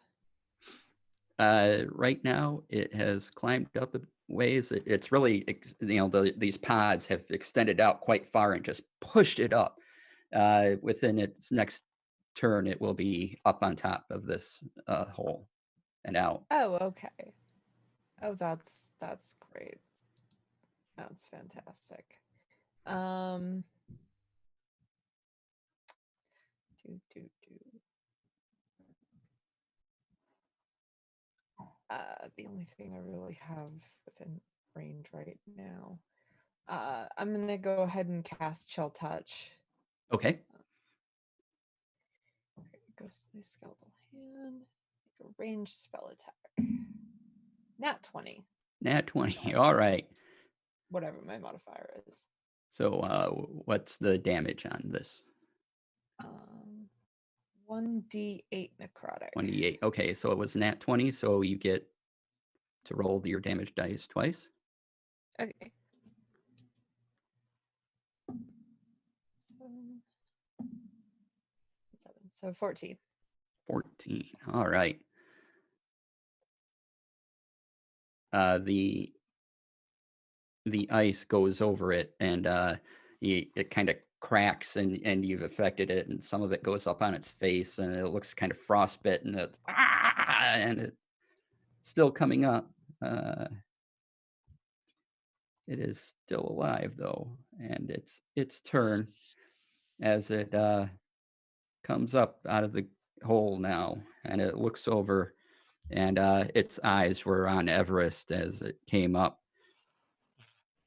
S6: Right now, it has climbed up a ways. It's really, these pods have extended out quite far and just pushed it up. Within its next turn, it will be up on top of this hole and out.
S4: Oh, okay. Oh, that's great. That's fantastic. The only thing I really have within range right now. I'm gonna go ahead and cast Chill Touch.
S6: Okay.
S4: Ghostly Skeletal Hand. Make a ranged spell attack. Nat 20.
S6: Nat 20. All right.
S4: Whatever my modifier is.
S6: So what's the damage on this?
S4: 1d8 necrotic.
S6: 1d8. Okay, so it was nat 20, so you get to roll your damage dice twice.
S4: Okay. So 14.
S6: 14. All right. The ice goes over it, and it kind of cracks, and you've affected it, and some of it goes up on its face, and it looks kind of frostbitten, and it's still coming up. It is still alive though, and it's its turn as it comes up out of the hole now, and it looks over, and its eyes were on Everest as it came up.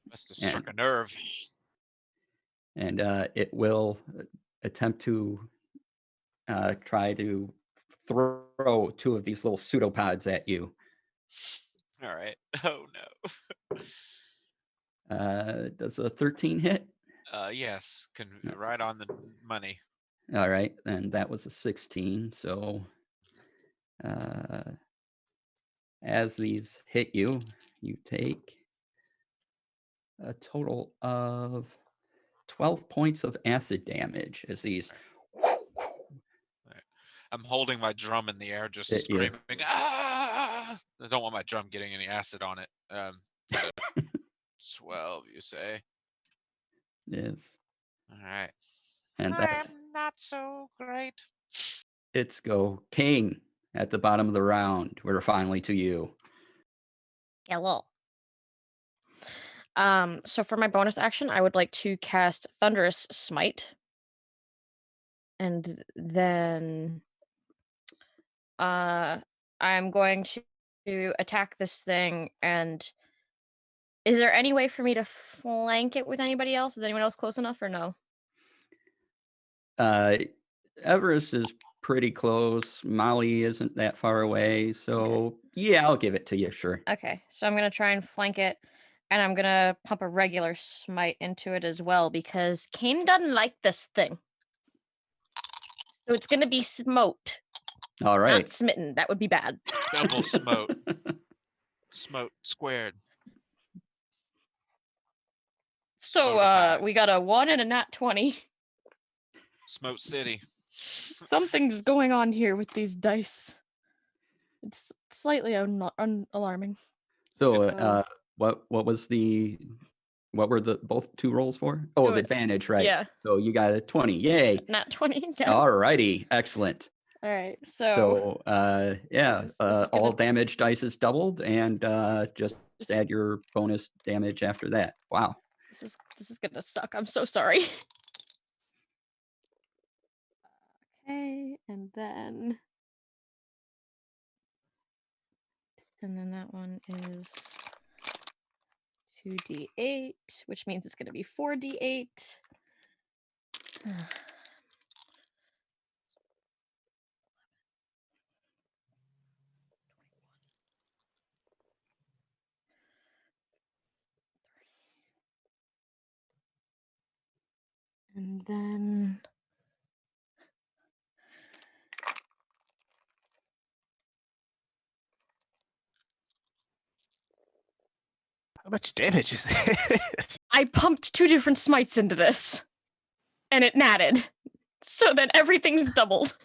S1: Must have struck a nerve.
S6: And it will attempt to try to throw two of these little pseudopods at you.
S1: All right. Oh no.
S6: Does a 13 hit?
S1: Yes. Right on the money.
S6: All right, and that was a 16. So as these hit you, you take a total of 12 points of acid damage as these
S1: I'm holding my drum in the air, just
S6: hit you.
S1: screaming, ah! I don't want my drum getting any acid on it. So 12, you say?
S6: Yes.
S1: All right.
S6: And that's
S1: I'm not so great.
S6: it's go. King at the bottom of the round. We're finally to you.
S2: Hello. So for my bonus action, I would like to cast Thunderous Smite. And then I'm going to attack this thing. And is there any way for me to flank it with anybody else? Is anyone else close enough or no?
S6: Everest is pretty close. Molly isn't that far away. So yeah, I'll give it to you, sure.
S2: Okay, so I'm gonna try and flank it, and I'm gonna pump a regular smite into it as well because Kane doesn't like this thing. So it's gonna be smote,
S6: All right.
S2: not smitten. That would be bad.
S1: Double smote. Smote squared.
S2: So
S1: Smotified.
S2: we got a 1 and a nat 20.
S1: Smote City.
S2: Something's going on here with these dice. It's slightly alarming.
S6: So what were the both two rolls for? Oh,
S2: Two
S6: the advantage, right?
S2: Yeah.
S6: So you got a 20. Yay.
S2: Nat 20 again.
S6: All righty. Excellent.
S2: All right. So
S6: yeah,
S2: this is
S6: all
S2: gonna-
S6: damage dice is doubled, and just add your bonus damage after that. Wow.
S2: This is gonna suck. I'm so sorry. Okay, and then that one is 2d8, which means it's gonna be 4d8. And then
S3: How much damage is this?
S2: I pumped 2 different smites into this, and it natted. So then everything's doubled.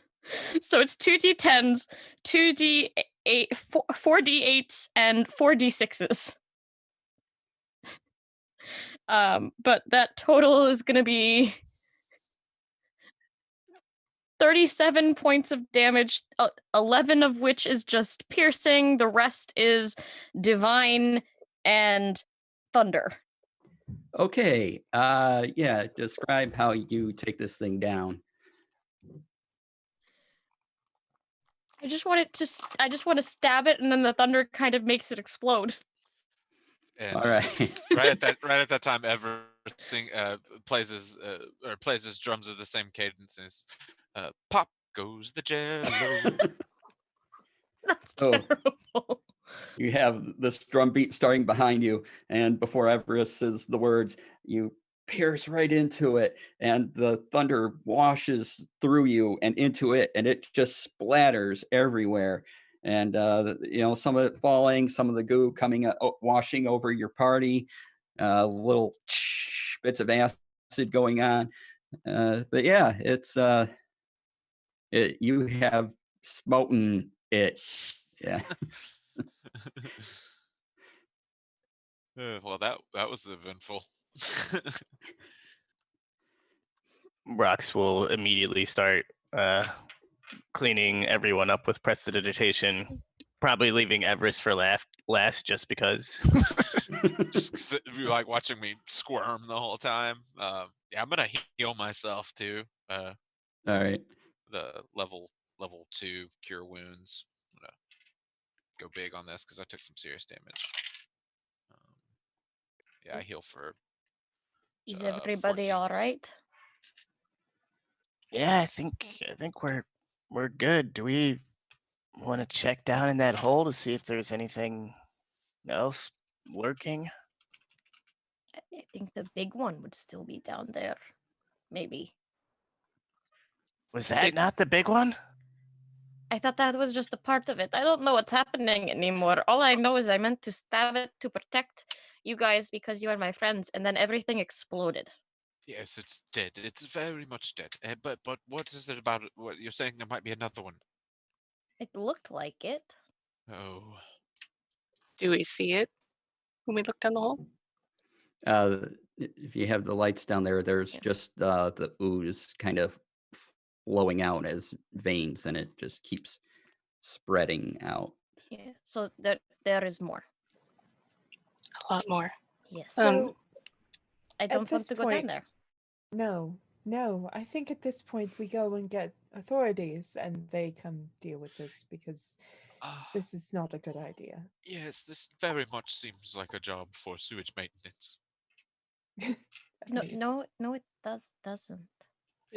S2: So it's 2d10s, 2d8, 4d8s, and 4d6s. But that total is gonna be 37 points of damage, 11 of which is just piercing, the rest is divine and thunder.
S6: Okay. Yeah. Describe how you take this thing down.
S2: I just want to stab it, and then the thunder kind of makes it explode.
S1: And
S6: All right.
S1: right at that time, Ever plays his drums at the same cadence as pop goes the jello.
S2: That's
S6: Oh.
S2: terrible.
S6: You have this drum beat starting behind you, and before Everest says the words, you pierce right into it, and the thunder washes through you and into it, and it just splatters everywhere. And some of it falling, some of the goo coming washing over your party, little bits of acid going on. But yeah, it's you have smoten it. Yeah.
S1: Well, that was eventful.
S3: Rox will immediately start cleaning everyone up with prestidigitation, probably leaving Everest for last just because.
S1: Just because you like watching me squirm the whole time. Yeah, I'm gonna heal myself too.
S6: All right.
S1: The level 2 cure wounds. I'm gonna go big on this because I took some serious damage. Yeah, I heal for.
S2: Is everybody
S1: 14.
S2: all right?
S3: Yeah, I think we're good. Do we want to check down in that hole to see if there's anything else lurking?
S2: I think the big one would still be down there. Maybe.
S3: Was that
S5: Big-
S3: not the big one?
S2: I thought that was just a part of it. I don't know what's happening anymore. All I know is I meant to stab it to protect you guys because you are my friends, and then everything exploded.
S1: Yes, it's dead. It's very much dead. But what is it about it? What you're saying? There might be another one.
S2: It looked like it.
S1: Oh,
S5: Do we see it when we look down the hole?
S6: If you have the lights down there, there's
S2: Yeah.
S6: just the ooze kind of flowing out as veins, and it just keeps spreading out.
S2: Yeah. So there is more.
S5: A lot more.
S2: Yes.
S4: So
S2: I don't want
S4: this
S2: to go down
S4: point-
S2: there.
S4: No. I think at this point we go and get authorities and they come deal with this because this is not a good idea.
S1: yes. This very much seems like a job for sewage maintenance.
S4: At
S2: No,
S4: least.
S2: no, it doesn't.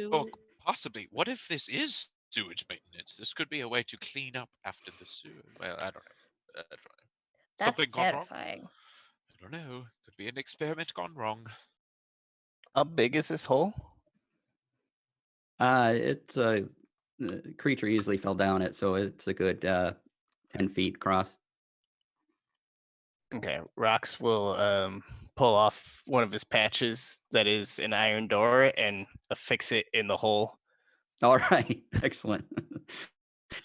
S1: Oh, possibly. What if this is sewage maintenance? This could be a way to clean up after the sewer. Well, I don't know.
S2: That's
S1: Something gone wrong?
S2: terrifying.
S1: I don't know. Could be an experiment gone wrong.
S3: How big is this hole?
S6: It's the creature easily fell down it, so it's a good 10 feet across.
S3: Okay, Rox will pull off one of his patches that is an iron door and affix it in the hole.
S6: All right, excellent.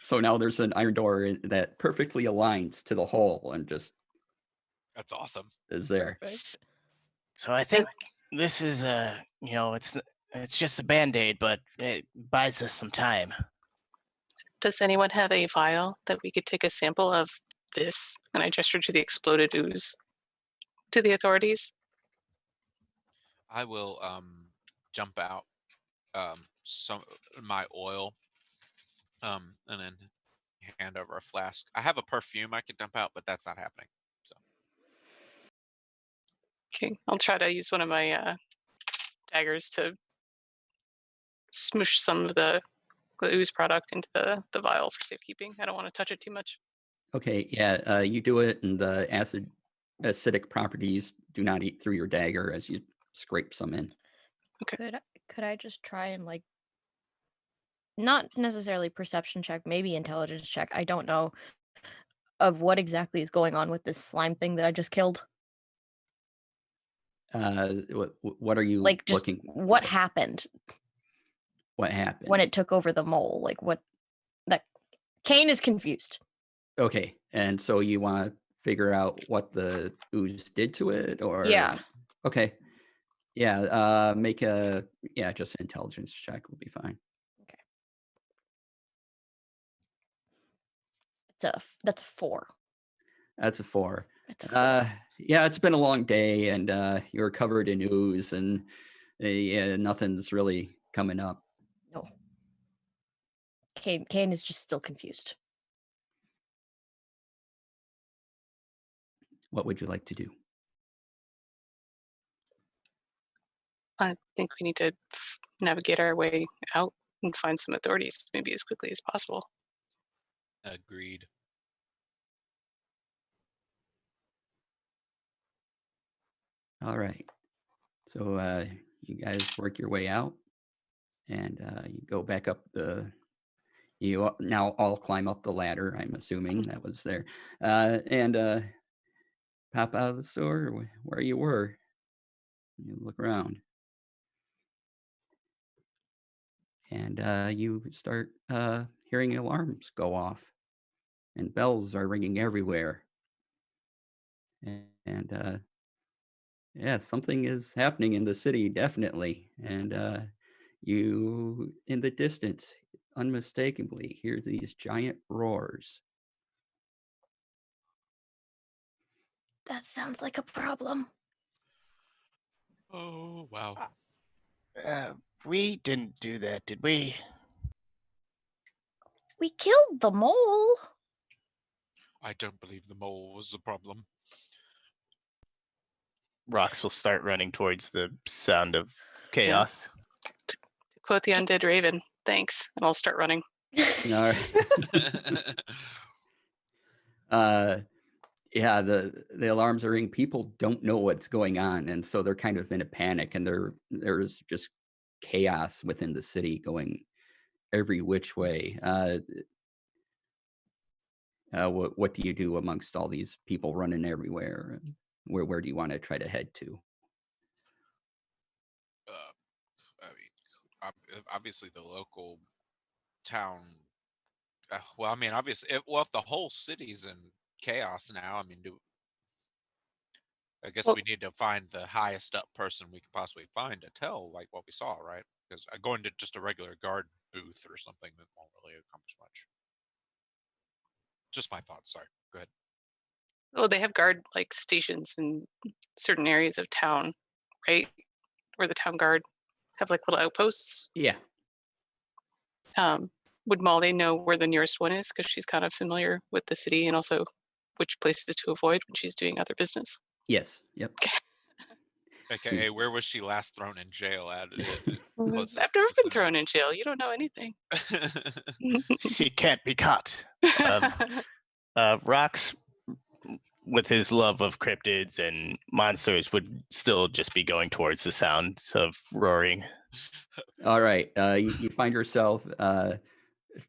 S6: So now there's an iron door that perfectly aligns to the hole and just
S1: That's awesome.
S6: is there.
S2: Perfect.
S3: So I think this is it's just a band-aid, but it buys us some time.
S5: Does anyone have a vial that we could take a sample of this? And I gesture to the exploded ooze to the authorities.
S1: I will jump out some my oil and then hand over a flask. I have a perfume I could dump out, but that's not happening. So
S5: Okay, I'll try to use one of my daggers to smoosh some of the ooze product into the vial for safekeeping. I don't want to touch it too much.
S6: Okay, yeah, you do it, and the acidic properties do not eat through your dagger as you scrape some in.
S2: Could I just try and not necessarily perception check, maybe intelligence check, I don't know, of what exactly is going on with this slime thing that I just killed?
S6: What are you
S2: Like, just
S6: looking
S2: what
S6: for?
S2: happened
S6: What happened?
S2: when it took over the mole? Like, what that Kane is confused.
S6: Okay, and so you want to figure out what the ooze did to it, or
S2: Yeah.
S6: Okay, yeah. Make just an intelligence check will be fine.
S2: That's a 4.
S6: That's a 4.
S2: That's a 4.
S6: Yeah, it's been a long day, and you're covered in ooze, and nothing's really coming up.
S2: No. Kane is just still confused.
S6: What would you like to do?
S5: I think we need to navigate our way out and find some authorities, maybe as quickly as possible.
S1: Agreed.
S6: All right. So you guys work your way out, and you go back up the. You now all climb up the ladder. I'm assuming that was there, and pop out of the store where you were. You look around, and you start hearing alarms go off, and bells are ringing everywhere. And yeah, something is happening in the city, definitely. And you, in the distance, unmistakably hear these giant roars.
S2: That sounds like a problem.
S1: Oh, wow.
S3: We didn't do that, did we?
S2: We killed the mole.
S1: I don't believe the mole was the problem.
S3: Rox will start running towards the sound of chaos.
S5: To quote the undead raven, thanks, and I'll start running.
S6: All right. Yeah, the alarms are ringing. People don't know what's going on, and so they're kind of in a panic, and there's just chaos within the city going every which way. What do you do amongst all these people running everywhere? Where do you want to try to head to?
S1: I mean, obviously the local town. Well, I mean, obviously, if the whole city's in chaos now, I mean, I guess
S5: Well-
S1: we need to find the highest up person we can possibly find to tell, like, what we saw, right? Because going to just a regular guard booth or something that won't really accomplish much. Just my thoughts. Sorry. Go ahead.
S5: Well, they have guard stations in certain areas of town, right? Where the town guard have little outposts.
S6: Yeah.
S5: Would Molly know where the nearest one is? Because she's kind of familiar with the city and also which places to avoid when she's doing other business.
S6: Yes. Yep.
S1: AKA, where was she last thrown in jail at? Closest
S5: I've never been
S1: vicinity.
S5: thrown in jail. You don't know anything.
S3: She can't be caught. Rox, with his love of cryptids and monsters, would still just be going towards the sounds of roaring.
S6: All right. You find yourself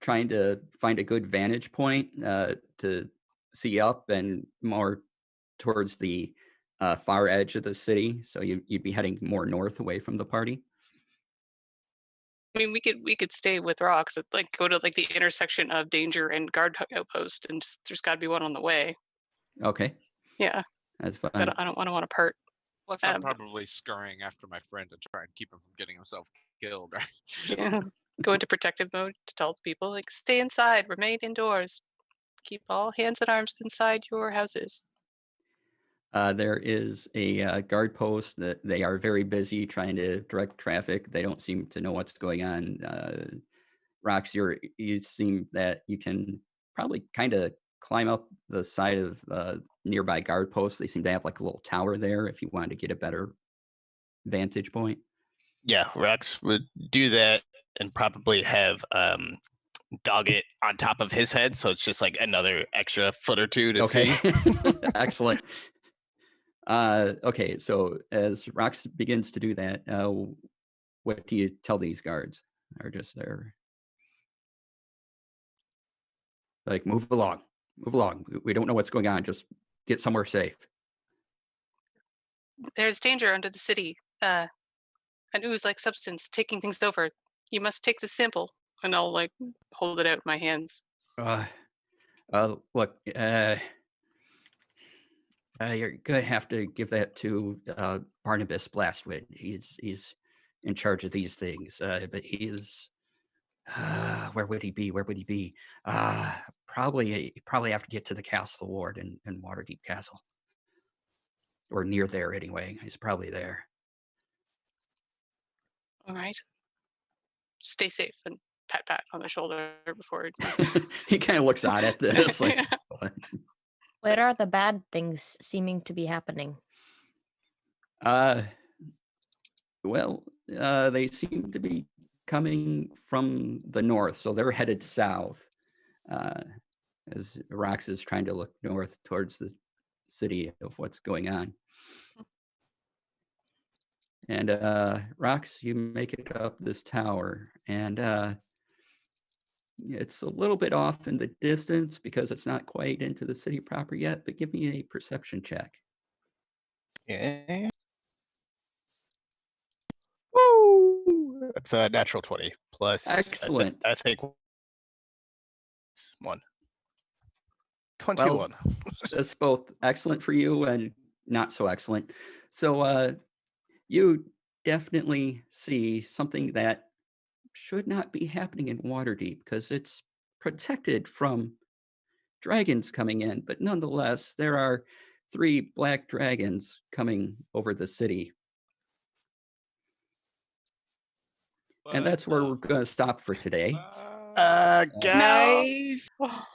S6: trying to find a good vantage point to see up and more towards the far edge of the city. So you'd be heading more north away from the party.
S5: I mean, we could stay with rocks, go to the intersection of danger and guard outpost, and there's got to be one on the way.
S6: Okay.
S5: Yeah,
S6: That's fine.
S5: I don't want to part.
S1: Plus, I'm probably scurrying after my friend to try and keep him from getting himself killed, right?
S5: Yeah, go into protective mode to tell people stay inside, remain indoors, keep all hands and arms inside your houses.
S6: There is a guard post that they are very busy trying to direct traffic. They don't seem to know what's going on. Rox, you seem that you can probably kind of climb up the side of nearby guard posts. They seem to have a little tower there if you wanted to get a better vantage point.
S3: Yeah, Rox would do that and probably have Dog It on top of his head, so it's just another extra foot or two to see.
S6: Excellent. Okay, so as Rox begins to do that, what do you tell these guards? They're just there. Move along. We don't know what's going on. Just get somewhere safe.
S5: There's danger under the city. An ooze-like substance taking things over. You must take the sample, and I'll like hold it out in my hands.
S6: Uh, look, you're gonna have to give that to Barnabas Blastwid. He's in charge of these things. But he is. Where would he be? Where would he be? Probably have to get to the castle ward in Waterdeep Castle, or near there anyway. He's probably there.
S5: All right. Stay safe and pat on the shoulder before.
S6: He kind of looks odd at this, like. What?
S7: Where are the bad things seeming to be happening?
S6: Well, they seem to be coming from the north, so they're headed south. As Rox is trying to look north towards the city of what's going on. And Rox, you make it up this tower, and it's a little bit off in the distance because it's not quite into the city proper yet, but give me a perception check.
S3: Yeah. Woo! That's a natural 20 plus.
S6: Excellent.
S3: I think it's 1. 21.
S6: Well, that's both excellent for you and not so excellent. So you definitely see something that should not be happening in Waterdeep because it's protected from dragons coming in. But nonetheless, there are 3 black dragons coming over the city. And that's where we're going to stop for today.
S3: Guys.
S4: What?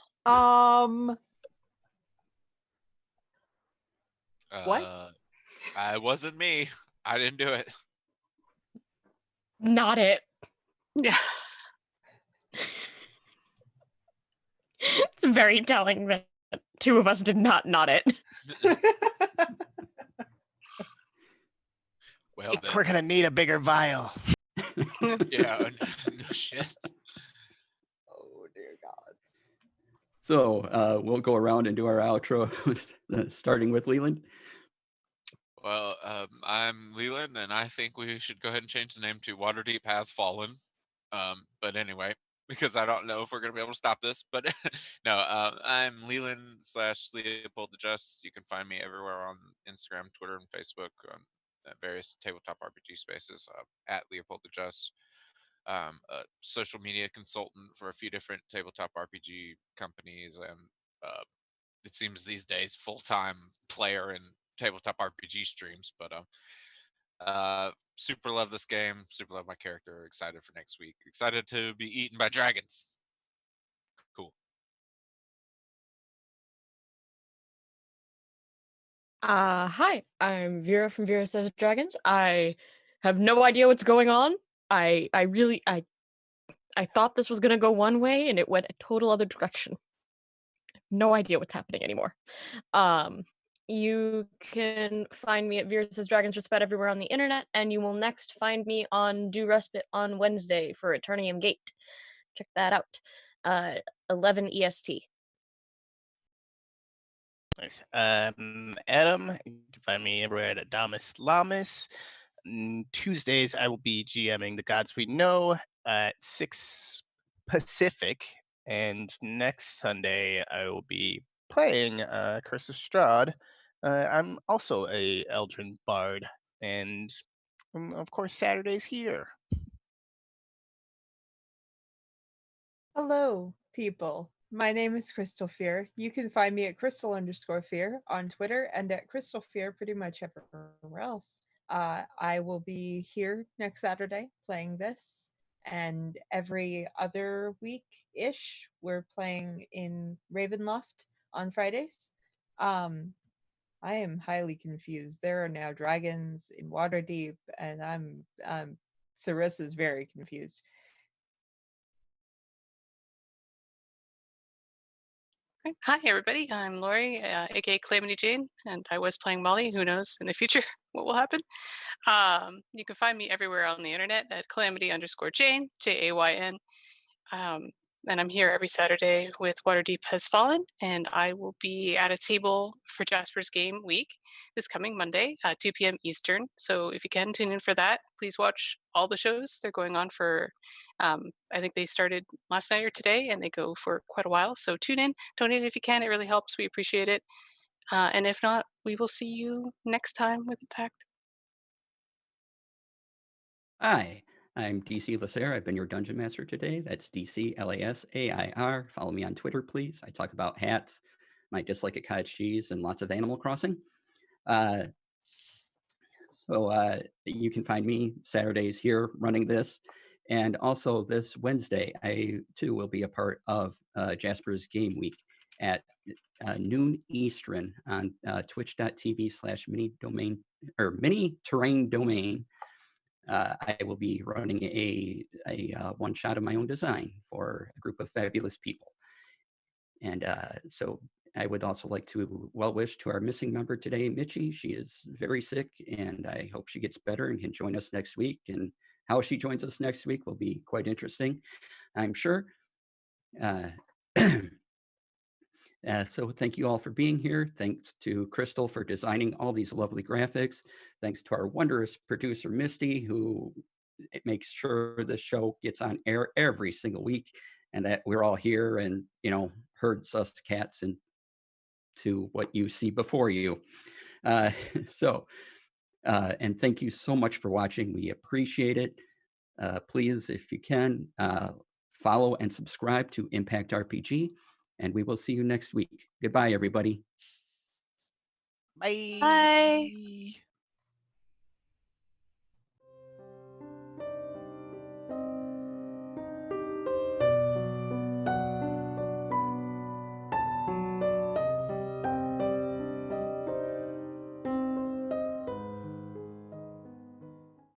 S1: It wasn't me. I didn't do it.
S7: Not it.
S5: Yeah.
S7: It's very telling that 2 of us did not it.
S1: Well, then.
S3: We're gonna need a bigger vial.
S1: Yeah, no shit.
S4: Oh dear gods.
S6: So we'll go around and do our outro, starting with Leland.
S1: Well, I'm Leland, and I think we should go ahead and change the name to Waterdeep Has Fallen. But anyway, because I don't know if we're going to be able to stop this. But no, I'm Leland/Leopold the Just. You can find me everywhere on Instagram, Twitter, and Facebook, at various tabletop RPG spaces, at Leopold the Just. A social media consultant for a few different tabletop RPG companies, and it seems these days full-time player in tabletop RPG streams. But super love this game, super love my character, excited for next week, excited to be eaten by dragons. Cool.
S7: Hi, I'm Vera from Vera Says Dragons. I have no idea what's going on. I thought this was gonna go one way and it went a total other direction. No idea what's happening anymore. You can find me at Vera Says Dragons just about everywhere on the internet, and you will next find me on Do Respite on Wednesday for Eternium Gate. Check that out. 11 EST.
S3: Nice. Adam, you can find me everywhere at Adamus Lamas. Tuesdays, I will be GMing The Gods We Know at 6 Pacific. And next Sunday, I will be playing Curse of Strahd. I'm also a Eldrin Bard. And of course, Saturday's here.
S4: Hello, people. My name is Crystal Fear. You can find me at Crystal_Fear on Twitter and at Crystal Fear pretty much everywhere else. I will be here next Saturday playing this, and every other week-ish, we're playing in Ravenloft on Fridays. I am highly confused. There are now dragons in Waterdeep, and I'm Sarissa's very confused.
S5: Hi, everybody. I'm Lori, aka Calamity Jane, and I was playing Molly. Who knows in the future what will happen? You can find me everywhere on the internet at Calamity_Jane, Jayn. And I'm here every Saturday with Waterdeep Has Fallen, and I will be at a table for Jasper's Game Week this coming Monday at 2 p.m. Eastern. So if you can tune in for that, please watch all the shows. They're going on for, I think they started last night or today, and they go for quite a while. So tune in, donate if you can. It really helps. We appreciate it. And if not, we will see you next time with Impact.
S6: Hi, I'm DC Lasair. I've been your Dungeon Master today. That's DC LASAIR. Follow me on Twitter, please. I talk about hats, my dislike of cottage cheese, and lots of Animal Crossing. So you can find me Saturdays here running this. And also this Wednesday, I too will be a part of Jasper's Game Week at noon Eastern on twitch.tv/mini terrain domain. I will be running a one shot of my own design for a group of fabulous people. And so I would also like to well wish to our missing member today, Mitchie. She is very sick, and I hope she gets better and can join us next week. And how she joins us next week will be quite interesting, I'm sure. So thank you all for being here. Thanks to Crystal for designing all these lovely graphics. Thanks to our wondrous producer, Misty, who makes sure the show gets on air every single week and that we're all here and, herds us cats and to what you see before you. And thank you so much for watching. We appreciate it. Please, if you can, follow and subscribe to Impact RPG. And we will see you next week. Goodbye, everybody.
S3: Bye.
S5: Bye.